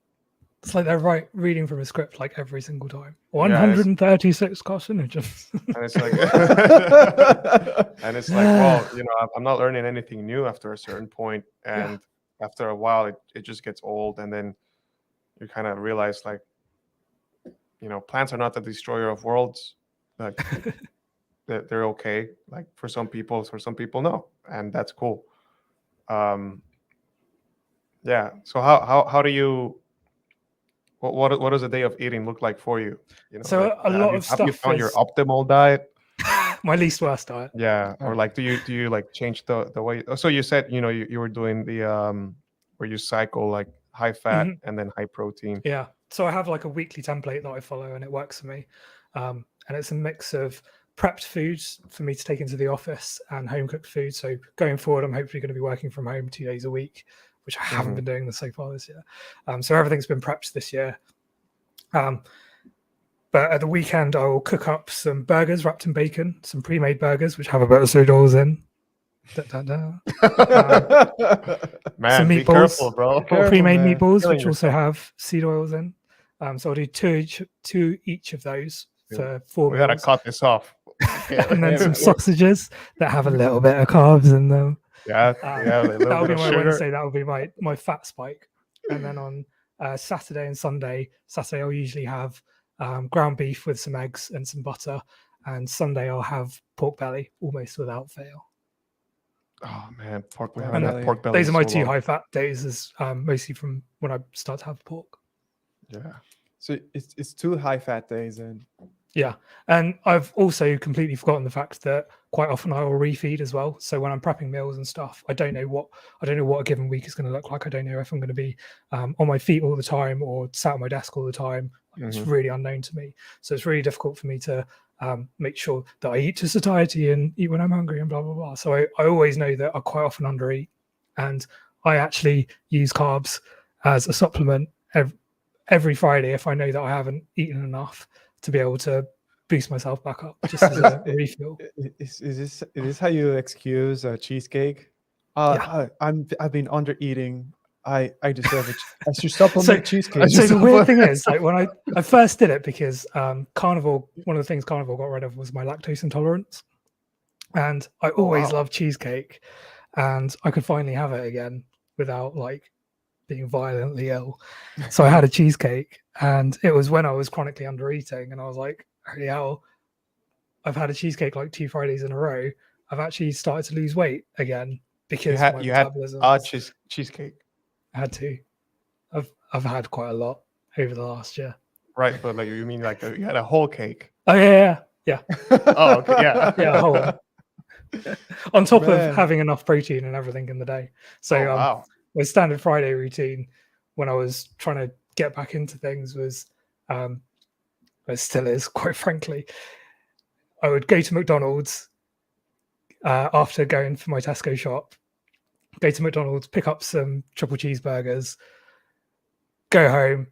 Speaker 3: It's like they're reading from a script like every single time. 136 carcinogens.
Speaker 1: And it's like, well, I'm not learning anything new after a certain point, and after a while, it just gets old, and then you kind of realize like, plants are not the destroyer of worlds. Like they're okay. Like for some people no, and that's cool. Yeah. So how do you? What does a day of eating look like for you?
Speaker 3: So
Speaker 1: like,
Speaker 3: a lot of
Speaker 1: have you
Speaker 3: stuff
Speaker 1: found your
Speaker 3: is-
Speaker 1: optimal diet?
Speaker 3: My least worst diet.
Speaker 1: Yeah, or like do you like change the way? So you said you were doing the where you cycle like high fat and then high protein.
Speaker 3: Yeah. So I have like a weekly template that I follow, and it works for me. And it's a mix of prepped foods for me to take into the office and home cooked food. So going forward, I'm hopefully going to be working from home 2 days a week, which I haven't been doing this so far this year. So everything's been prepped this year. But at the weekend, I will cook up some burgers wrapped in bacon, some pre-made burgers, which have a bit of seed oils in.
Speaker 1: Man,
Speaker 3: some
Speaker 1: be
Speaker 3: meatballs,
Speaker 1: careful, bro.
Speaker 3: pre-made
Speaker 2: man.
Speaker 3: meatballs,
Speaker 1: Killing
Speaker 3: which also have seed oils in. So I'll do two each of those for 4
Speaker 1: We gotta
Speaker 3: meals.
Speaker 1: cut this off.
Speaker 3: And then some sausages that have a little bit of carbs in them.
Speaker 1: Yeah, a little
Speaker 3: That'll
Speaker 1: bit
Speaker 3: be
Speaker 1: of
Speaker 3: my
Speaker 1: sugar.
Speaker 3: Wednesday. That'll be my fat spike. And then on Saturday and Sunday, I'll usually have ground beef with some eggs and some butter. And Sunday I'll have pork belly almost without fail.
Speaker 1: Oh man, pork. We
Speaker 2: Pork
Speaker 1: haven't had
Speaker 2: belly.
Speaker 1: pork belly.
Speaker 3: Those are my
Speaker 1: in so
Speaker 3: two
Speaker 1: long.
Speaker 3: high fat days, is mostly from when I start to have pork.
Speaker 1: Yeah.
Speaker 2: So it's 2 high fat days and
Speaker 3: Yeah, and I've also completely forgotten the fact that quite often I will refeed as well. So when I'm prepping meals and stuff, I don't know what a given week is going to look like. I don't know if I'm going to be on my feet all the time or sat at my desk all the time. It's really unknown to me. So it's really difficult for me to make sure that I eat to satiety and eat when I'm hungry and blah blah blah. So I always know that I quite often undereat, and I actually use carbs as a supplement every Friday if I know that I haven't eaten enough, to be able to boost myself back up just as a refuel.
Speaker 2: Is this how you excuse a cheesecake? I've been under eating. I deserve it. I should supplement cheesecake.
Speaker 3: So the weird thing is, like when I first did it, because carnivore, one of the things carnivore got rid of was my lactose intolerance, and I always loved cheesecake, and I could finally have it again without like being violently ill. So I had a cheesecake, and it was when I was chronically under eating, and I was like, holy hell, I've had a cheesecake like 2 Fridays in a row. I've actually started to lose weight again because
Speaker 1: you had cheesecake.
Speaker 3: I had to. I've had quite a lot over the last year.
Speaker 1: Right, but like you mean like you had a whole cake?
Speaker 3: Oh yeah.
Speaker 1: Oh okay, yeah.
Speaker 3: Yeah, a whole one. On top of having enough protein and everything in the day. So
Speaker 1: wow.
Speaker 3: my standard Friday routine when I was trying to get back into things was it still is, quite frankly. I would go to McDonald's after going for my Tesco shop, go to McDonald's, pick up some triple cheeseburgers, go home,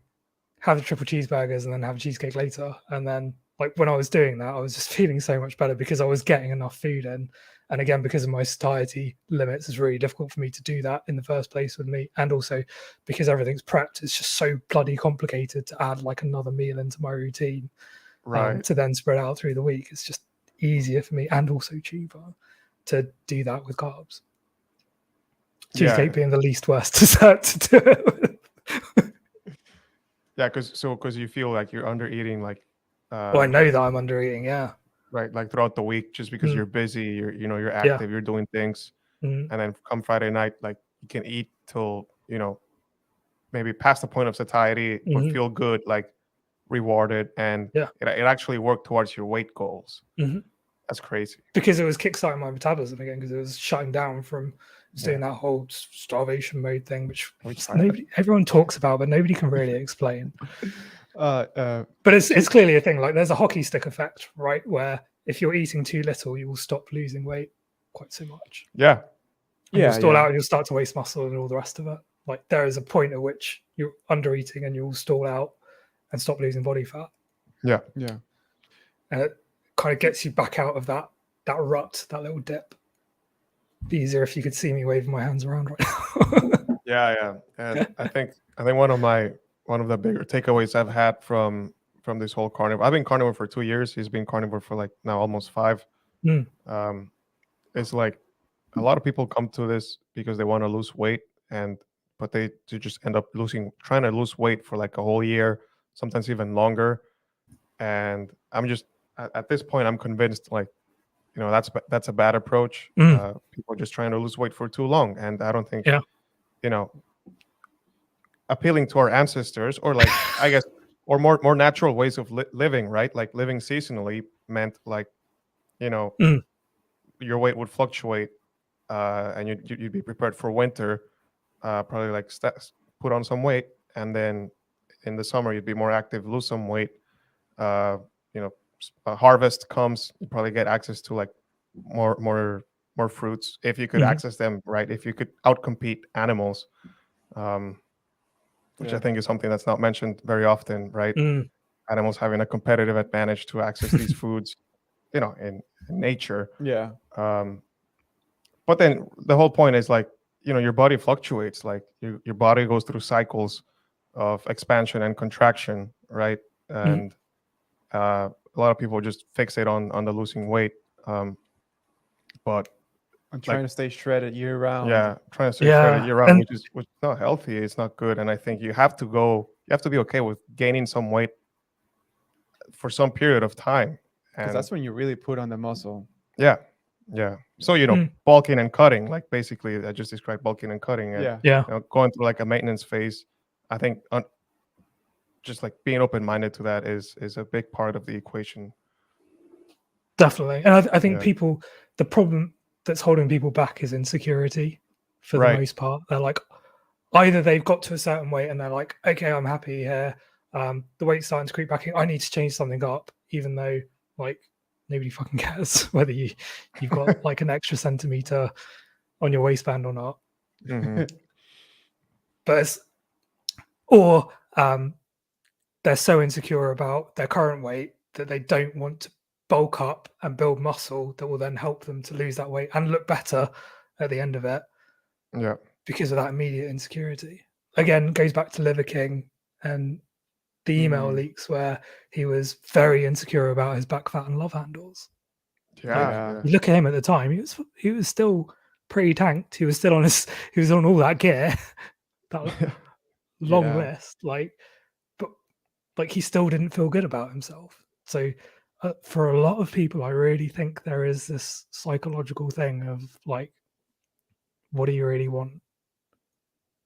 Speaker 3: have the triple cheeseburgers, and then have a cheesecake later. And then, like, when I was doing that, I was just feeling so much better because I was getting enough food in. And again, because of my satiety limits, it's really difficult for me to do that in the first place with meat. And also because everything's prepped, it's just so bloody complicated to add like another meal into my routine,
Speaker 1: Right.
Speaker 3: to then spread out through the week. It's just easier for me and also cheaper to do that with carbs. Cheesecake being the least worst dessert to do it with.
Speaker 1: Yeah, because you feel like you're under eating, like
Speaker 3: Well, I know that I'm under eating, yeah.
Speaker 1: right, like throughout the week, just because
Speaker 3: Mm.
Speaker 1: you're busy, you're
Speaker 3: Yeah.
Speaker 1: active, you're doing things,
Speaker 3: Mhm.
Speaker 1: and then come Friday night, like you can eat till maybe past the point of satiety, but
Speaker 3: Mhm.
Speaker 1: feel good, like rewarded, and
Speaker 3: Yeah.
Speaker 1: it actually worked towards your weight goals.
Speaker 3: Mhm.
Speaker 1: That's crazy.
Speaker 3: Because it was kickstarting my metabolism again, because it was shutting down from doing that whole starvation mode thing, which everyone talks about, but nobody can really explain. But it's clearly a thing. Like, there's a hockey stick effect, right? Where if you're eating too little, you will stop losing weight quite so much.
Speaker 1: Yeah.
Speaker 3: And you'll stall out and you'll start to waste muscle and all the rest of it. Like, there is a point at which you're under eating and you'll stall out and stop losing body fat.
Speaker 1: Yeah.
Speaker 3: And it kind of gets you back out of that rut, that little dip. Be easier if you could see me waving my hands around right now.
Speaker 1: Yeah. And I think one of the bigger takeaways I've had from this whole carnivore. I've been carnivore for 2 years. He's been carnivore for like now almost 5. It's like a lot of people come to this because they want to lose weight, but they just end up trying to lose weight for like a whole year, sometimes even longer. And I'm just at this point, I'm convinced, like, that's a bad approach. People just trying to lose weight for too long, and I don't think appealing to our ancestors, or like I guess, or more natural ways of living, right? Like living seasonally meant, like, your weight would fluctuate, and you'd be prepared for winter, probably like put on some weight, and then in the summer you'd be more active, lose some weight. Harvest comes, you probably get access to like more fruits if you could access them, right? If you could outcompete animals, which I think is something that's not mentioned very often, right? Animals having a competitive advantage to access these foods, in nature.
Speaker 2: Yeah.
Speaker 1: But then the whole point is, like, your body fluctuates. Like your body goes through cycles of expansion and contraction, right? And a lot of people just fixate on the losing weight, but
Speaker 2: I'm trying to stay shredded year round.
Speaker 1: Yeah, trying to stay shredded year round, which is not healthy. It's not good, and I think you have to be okay with gaining some weight for some period of time,
Speaker 2: because that's when you really put on the muscle.
Speaker 1: Yeah. So bulking and cutting, like basically I just described bulking and cutting, and going through like a maintenance phase. I think just like being open-minded to that is a big part of the equation.
Speaker 3: Definitely. And I think the problem that's holding people back is insecurity for the most part. They're like, either they've got to a certain weight and they're like, okay, I'm happy here. The weight's starting to creep back in. I need to change something up, even though, like, nobody fucking cares whether you've got like an extra centimeter on your waistband or not. But they're so insecure about their current weight that they don't want to bulk up and build muscle that will then help them to lose that weight and look better at the end of it.
Speaker 1: Yeah.
Speaker 3: Because of that immediate insecurity. Again, goes back to Liver King and the email leaks where he was very insecure about his back fat and love handles.
Speaker 1: Yeah.
Speaker 3: You look at him at the time, he was still pretty tanked. He was still on all that gear. That long list. But he still didn't feel good about himself. So for a lot of people, I really think there is this psychological thing of like, what do you really want?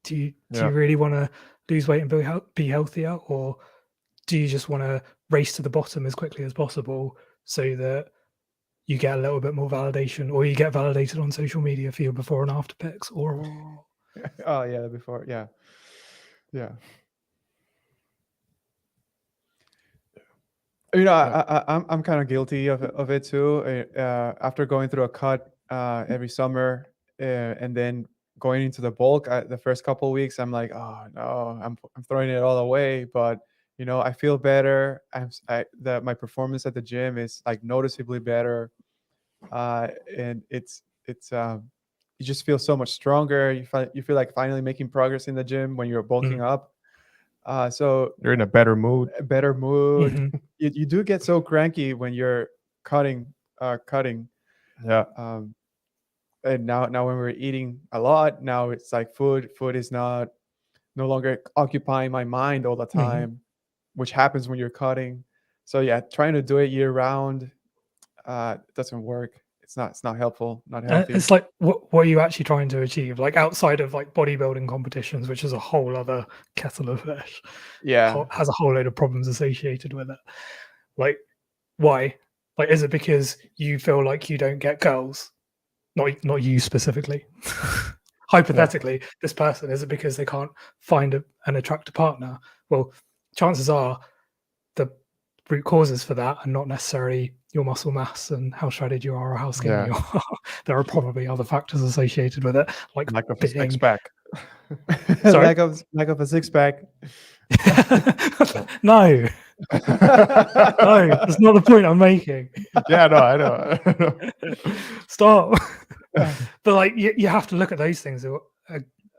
Speaker 3: Do you really want to lose weight and be healthier, or do you just want to race to the bottom as quickly as possible so that you get a little bit more validation, or you get validated on social media for your before and after pics? Or
Speaker 2: before, I'm kind of guilty of it too. After going through a cut every summer, and then going into the bulk, the first couple of weeks, I'm like, oh no, I'm throwing it all away. But I feel better. That my performance at the gym is like noticeably better, and it's you just feel so much stronger. You feel like finally making progress in the gym when you're bulking up. So
Speaker 1: You're in a better mood.
Speaker 2: a better mood.
Speaker 3: Hmm.
Speaker 2: You do get so cranky when you're cutting.
Speaker 1: Yeah.
Speaker 2: And now when we're eating a lot, now it's like food is no longer occupying my mind all the time, which happens when you're cutting. So yeah, trying to do it year round doesn't work. It's not helpful, not healthy.
Speaker 3: It's like, what are you actually trying to achieve? Like outside of like bodybuilding competitions, which is a whole other kettle of fish.
Speaker 2: Yeah.
Speaker 3: Has a whole load of problems associated with it. Like, why? Like, is it because you feel like you don't get girls? Not you specifically. Hypothetically, this person, is it because they can't find an attractive partner? Well, chances are the root causes for that are not necessarily your muscle mass and how shredded you are or how skinny you are. There are probably other factors associated with it, like
Speaker 1: Lack of a six-pack.
Speaker 3: Sorry?
Speaker 2: lack of a six-pack.
Speaker 3: No. No, that's not the point I'm making.
Speaker 1: Yeah, no, I know.
Speaker 3: Stop. But like you have to look at those things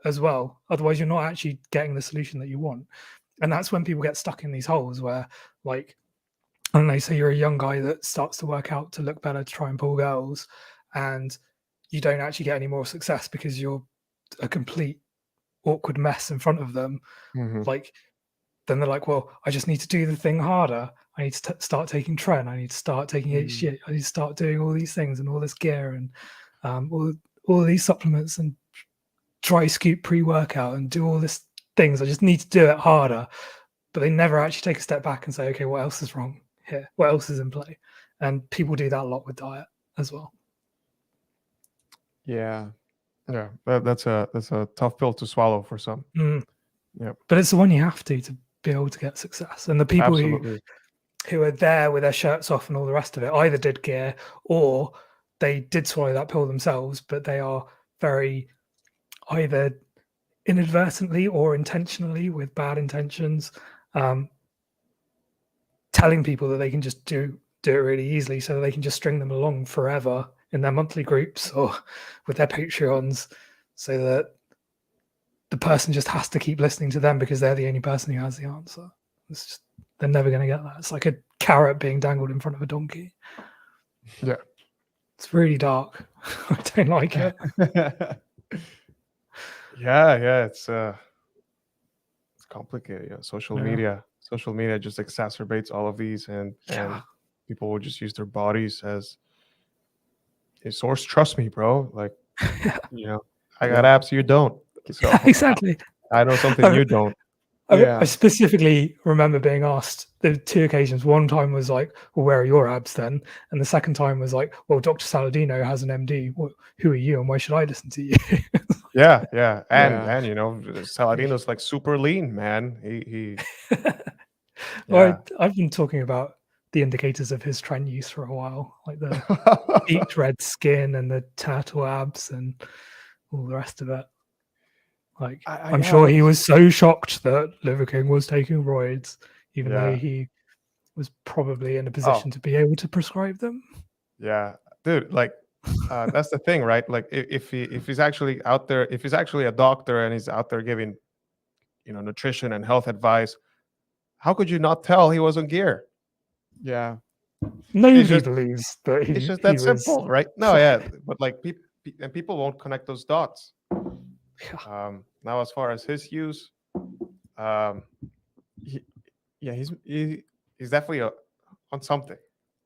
Speaker 3: as well. Otherwise, you're not actually getting the solution that you want. And that's when people get stuck in these holes where, like, I don't know, say you're a young guy that starts to work out to look better to try and pull girls, and you don't actually get any more success because you're a complete awkward mess in front of them. Like, then they're like, well, I just need to do the thing harder. I need to start taking Tren. I need to start taking HGH. I need to start doing all these things and all this gear and all these supplements and dry scoop pre-workout and do all these things. I just need to do it harder. But they never actually take a step back and say, okay, what else is wrong here? What else is in play? And people do that a lot with diet as well.
Speaker 2: Yeah.
Speaker 1: Yeah, that's a tough pill to swallow for some.
Speaker 3: Yeah, but it's the one you have to be able to get success. And the people who are there with their shirts off and all the rest of it either did gear or they did swallow that pill themselves, but they are very either inadvertently or intentionally with bad intentions telling people that they can just do it really easily so that they can just string them along forever in their monthly groups or with their Patreons, so that the person just has to keep listening to them because they're the only person who has the answer. It's just, they're never going to get that. It's like a carrot being dangled in front of a donkey.
Speaker 1: Yeah.
Speaker 3: It's really dark. I don't like it.
Speaker 1: Yeah, it's complicated. Social media just exacerbates all of these, and people will just use their bodies as a source. Trust me, bro. Like, I got abs, you don't. So
Speaker 3: exactly.
Speaker 1: I know something you don't.
Speaker 3: I specifically remember being asked the two occasions. One time was like, well, where are your abs then? And the second time was like, well, Dr. Saladino has an MD. Who are you and why should I listen to you?
Speaker 1: Yeah. And Saladino's like super lean, man. He
Speaker 3: Well, I've been talking about the indicators of his Tren use for a while, like the deep red skin and the turtle abs and all the rest of it. Like, I'm sure he was so shocked that Liver King was taking roids, even though he was probably in a position to be able to prescribe them.
Speaker 1: Yeah, dude, like that's the thing, right? Like if he's actually out there, if he's actually a doctor and he's out there giving, nutrition and health advice, how could you not tell he was on gear?
Speaker 2: Yeah.
Speaker 3: Nobody believes that
Speaker 1: it's just that simple, right? No, but like people won't connect those dots. Now, as far as his use, he's definitely on something.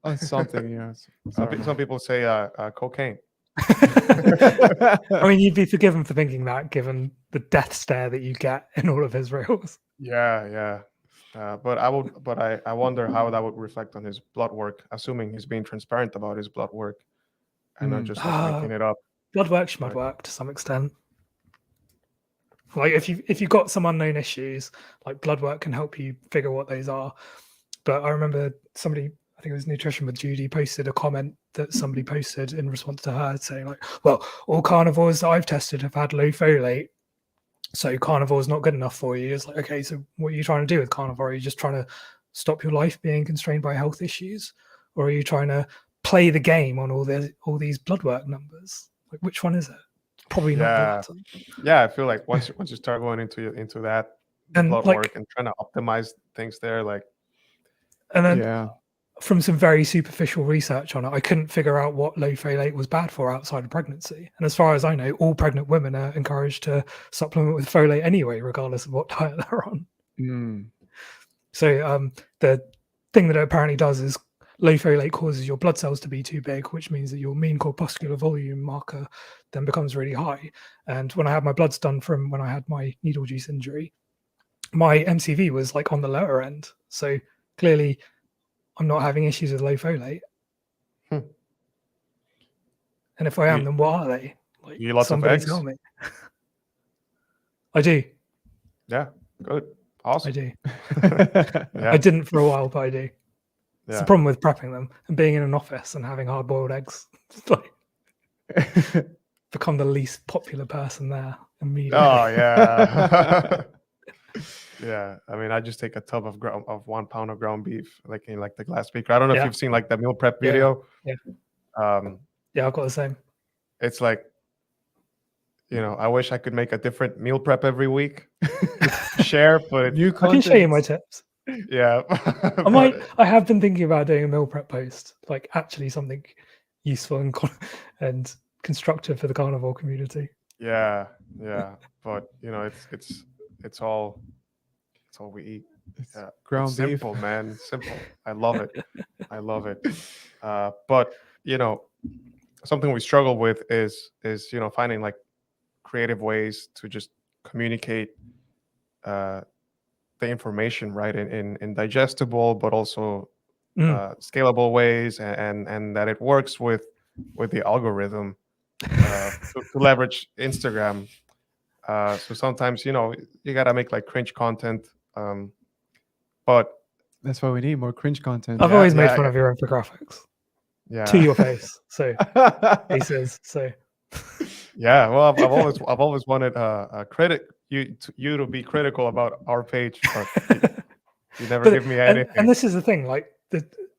Speaker 2: On something, yes.
Speaker 1: Some people say cocaine.
Speaker 3: I mean, you'd be forgiven for thinking that, given the death stare that you get in all of his reels.
Speaker 1: Yeah. But I wonder how that would reflect on his blood work, assuming he's being transparent about his blood work and not just like making it up.
Speaker 3: Blood work, schmud work to some extent. Like if you've got some unknown issues, like blood work can help you figure what those are. but I remember somebody, I think it was Nutrition with Judy, posted a comment that somebody posted in response to her saying like, well, all carnivores that I've tested have had low folate, so carnivore is not good enough for you. It's like, okay, so what are you trying to do with carnivore? Are you just trying to stop your life being constrained by health issues, or are you trying to play the game on all these blood work numbers? Like, which one is it? Probably not the latter.
Speaker 1: Yeah, I feel like once you start going into that
Speaker 3: And
Speaker 1: blood
Speaker 3: like,
Speaker 1: work and trying to optimize things there, like,
Speaker 3: and then
Speaker 2: Yeah.
Speaker 3: from some very superficial research on it, I couldn't figure out what low folate was bad for outside of pregnancy. And as far as I know, all pregnant women are encouraged to supplement with folate anyway, regardless of what diet they're on.
Speaker 2: Mm.
Speaker 3: So the thing that it apparently does is low folate causes your blood cells to be too big, which means that your mean corpuscular volume marker then becomes really high. And when I had my bloods done from when I had my needle juice injury, my MCV was like on the lower end. So clearly I'm not having issues with low folate.
Speaker 1: Hmm.
Speaker 3: And if I am, then what are they? Like,
Speaker 1: you eat lots of
Speaker 3: somebody
Speaker 1: eggs?
Speaker 3: tell me. I do.
Speaker 1: Yeah, good. Awesome.
Speaker 3: I do.
Speaker 1: Yeah.
Speaker 3: I didn't for a while, but I do. It's
Speaker 1: Yeah.
Speaker 3: the problem with prepping them and being in an office and having hard-boiled eggs. It's like become the least popular person there immediately.
Speaker 1: Oh yeah. Yeah, I mean, I just take a tub of 1 pound of ground beef, like in like the glass beaker. I don't know if
Speaker 3: Yeah.
Speaker 1: you've seen like the meal prep
Speaker 3: Yeah,
Speaker 1: video.
Speaker 3: yeah.
Speaker 1: Yeah,
Speaker 3: I've got the same.
Speaker 1: It's like, I wish I could make a different meal prep every week to share, but
Speaker 2: New
Speaker 3: I can show you my
Speaker 2: content.
Speaker 3: tips.
Speaker 1: yeah.
Speaker 3: I have been thinking about doing a meal prep post, like actually something useful and constructive for the carnivore community.
Speaker 1: Yeah, but it's all we eat.
Speaker 2: It's
Speaker 1: Yeah.
Speaker 2: ground
Speaker 1: It's
Speaker 2: beef.
Speaker 1: simple, man. Simple. I love it. I love it. But something we struggle with is finding like creative ways to just communicate the information right in digestible but also scalable ways, and that it works with the algorithm to leverage Instagram. So sometimes you gotta make like cringe content, but
Speaker 2: That's why we need more cringe content.
Speaker 3: I've always made fun of your infographics
Speaker 1: yeah,
Speaker 3: to your face. So he says so.
Speaker 1: yeah. Well, I've always wanted you to be critical about our page, but you never give me anything.
Speaker 3: And this is the thing, like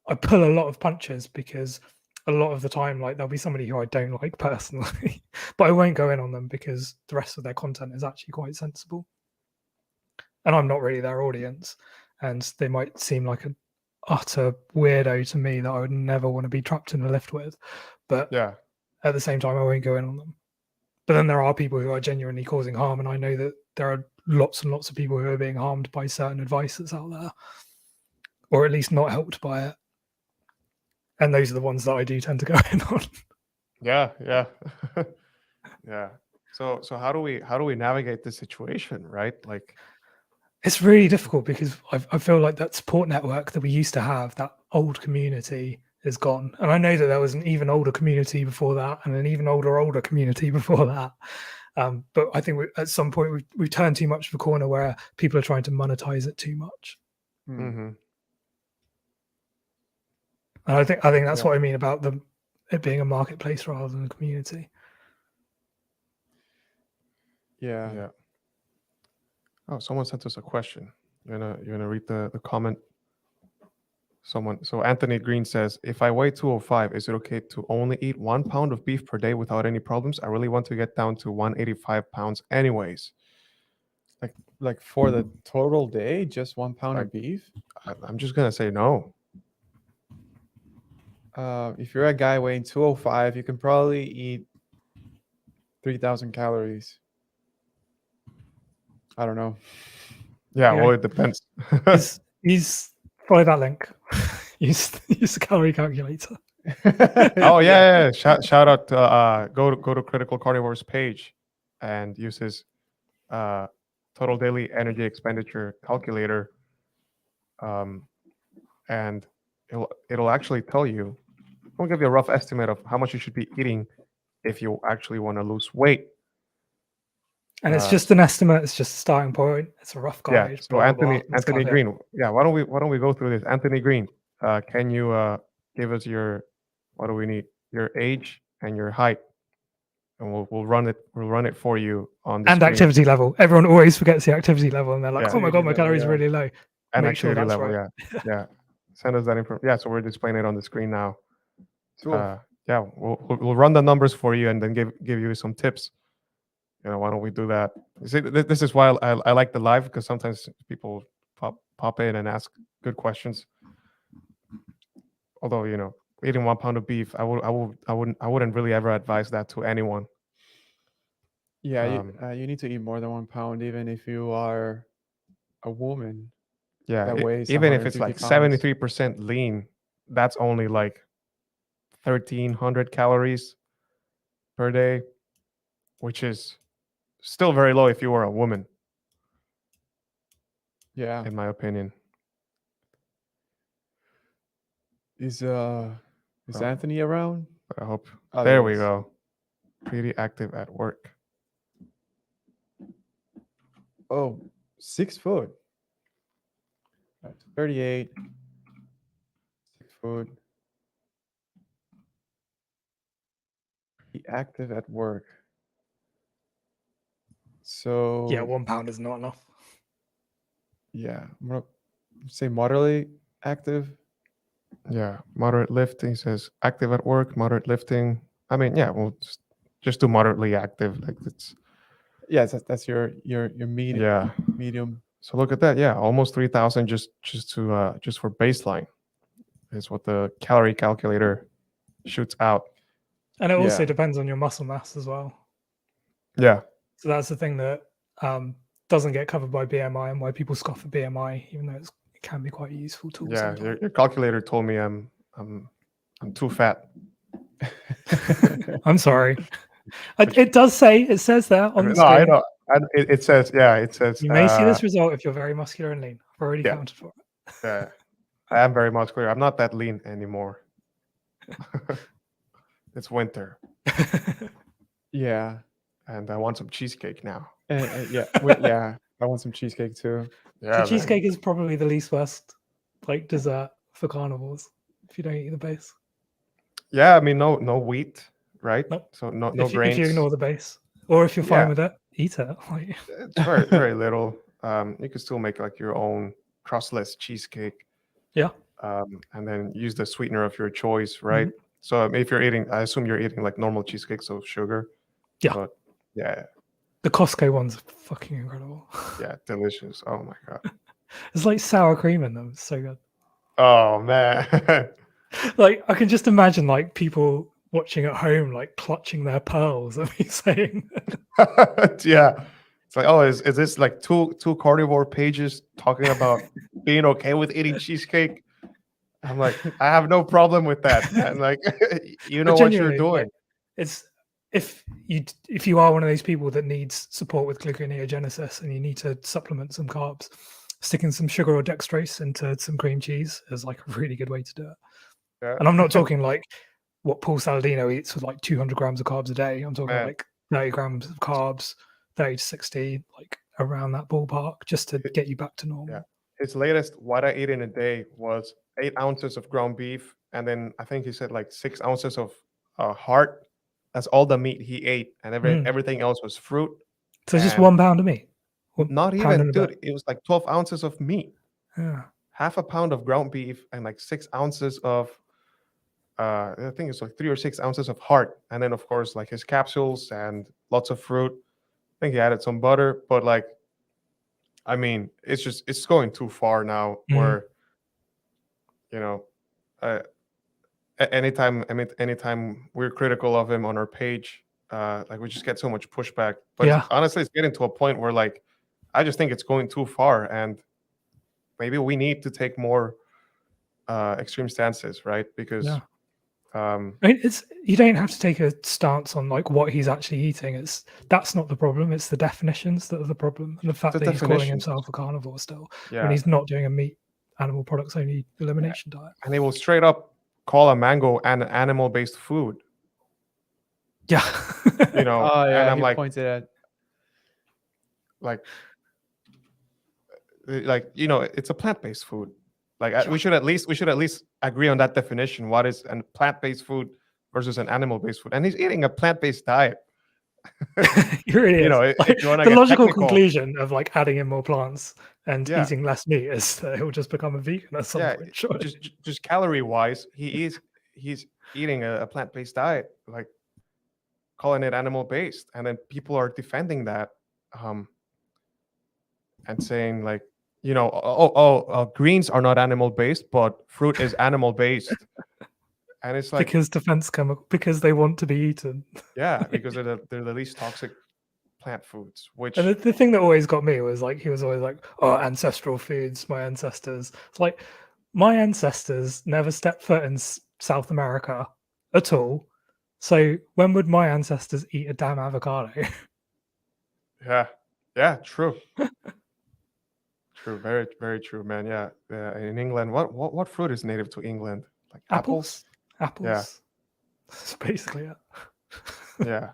Speaker 3: I pull a lot of punches because a lot of the time, like there'll be somebody who I don't like personally, but I won't go in on them because the rest of their content is actually quite sensible, and I'm not really their audience, and they might seem like an utter weirdo to me that I would never want to be trapped in a lift with, but
Speaker 1: yeah,
Speaker 3: at the same time, I won't go in on them. But then there are people who are genuinely causing harm, and I know that there are lots and lots of people who are being harmed by certain advice that's out there, or at least not helped by it. And those are the ones that I do tend to go in on.
Speaker 1: yeah. Yeah. So how do we navigate this situation, right? Like,
Speaker 3: It's really difficult because I feel like that support network that we used to have, that old community, is gone. And I know that there was an even older community before that, and an even older community before that. But I think at some point we turned too much of a corner where people are trying to monetize it too much.
Speaker 1: mm-hmm.
Speaker 3: And I think that's what I mean about it being a marketplace rather than a community.
Speaker 2: Yeah.
Speaker 1: Oh, someone sent us a question. You're gonna read the comment. So Anthony Green says, if I weigh 205, is it okay to only eat 1 pound of beef per day without any problems? I really want to get down to 185 pounds anyways.
Speaker 2: Like for the total day, just 1 pound of beef?
Speaker 1: I'm just gonna say no.
Speaker 2: If you're a guy weighing 205, you can probably eat 3,000 calories. I don't know.
Speaker 1: Yeah, well, it depends.
Speaker 3: Use follow that link. use the calorie calculator.
Speaker 1: Oh yeah. Shout out to go to Critical Carnivore's page and use his total daily energy expenditure calculator, and it'll actually tell you. I'll give you a rough estimate of how much you should be eating if you actually want to lose weight.
Speaker 3: And it's just an estimate. It's just a starting point. It's a rough
Speaker 1: Yeah.
Speaker 3: guide.
Speaker 1: So
Speaker 3: blah, blah, blah. Let's
Speaker 1: Anthony
Speaker 3: go here.
Speaker 1: Green. Yeah. Why don't we go through this? Anthony Green. Can you give us your, what do we need? Your age and your height, and we'll run it. We'll run it for you on the
Speaker 3: And
Speaker 1: screen.
Speaker 3: activity level. Everyone always forgets the activity level, and they're like,
Speaker 1: Yeah.
Speaker 3: "Oh my god, my
Speaker 2: Activity level,
Speaker 3: calories are
Speaker 2: yeah.
Speaker 3: really low."
Speaker 1: And
Speaker 3: Make sure
Speaker 1: activity
Speaker 3: that's
Speaker 1: level.
Speaker 3: right.
Speaker 1: Yeah. Yeah. Send us that information. Yeah. So we're displaying it on the screen now.
Speaker 2: Cool.
Speaker 1: Yeah. We'll run the numbers for you and then give you some tips. You know, why don't we do that? You see, this is why I like the live, because sometimes people pop in and ask good questions. Although, you know, eating 1 pound of beef, I wouldn't really ever advise that to anyone.
Speaker 2: Yeah, you need to eat more than 1 pound, even if you are a woman
Speaker 1: Yeah,
Speaker 2: that weighs
Speaker 1: even if it's
Speaker 2: 150
Speaker 1: like
Speaker 2: pounds.
Speaker 1: 73% lean, that's only like 1,300 calories per day, which is still very low if you were a woman,
Speaker 2: Yeah.
Speaker 1: in my opinion.
Speaker 2: Is
Speaker 1: Oh.
Speaker 2: Anthony around?
Speaker 1: I hope.
Speaker 2: Oh,
Speaker 1: There
Speaker 2: there
Speaker 1: we
Speaker 2: he is.
Speaker 1: go. Pretty active at work.
Speaker 2: Oh, 6 foot. Right, 38. 6 foot. Pretty active at work. So
Speaker 3: Yeah, 1 pound is not enough.
Speaker 2: yeah, I'm gonna say moderately active.
Speaker 1: Yeah, moderate lifting says active at work, moderate lifting. I mean, yeah, we'll just do moderately active. Like it's
Speaker 2: Yes, that's your medium.
Speaker 1: yeah.
Speaker 2: Medium.
Speaker 1: So look at that. Yeah, almost 3,000 just for baseline is what the calorie calculator shoots out.
Speaker 3: And it also
Speaker 2: Yeah.
Speaker 3: depends on your muscle mass as well.
Speaker 1: Yeah.
Speaker 3: So that's the thing that doesn't get covered by BMI, and why people scoff at BMI, even though it can be quite a useful tool.
Speaker 1: Yeah.
Speaker 3: Sometimes.
Speaker 1: Your calculator told me I'm too fat.
Speaker 3: I'm sorry. It does say, it says there on the
Speaker 1: No, I
Speaker 3: screen.
Speaker 1: know. It says, yeah, it says.
Speaker 3: You may see this result if you're very muscular and lean. I've already
Speaker 1: Yeah.
Speaker 3: counted for it.
Speaker 1: Yeah, I am very muscular. I'm not that lean anymore. It's winter,
Speaker 2: Yeah.
Speaker 1: and I want some cheesecake now.
Speaker 2: Yeah. Yeah. I want some cheesecake too.
Speaker 1: Yeah,
Speaker 3: So
Speaker 1: man.
Speaker 3: cheesecake is probably the least worst like dessert for carnivores if you don't eat the base.
Speaker 1: Yeah, I mean, no wheat, right?
Speaker 3: Nope.
Speaker 1: So no
Speaker 3: If
Speaker 1: grains.
Speaker 3: you ignore the base, or if you're fine
Speaker 1: Yeah.
Speaker 3: with it, eat it. Like,
Speaker 1: It's very little. You can still make like your own crustless cheesecake.
Speaker 3: yeah.
Speaker 1: And then use the sweetener of your choice, right? So if you're eating, I assume you're eating like normal cheesecake, so sugar.
Speaker 3: Yeah.
Speaker 1: But yeah,
Speaker 3: The Costco ones are fucking incredible.
Speaker 1: yeah, delicious. Oh my god.
Speaker 3: It's like sour cream in them. It's so good.
Speaker 1: Oh man.
Speaker 3: Like I can just imagine like people watching at home, like clutching their pearls and me saying,
Speaker 1: Yeah. It's like, oh, is this like two carnivore pages talking about being okay with eating cheesecake? I'm like, I have no problem with that, man. Like, you know
Speaker 3: But
Speaker 1: what you're
Speaker 3: genuinely,
Speaker 1: doing.
Speaker 3: like, it's if you are one of those people that needs support with gluconeogenesis and you need to supplement some carbs, sticking some sugar or dextrose into some cream cheese is like a really good way to do it.
Speaker 1: Yeah.
Speaker 3: And I'm not talking like what Paul Saladino eats with like 200 grams of carbs a day. I'm talking
Speaker 1: Man.
Speaker 3: like 30 grams of carbs, 30 to 60, like around that ballpark, just to get you back to normal.
Speaker 1: Yeah. His latest what I ate in a day was 8 ounces of ground beef, and then I think he said like 6 ounces of heart. That's all the meat he ate, and everything else was fruit.
Speaker 3: So it's just
Speaker 1: and
Speaker 3: 1 pound of meat.
Speaker 1: Not
Speaker 3: pound
Speaker 1: even,
Speaker 3: and a bit.
Speaker 1: dude. It was like 12 ounces of meat,
Speaker 3: Yeah.
Speaker 1: half a pound of ground beef, and like 6 ounces of I think it's like 3 or 6 ounces of heart, and then of course like his capsules and lots of fruit. I think he added some butter, but like, I mean, it's going too far now. Where, you know, anytime we're critical of him on our page, like we just get so much pushback. But
Speaker 3: Yeah.
Speaker 1: honestly, it's getting to a point where like, I just think it's going too far, and maybe we need to take more extreme stances, right? Because
Speaker 3: Yeah. I mean, you don't have to take a stance on like what he's actually eating. That's not the problem. It's the definitions that are the problem, and the fact that he's calling himself a carnivore still when he's not doing a meat animal products only elimination diet.
Speaker 1: And he will straight up call a mango an animal-based food.
Speaker 3: Yeah.
Speaker 1: You know,
Speaker 2: Oh yeah,
Speaker 1: and I'm
Speaker 2: he
Speaker 1: like,
Speaker 2: pointed at.
Speaker 1: like it's a plant-based food. Like
Speaker 3: Sure.
Speaker 1: we should at least agree on that definition. What is a plant-based food versus an animal-based food? And he's eating a plant-based diet.
Speaker 3: It really is.
Speaker 1: If
Speaker 3: Like,
Speaker 1: you want to
Speaker 3: the
Speaker 1: get
Speaker 3: logical
Speaker 1: technical,
Speaker 3: conclusion of like adding in more plants and
Speaker 1: yeah,
Speaker 3: eating less meat is that he'll just become a vegan at some
Speaker 1: yeah,
Speaker 3: point. Sure.
Speaker 1: just calorie-wise, he's eating a plant-based diet, like calling it animal-based, and then people are defending that, and saying like, greens are not animal-based, but fruit is animal-based. And it's like,
Speaker 3: because they want to be eaten.
Speaker 1: yeah, because they're the least toxic plant foods. Which,
Speaker 3: And the thing that always got me was like, he was always like, oh, ancestral foods, my ancestors. It's like, my ancestors never stepped foot in South America at all. So when would my ancestors eat a damn avocado?
Speaker 1: yeah, true. True, very, very true, man. Yeah, in England, what fruit is native to England? Like apples?
Speaker 3: Apples.
Speaker 1: Yeah.
Speaker 3: That's basically it.
Speaker 1: Yeah.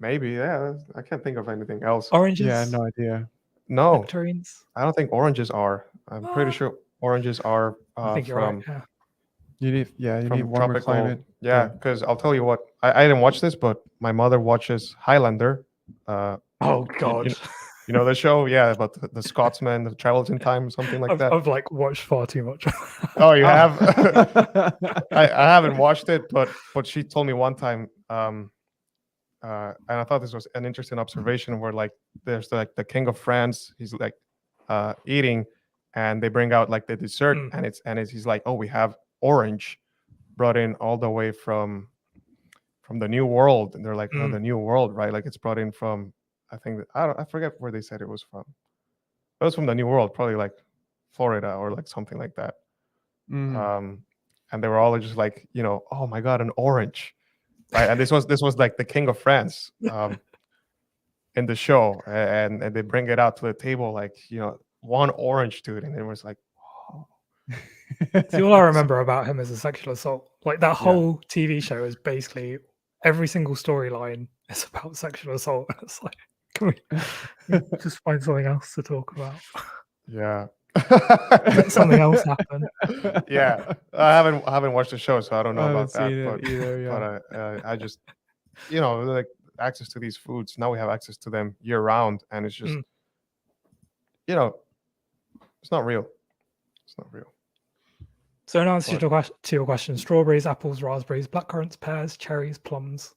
Speaker 1: Maybe, yeah. I can't think of anything else.
Speaker 3: Oranges.
Speaker 2: Yeah, no idea.
Speaker 1: No,
Speaker 3: Nectarines.
Speaker 1: I don't think oranges are. I'm pretty sure oranges are
Speaker 3: I think you're
Speaker 1: from
Speaker 3: right. Yeah.
Speaker 2: You need
Speaker 1: from
Speaker 2: warmer
Speaker 1: tropical.
Speaker 2: climate.
Speaker 1: Yeah, because I'll tell you what, I didn't watch this, but my mother watches Highlander.
Speaker 3: Oh
Speaker 1: you-
Speaker 3: God.
Speaker 1: You know the show? Yeah, about the Scotsman that travels in time, something like that.
Speaker 3: I've like watched far too much.
Speaker 1: Oh, you have?
Speaker 2: have.
Speaker 1: I haven't watched it, but she told me one time, and I thought this was an interesting observation where like there's like the king of France, he's like eating, and they bring out like the dessert, and it's he's like, oh, we have orange brought in all the way from the New World, and they're like, oh, the New World, right? Like it's brought in from, I think I forget where they said it was from. It was from the New World, probably like Florida or like something like that. And they were all just like, oh my God, an orange, right? And this was like the king of France in the show, and they bring it out to the table like, one orange, dude, and it was like, oh.
Speaker 3: See, all I remember about him is a sexual assault. Like that whole TV show is basically every single storyline is about sexual assault. It's like, can we just find something else to talk about?
Speaker 1: Yeah.
Speaker 3: Let something else happen.
Speaker 1: Yeah, I haven't watched the show, so I don't know about that.
Speaker 2: Either,
Speaker 1: I just, like access to these foods. Now we have access to them year round, and it's just, it's not real. It's not real.
Speaker 3: So in answer to your question, strawberries, apples, raspberries, blackcurrants, pears, cherries, plums,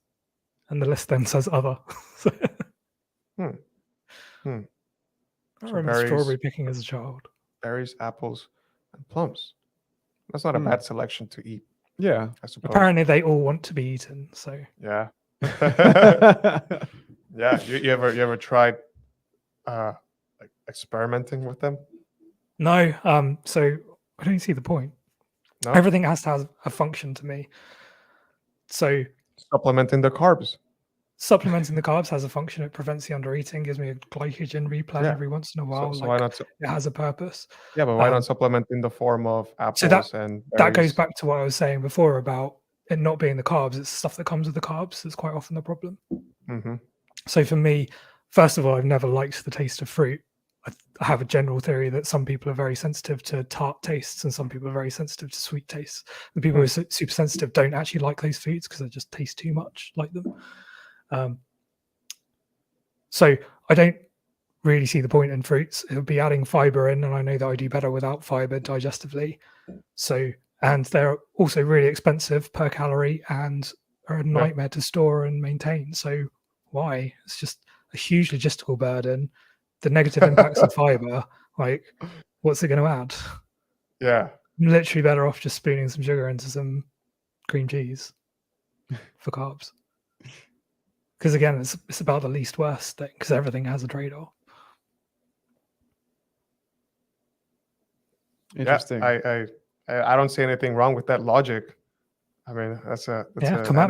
Speaker 3: and the list then says other. I remember
Speaker 1: berries,
Speaker 3: strawberry picking as a child.
Speaker 1: Berries, apples, and plums. That's not a bad selection to eat.
Speaker 2: Yeah,
Speaker 1: I suppose.
Speaker 3: Apparently, they all want to be eaten. So
Speaker 1: yeah, yeah. You ever tried like experimenting with them?
Speaker 3: No. So I don't see the point.
Speaker 1: No?
Speaker 3: Everything has to have a function to me. So
Speaker 1: Supplementing the carbs.
Speaker 3: Supplementing the carbs has a function. It prevents the undereating, gives me a glycogen replay every once in a while.
Speaker 1: So why not?
Speaker 3: It has a purpose.
Speaker 1: Yeah, but why not supplement in the form of apples and berries?
Speaker 3: That goes back to what I was saying before about it not being the carbs. It's stuff that comes with the carbs that's quite often the problem. So for me, first of all, I've never liked the taste of fruit. I have a general theory that some people are very sensitive to tart tastes and some people are very sensitive to sweet tastes. The people who are super sensitive don't actually like those foods because they just taste too much like them. So I don't really see the point in fruits. It'll be adding fiber in, and I know that I do better without fiber digestively. So, and they're also really expensive per calorie and are a nightmare to store and maintain. So why? It's just a huge logistical burden. The negative impacts of fiber, like, what's it going to add?
Speaker 1: Yeah.
Speaker 3: I'm literally better off just spooning some sugar into some cream cheese for carbs. Because again, it's about the least worst thing, because everything has a trade-off.
Speaker 2: Interesting.
Speaker 1: Yeah, I don't see anything wrong with that logic. I mean, that's an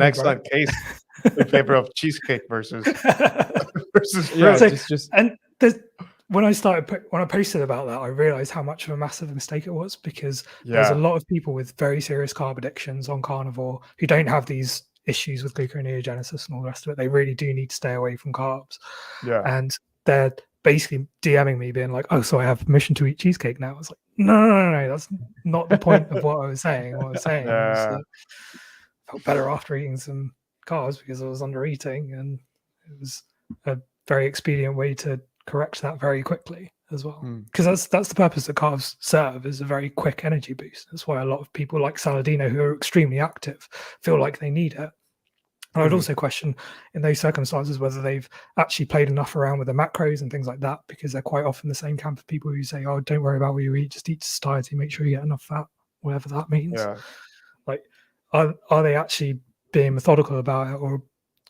Speaker 1: excellent case in favor of cheesecake versus fruit.
Speaker 3: And when I posted about that, I realized how much of a massive mistake it was, because there's a lot of people with very serious carb addictions on carnivore who don't have these issues with gluconeogenesis and all the rest of it. They really do need to stay away from carbs.
Speaker 1: Yeah.
Speaker 3: And they're basically DMing me being like, "Oh, so I have permission to eat cheesecake now." I was like, no, that's not the point of what I was saying. What I was saying was that I felt better after eating some carbs because I was under eating, and it was a very expedient way to correct that very quickly as well. Because that's the purpose that carbs serve, is a very quick energy boost. That's why a lot of people like Saladino, who are extremely active, feel like they need it. I would also question in those circumstances whether they've actually played enough around with the macros and things like that, because they're quite often the same camp of people who say, "Oh, don't worry about what you eat, just eat to satiety, make sure you get enough fat," whatever that means.
Speaker 1: Yeah.
Speaker 3: Like, are they actually being methodical about it or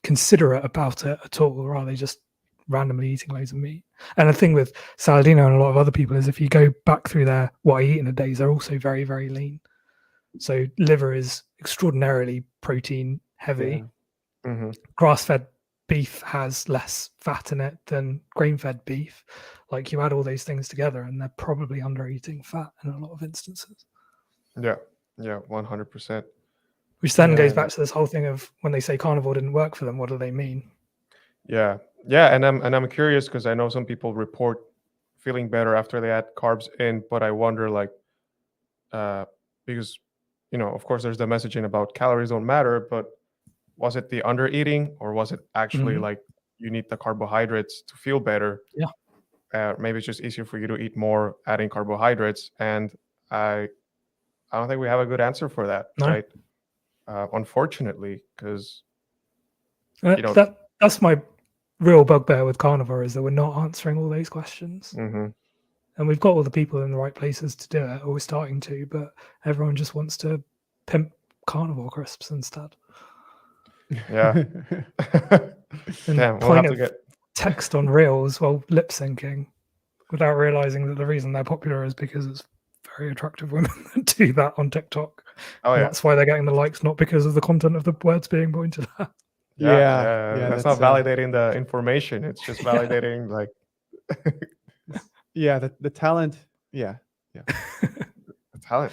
Speaker 3: considerate about it at all, or are they just randomly eating loads of meat? And the thing with Saladino and a lot of other people is if you go back through their what I eat in a day, they're also very, very lean. So liver is extraordinarily protein heavy. Grass-fed beef has less fat in it than grain-fed beef. Like, you add all those things together and they're probably under eating fat in a lot of instances.
Speaker 1: Yeah, 100%.
Speaker 3: Which then goes back to this whole thing of when they say carnivore didn't work for them, what do they mean?
Speaker 1: Yeah, and I'm curious because I know some people report feeling better after they add carbs in, but I wonder, like, because of course there's the messaging about calories don't matter, but was it the under eating, or was it actually like you need the carbohydrates to feel better?
Speaker 3: Yeah.
Speaker 1: Maybe it's just easier for you to eat more adding carbohydrates, and I don't think we have a good answer for that, right? Unfortunately, because
Speaker 3: that's my real bugbear with carnivore, is that we're not answering all those questions. And we've got all the people in the right places to do it, or we're starting to, but everyone just wants to pimp carnivore crisps instead.
Speaker 1: Yeah.
Speaker 3: And
Speaker 1: Damn, we'll
Speaker 3: point
Speaker 1: have
Speaker 3: of
Speaker 1: to get
Speaker 3: text on reels while lip syncing without realizing that the reason they're popular is because it's very attractive women that do that on TikTok.
Speaker 1: Oh,
Speaker 3: and
Speaker 1: yeah.
Speaker 3: that's why they're getting the likes, not because of the content of the words being pointed at.
Speaker 1: Yeah. That's not validating the information. It's just validating like
Speaker 2: the talent. The
Speaker 1: talent.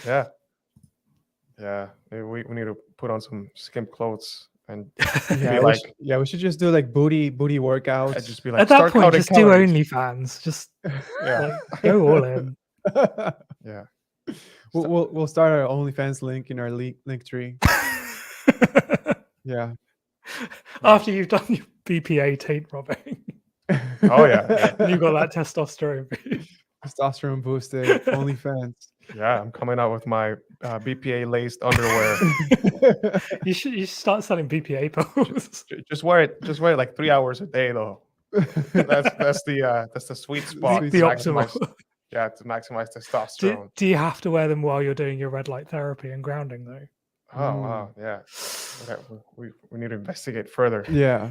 Speaker 1: Yeah. Maybe we need to put on some skimp clothes and be like,
Speaker 2: we should just do like booty workouts.
Speaker 1: I'd just be like,
Speaker 3: at that
Speaker 1: start
Speaker 3: point,
Speaker 1: counting
Speaker 3: just
Speaker 1: calories.
Speaker 3: do OnlyFans. Just go all in.
Speaker 1: Yeah.
Speaker 2: We'll start our OnlyFans link in our link tree. Yeah.
Speaker 3: After you've done your BPA taint robbing.
Speaker 1: Oh yeah.
Speaker 3: And you've got that testosterone boost.
Speaker 2: Testosterone boosted OnlyFans.
Speaker 1: Yeah, I'm coming out with my BPA laced underwear.
Speaker 3: You should start selling BPA pills.
Speaker 1: Just wear it like 3 hours a day though. That's the sweet spot.
Speaker 3: The optimal.
Speaker 1: Yeah, to maximize testosterone.
Speaker 3: Do you have to wear them while you're doing your red light therapy and grounding though?
Speaker 1: Oh wow, yeah. Okay, we need to investigate further.
Speaker 2: Yeah,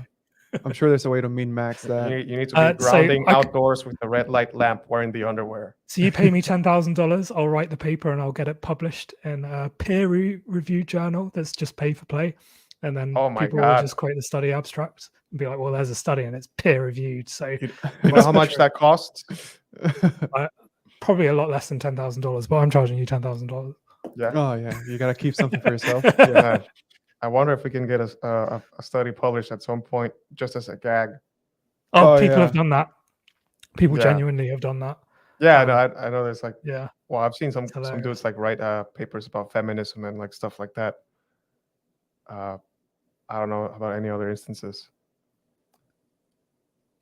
Speaker 2: I'm sure there's a way to min-max that.
Speaker 1: You need to be grounding outdoors with the red light lamp, wearing the underwear.
Speaker 3: So you pay me $10,000, I'll write the paper and I'll get it published in a peer-reviewed journal that's just pay for play, and then people will just create the study abstract and be like, "Well, there's a study and it's peer-reviewed." So
Speaker 1: you know how much that costs?
Speaker 3: Probably a lot less than $10,000, but I'm charging you $10,000.
Speaker 1: Yeah.
Speaker 2: Oh yeah, you gotta keep something for yourself.
Speaker 1: Yeah. I wonder if we can get a study published at some point, just as a gag.
Speaker 3: People have done that. People genuinely have done that.
Speaker 1: Yeah, I know. There's like, well, I've seen some dudes like write papers about feminism and like stuff like that. I don't know about any other instances.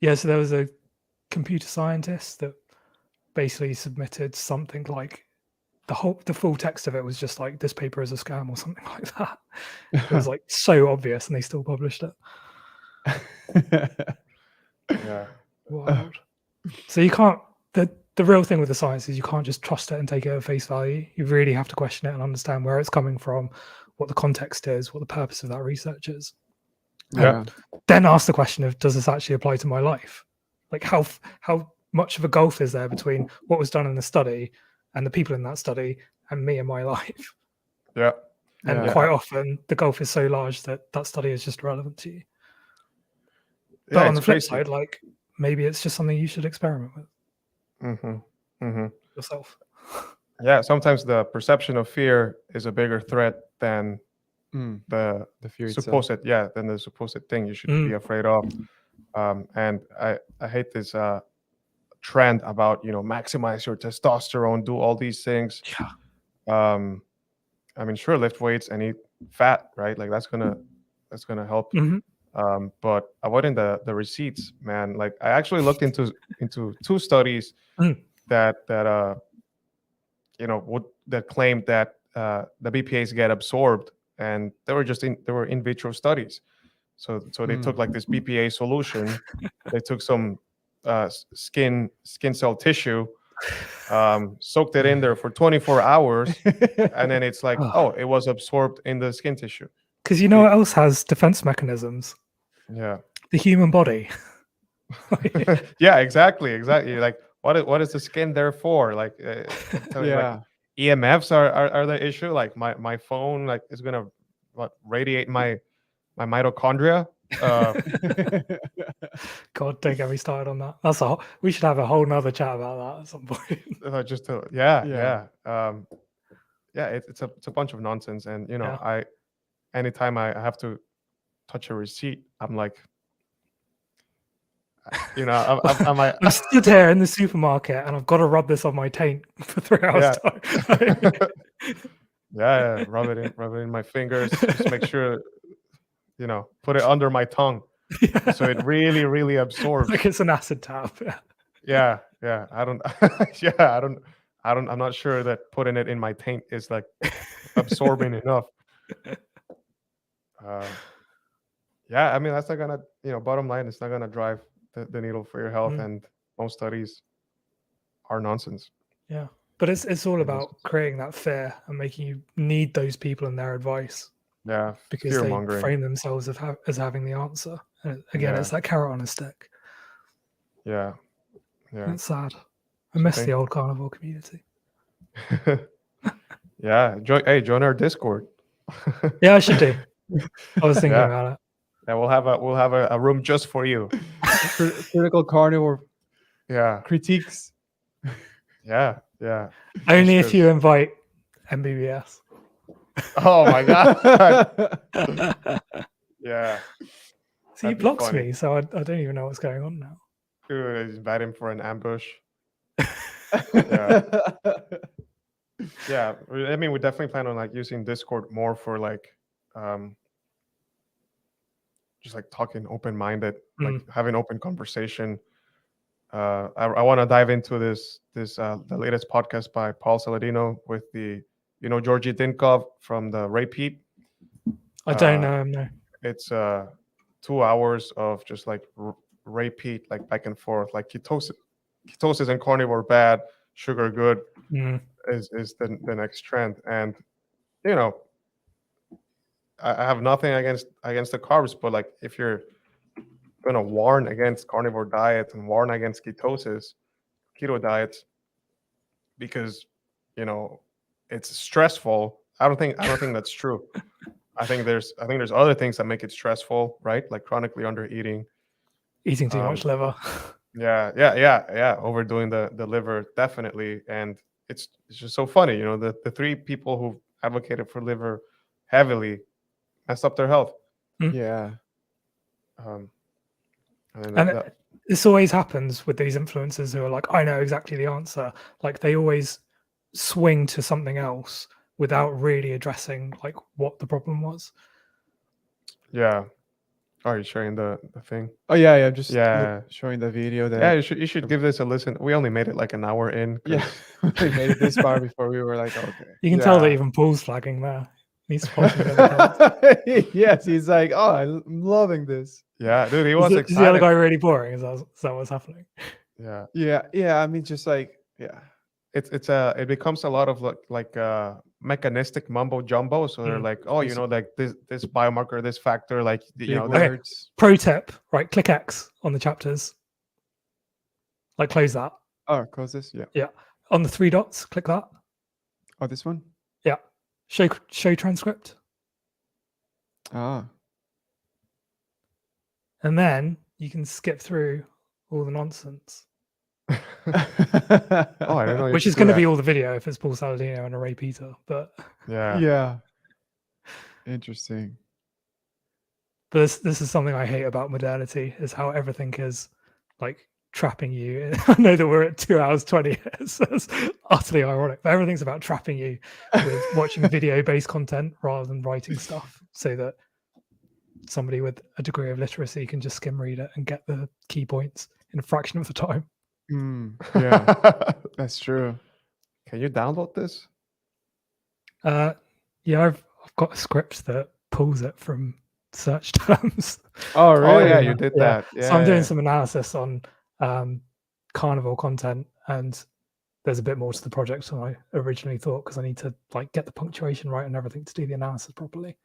Speaker 3: Yeah, so there was a computer scientist that basically submitted something like the full text of it was just like, "This paper is a scam" or something like that. It was like so obvious, and they still published it.
Speaker 1: Yeah.
Speaker 3: Wild. So you can't. The real thing with the science is you can't just trust it and take it at face value. You really have to question it and understand where it's coming from, what the context is, what the purpose of that research is.
Speaker 1: Yeah.
Speaker 3: Then ask the question of, does this actually apply to my life? Like how much of a gulf is there between what was done in the study and the people in that study and me and my life?
Speaker 1: Yeah.
Speaker 3: And quite often the gulf is so large that that study is just irrelevant to you. But on the flip side, like maybe it's just something you should experiment with yourself.
Speaker 1: Yeah, sometimes the perception of fear is a bigger threat than the fear supposed than the supposed thing you should be afraid of. And I hate this trend about maximize your testosterone, do all these things.
Speaker 3: Yeah.
Speaker 1: I mean, sure, lift weights and eat fat, right? Like that's gonna help.
Speaker 3: Mhm.
Speaker 1: But avoiding the receipts, man. Like I actually looked into two studies
Speaker 3: Mm.
Speaker 1: that that claimed that the BPAs get absorbed, and they were in vitro studies. So they took like this BPA solution. They took some skin cell tissue, soaked it in there for 24 hours, and then it's like, oh, it was absorbed in the skin tissue.
Speaker 3: Because you know what else has defense mechanisms?
Speaker 1: Yeah.
Speaker 3: The human body.
Speaker 1: Yeah, exactly. Like what is the skin there for? Like tell you, like EMFs are the issue. Like my phone like is gonna radiate my mitochondria.
Speaker 3: God, don't get me started on that. We should have a whole nother chat about that at some point.
Speaker 1: It's a bunch of nonsense. And
Speaker 3: Yeah.
Speaker 1: anytime I have to touch a receipt, I'm like,
Speaker 3: I'm stood here in the supermarket and I've got to rub this on my taint for 3 hours time.
Speaker 1: Yeah, rub it in my fingers. Just make sure, put it under my tongue, so it really, really absorbs.
Speaker 3: Like it's an acid tap.
Speaker 1: Yeah. I don't. I'm not sure that putting it in my taint is like absorbing enough. Yeah, I mean that's not gonna. Bottom line, it's not gonna drive the needle for your health, and most studies are nonsense.
Speaker 3: Yeah, but it's all about creating that fear and making you need those people and their advice.
Speaker 1: Yeah,
Speaker 3: because they frame themselves as having the answer. And again, it's that carrot on a stick.
Speaker 1: Yeah.
Speaker 3: It's sad. I miss the old carnivore community.
Speaker 1: Yeah, join our Discord.
Speaker 3: Yeah, I should do. I was thinking about it.
Speaker 1: Yeah, we'll have a room just for you.
Speaker 2: Critical carnivore.
Speaker 1: Yeah.
Speaker 2: Critiques.
Speaker 1: Yeah.
Speaker 3: Only if you invite MBBS.
Speaker 1: Oh my god. Yeah.
Speaker 3: So he blocks me, so I don't even know what's going on now.
Speaker 1: Dude, I invite him for an ambush. Yeah. I mean, we definitely plan on like using Discord more for like just like talking open-minded, like having open conversation. I want to dive into this the latest podcast by Paul Saladino with the Georgi Dinkov from the Repeat.
Speaker 3: I don't know him. No.
Speaker 1: It's 2 hours of just like Repeat, like back and forth, like ketosis and carnivore bad, sugar good is the next trend. And I have nothing against the carbs, but like if you're gonna warn against carnivore diets and warn against keto diets because it's stressful, I don't think that's true. I think there's other things that make it stressful, right? Like chronically undereating,
Speaker 3: eating too much liver.
Speaker 1: Yeah. Overdoing the liver, definitely. And it's just so funny, the three people who advocated for liver heavily messed up their health.
Speaker 2: Yeah.
Speaker 3: And this always happens with these influencers who are like, I know exactly the answer. Like they always swing to something else without really addressing like what the problem was.
Speaker 1: Yeah. Are you sharing the thing?
Speaker 2: Oh yeah, just showing the video. That
Speaker 1: you should give this a listen. We only made it like an hour in.
Speaker 2: Yeah, we made it this far before we were like, okay.
Speaker 3: You can tell that even Paul's flagging there. He's
Speaker 2: yes, he's like, oh, I'm loving this.
Speaker 1: Yeah, dude, he was excited.
Speaker 3: Is the other guy really boring? Is that what's happening?
Speaker 2: Yeah. I mean, just like,
Speaker 1: it becomes a lot of like mechanistic mumbo jumbo. So they're like, oh, like this biomarker, this factor, like
Speaker 3: okay. Pro tip, right? Click X on the chapters. Like close that.
Speaker 2: Oh, close this.
Speaker 3: Yeah. On the 3 dots, click that.
Speaker 2: Oh, this one.
Speaker 3: Yeah. Show transcript.
Speaker 2: Ah.
Speaker 3: And then you can skip through all the nonsense.
Speaker 1: Oh, I don't know.
Speaker 3: Which is going to be all the video if it's Paul Saladino and a Ray Peter, but
Speaker 2: yeah. Interesting.
Speaker 3: But this is something I hate about modernity, is how everything is like trapping you. I know that we're at 2 hours 20. So it's utterly ironic, but everything's about trapping you with watching video-based content rather than writing stuff, so that somebody with a degree of literacy can just skim read it and get the key points in a fraction of the time.
Speaker 2: Yeah, that's true.
Speaker 1: Can you download this?
Speaker 3: Yeah, I've got a script that pulls it from search terms.
Speaker 2: Oh, really?
Speaker 1: Oh yeah, you did
Speaker 3: Yeah.
Speaker 1: that. Yeah.
Speaker 3: So I'm doing
Speaker 1: yeah.
Speaker 3: some analysis on carnivore content, and there's a bit more to the project than I originally thought, because I need to like get the punctuation right and everything to do the analysis properly.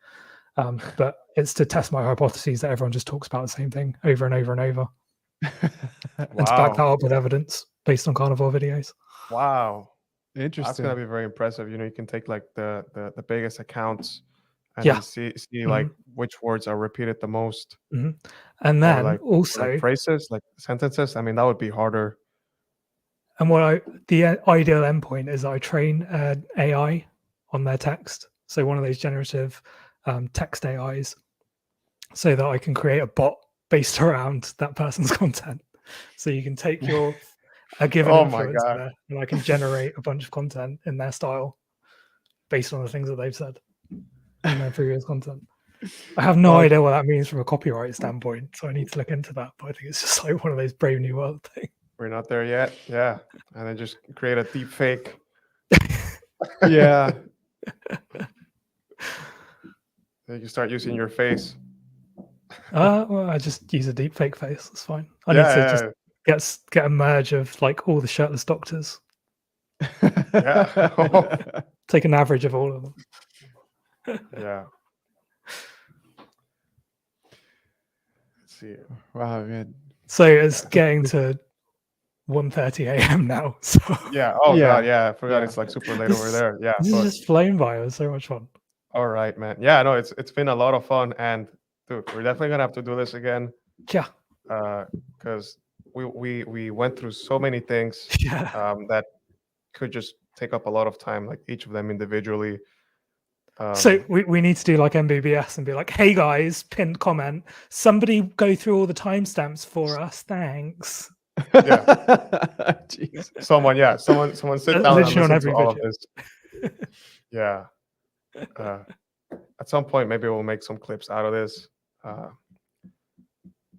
Speaker 3: But it's to test my hypotheses that everyone just talks about the same thing over and over and over, and to back that
Speaker 1: Wow.
Speaker 3: up with evidence based on carnivore videos.
Speaker 1: Wow. That's
Speaker 2: Interesting.
Speaker 1: gonna be very impressive. You know, you can take like the biggest accounts and
Speaker 3: Yeah.
Speaker 1: then see like which words are repeated the most,
Speaker 3: And
Speaker 1: or
Speaker 3: then
Speaker 1: like
Speaker 3: also,
Speaker 1: phrases, like sentences. I mean, that would be harder.
Speaker 3: and the ideal endpoint is I train an AI on their text, so one of those generative text AIs, so that I can create a bot based around that person's content. So you can take a given
Speaker 1: Oh my God.
Speaker 3: influencer, and I can generate a bunch of content in their style based on the things that they've said in their previous content. I have no idea what that means from a copyright standpoint, so I need to look into that. But I think it's just like one of those Brave New World things.
Speaker 1: We're not there yet. Yeah. And then just create a deep fake.
Speaker 2: Yeah.
Speaker 1: Then you can start using your face.
Speaker 3: Well, I just use a deep fake face. That's fine. I
Speaker 1: Yeah,
Speaker 3: need to
Speaker 1: yeah,
Speaker 3: just get a merge of like all the shirtless doctors.
Speaker 1: Yeah.
Speaker 3: Take an average of all of them.
Speaker 1: Yeah. Let's see.
Speaker 2: Wow, man.
Speaker 3: So it's getting to 1:30 a.m. now. So
Speaker 1: Yeah. Oh
Speaker 2: Yeah.
Speaker 1: God. Yeah. I forgot
Speaker 2: Yeah.
Speaker 1: it's like super late over there. Yeah.
Speaker 3: this
Speaker 1: But
Speaker 3: is just flown by. It was so much fun.
Speaker 1: all right, man. Yeah. No, it's been a lot of fun, and dude, we're definitely gonna have to do this again.
Speaker 3: Yeah.
Speaker 1: Because we went through so many things
Speaker 3: Yeah.
Speaker 1: that could just take up a lot of time, like each of them individually.
Speaker 3: So we need to do like MBBS and be like, hey guys, pinned comment, somebody go through all the timestamps for us. Thanks.
Speaker 1: Yeah.
Speaker 2: Jeez.
Speaker 1: Someone sit down and
Speaker 3: Literally on
Speaker 1: listen to
Speaker 3: every
Speaker 1: all of
Speaker 3: video.
Speaker 1: this. Yeah. At some point, maybe we'll make some clips out of this.
Speaker 3: I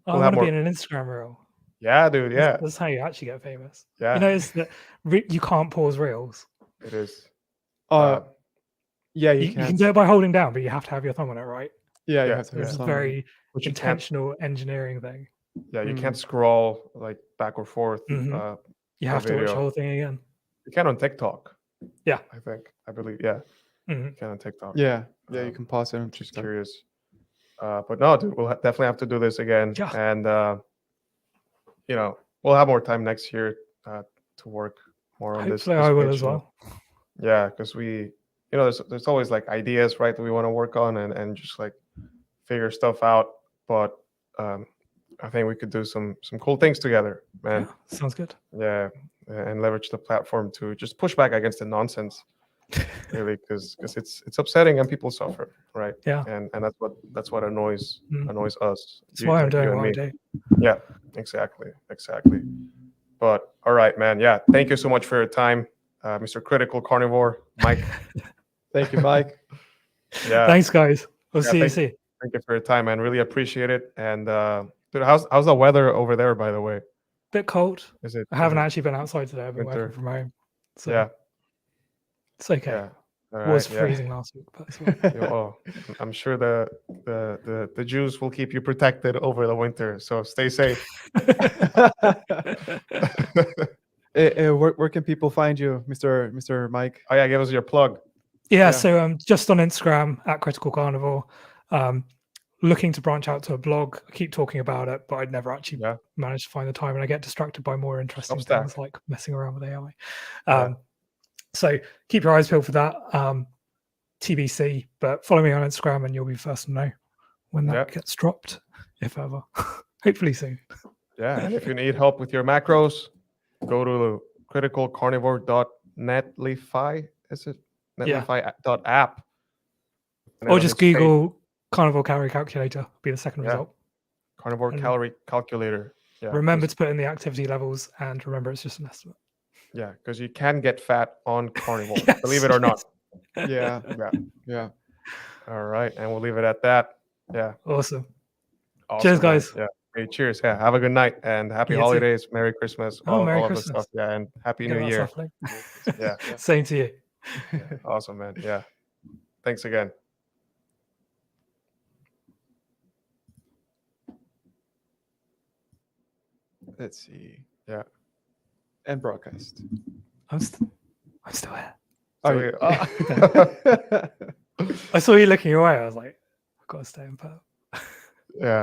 Speaker 1: We'll
Speaker 3: want
Speaker 1: have
Speaker 3: to be
Speaker 1: more-
Speaker 3: in an Instagram reel.
Speaker 1: Yeah, dude. Yeah.
Speaker 3: That's how you actually get famous.
Speaker 1: Yeah.
Speaker 3: You notice that you can't pause reels.
Speaker 1: It is.
Speaker 2: Yeah,
Speaker 3: You can do it by holding down, but you have to have your thumb on it, right?
Speaker 2: Yeah, you
Speaker 1: Yeah,
Speaker 2: have to
Speaker 3: It's
Speaker 2: have
Speaker 3: a
Speaker 2: some.
Speaker 3: very
Speaker 1: But you can't.
Speaker 3: intentional engineering thing.
Speaker 1: Yeah, you can't scroll like back or forth.
Speaker 3: Mhm. You
Speaker 1: a
Speaker 3: have to watch the
Speaker 1: video.
Speaker 3: whole thing again.
Speaker 1: You can on TikTok.
Speaker 3: Yeah.
Speaker 1: I believe. Yeah,
Speaker 3: Mhm.
Speaker 1: you can on TikTok.
Speaker 2: Yeah, you can pause it. I'm
Speaker 1: Just curious. But no, dude, we'll definitely have to do this again.
Speaker 3: Yeah.
Speaker 1: And you know, we'll have more time next year to work more on this.
Speaker 3: Hopefully, I will
Speaker 1: page,
Speaker 3: as
Speaker 1: you know.
Speaker 3: well.
Speaker 1: Yeah, because there's always like ideas, right, that we want to work on and just like figure stuff out. But I think we could do some cool things together, man.
Speaker 3: Yeah, sounds good.
Speaker 1: Yeah, and leverage the platform to just push back against the nonsense, really, because it's upsetting and people suffer, right?
Speaker 3: Yeah.
Speaker 1: And that's what annoys us.
Speaker 3: That's why I'm
Speaker 1: like
Speaker 3: doing
Speaker 1: you and
Speaker 3: what I
Speaker 1: me.
Speaker 3: do.
Speaker 1: Yeah, exactly. But all right, man. Yeah, thank you so much for your time, Mr. Critical Carnivore, Mike.
Speaker 2: Thank you, Mike.
Speaker 1: Yeah,
Speaker 3: Thanks, guys. We'll
Speaker 1: Yeah,
Speaker 3: see you
Speaker 1: thank-
Speaker 3: soon.
Speaker 1: thank you for your time, man. Really appreciate it. And dude, how's the weather over there, by the way?
Speaker 3: Bit cold.
Speaker 1: Is it?
Speaker 3: I haven't actually been outside today. I've been
Speaker 1: winter?
Speaker 3: working from home. So
Speaker 1: Yeah,
Speaker 3: it's okay.
Speaker 1: yeah. All
Speaker 3: It was
Speaker 1: right, yeah.
Speaker 3: freezing last week, but it's all right.
Speaker 1: Oh, I'm sure the juice will keep you protected over the winter. So stay safe.
Speaker 2: Where can people find you, Mr. Mike?
Speaker 1: Oh yeah, give us your plug.
Speaker 3: Yeah,
Speaker 2: Yeah.
Speaker 3: so just on Instagram at Critical Carnivore. Looking to branch out to a blog. I keep talking about it, but I'd never actually
Speaker 1: Yeah.
Speaker 3: managed to find the time, and I get distracted by more interesting
Speaker 1: Substack.
Speaker 3: things like messing around with AI.
Speaker 1: Yeah.
Speaker 3: So keep your eyes peeled for that. TBC, but follow me on Instagram and you'll be first to know when that
Speaker 1: Yeah.
Speaker 3: gets dropped, if ever. Hopefully soon.
Speaker 1: Yeah, and if you need help with your macros, go to criticalcarnivore.netlify. Is it
Speaker 3: Yeah.
Speaker 1: netlify.app? And
Speaker 3: Or
Speaker 1: it'll
Speaker 3: just
Speaker 1: hit
Speaker 3: Google carnivore calorie calculator, be the second
Speaker 1: Yeah.
Speaker 3: result.
Speaker 1: carnivore
Speaker 3: and-
Speaker 1: calorie calculator. Yeah,
Speaker 3: Remember to put in the activity levels, and remember it's just an estimate.
Speaker 1: yeah, because you can get fat on carnivore,
Speaker 3: Yes,
Speaker 1: believe it or not.
Speaker 2: Yeah.
Speaker 1: Yeah.
Speaker 2: Yeah.
Speaker 1: All right, and we'll leave it at that. Yeah.
Speaker 3: Awesome.
Speaker 1: Awesome,
Speaker 3: Cheers,
Speaker 1: man.
Speaker 3: guys.
Speaker 1: Yeah. Hey, cheers. Yeah. Have a good night and happy
Speaker 3: You too.
Speaker 1: holidays, Merry Christmas,
Speaker 3: Oh, Merry
Speaker 1: all of the
Speaker 3: Christmas.
Speaker 1: stuff. Yeah, and Happy
Speaker 3: Get
Speaker 1: New
Speaker 3: that
Speaker 1: Year.
Speaker 3: stuff later.
Speaker 1: Yeah.
Speaker 3: Same to you.
Speaker 1: Yeah. Awesome, man. Yeah. Thanks again.
Speaker 2: Let's see.
Speaker 1: Yeah.
Speaker 2: And broadcast.
Speaker 3: I'm still here.
Speaker 1: So
Speaker 2: Okay.
Speaker 1: we-
Speaker 3: I saw you looking away. I was like, I've got to stay in pub.
Speaker 1: yeah.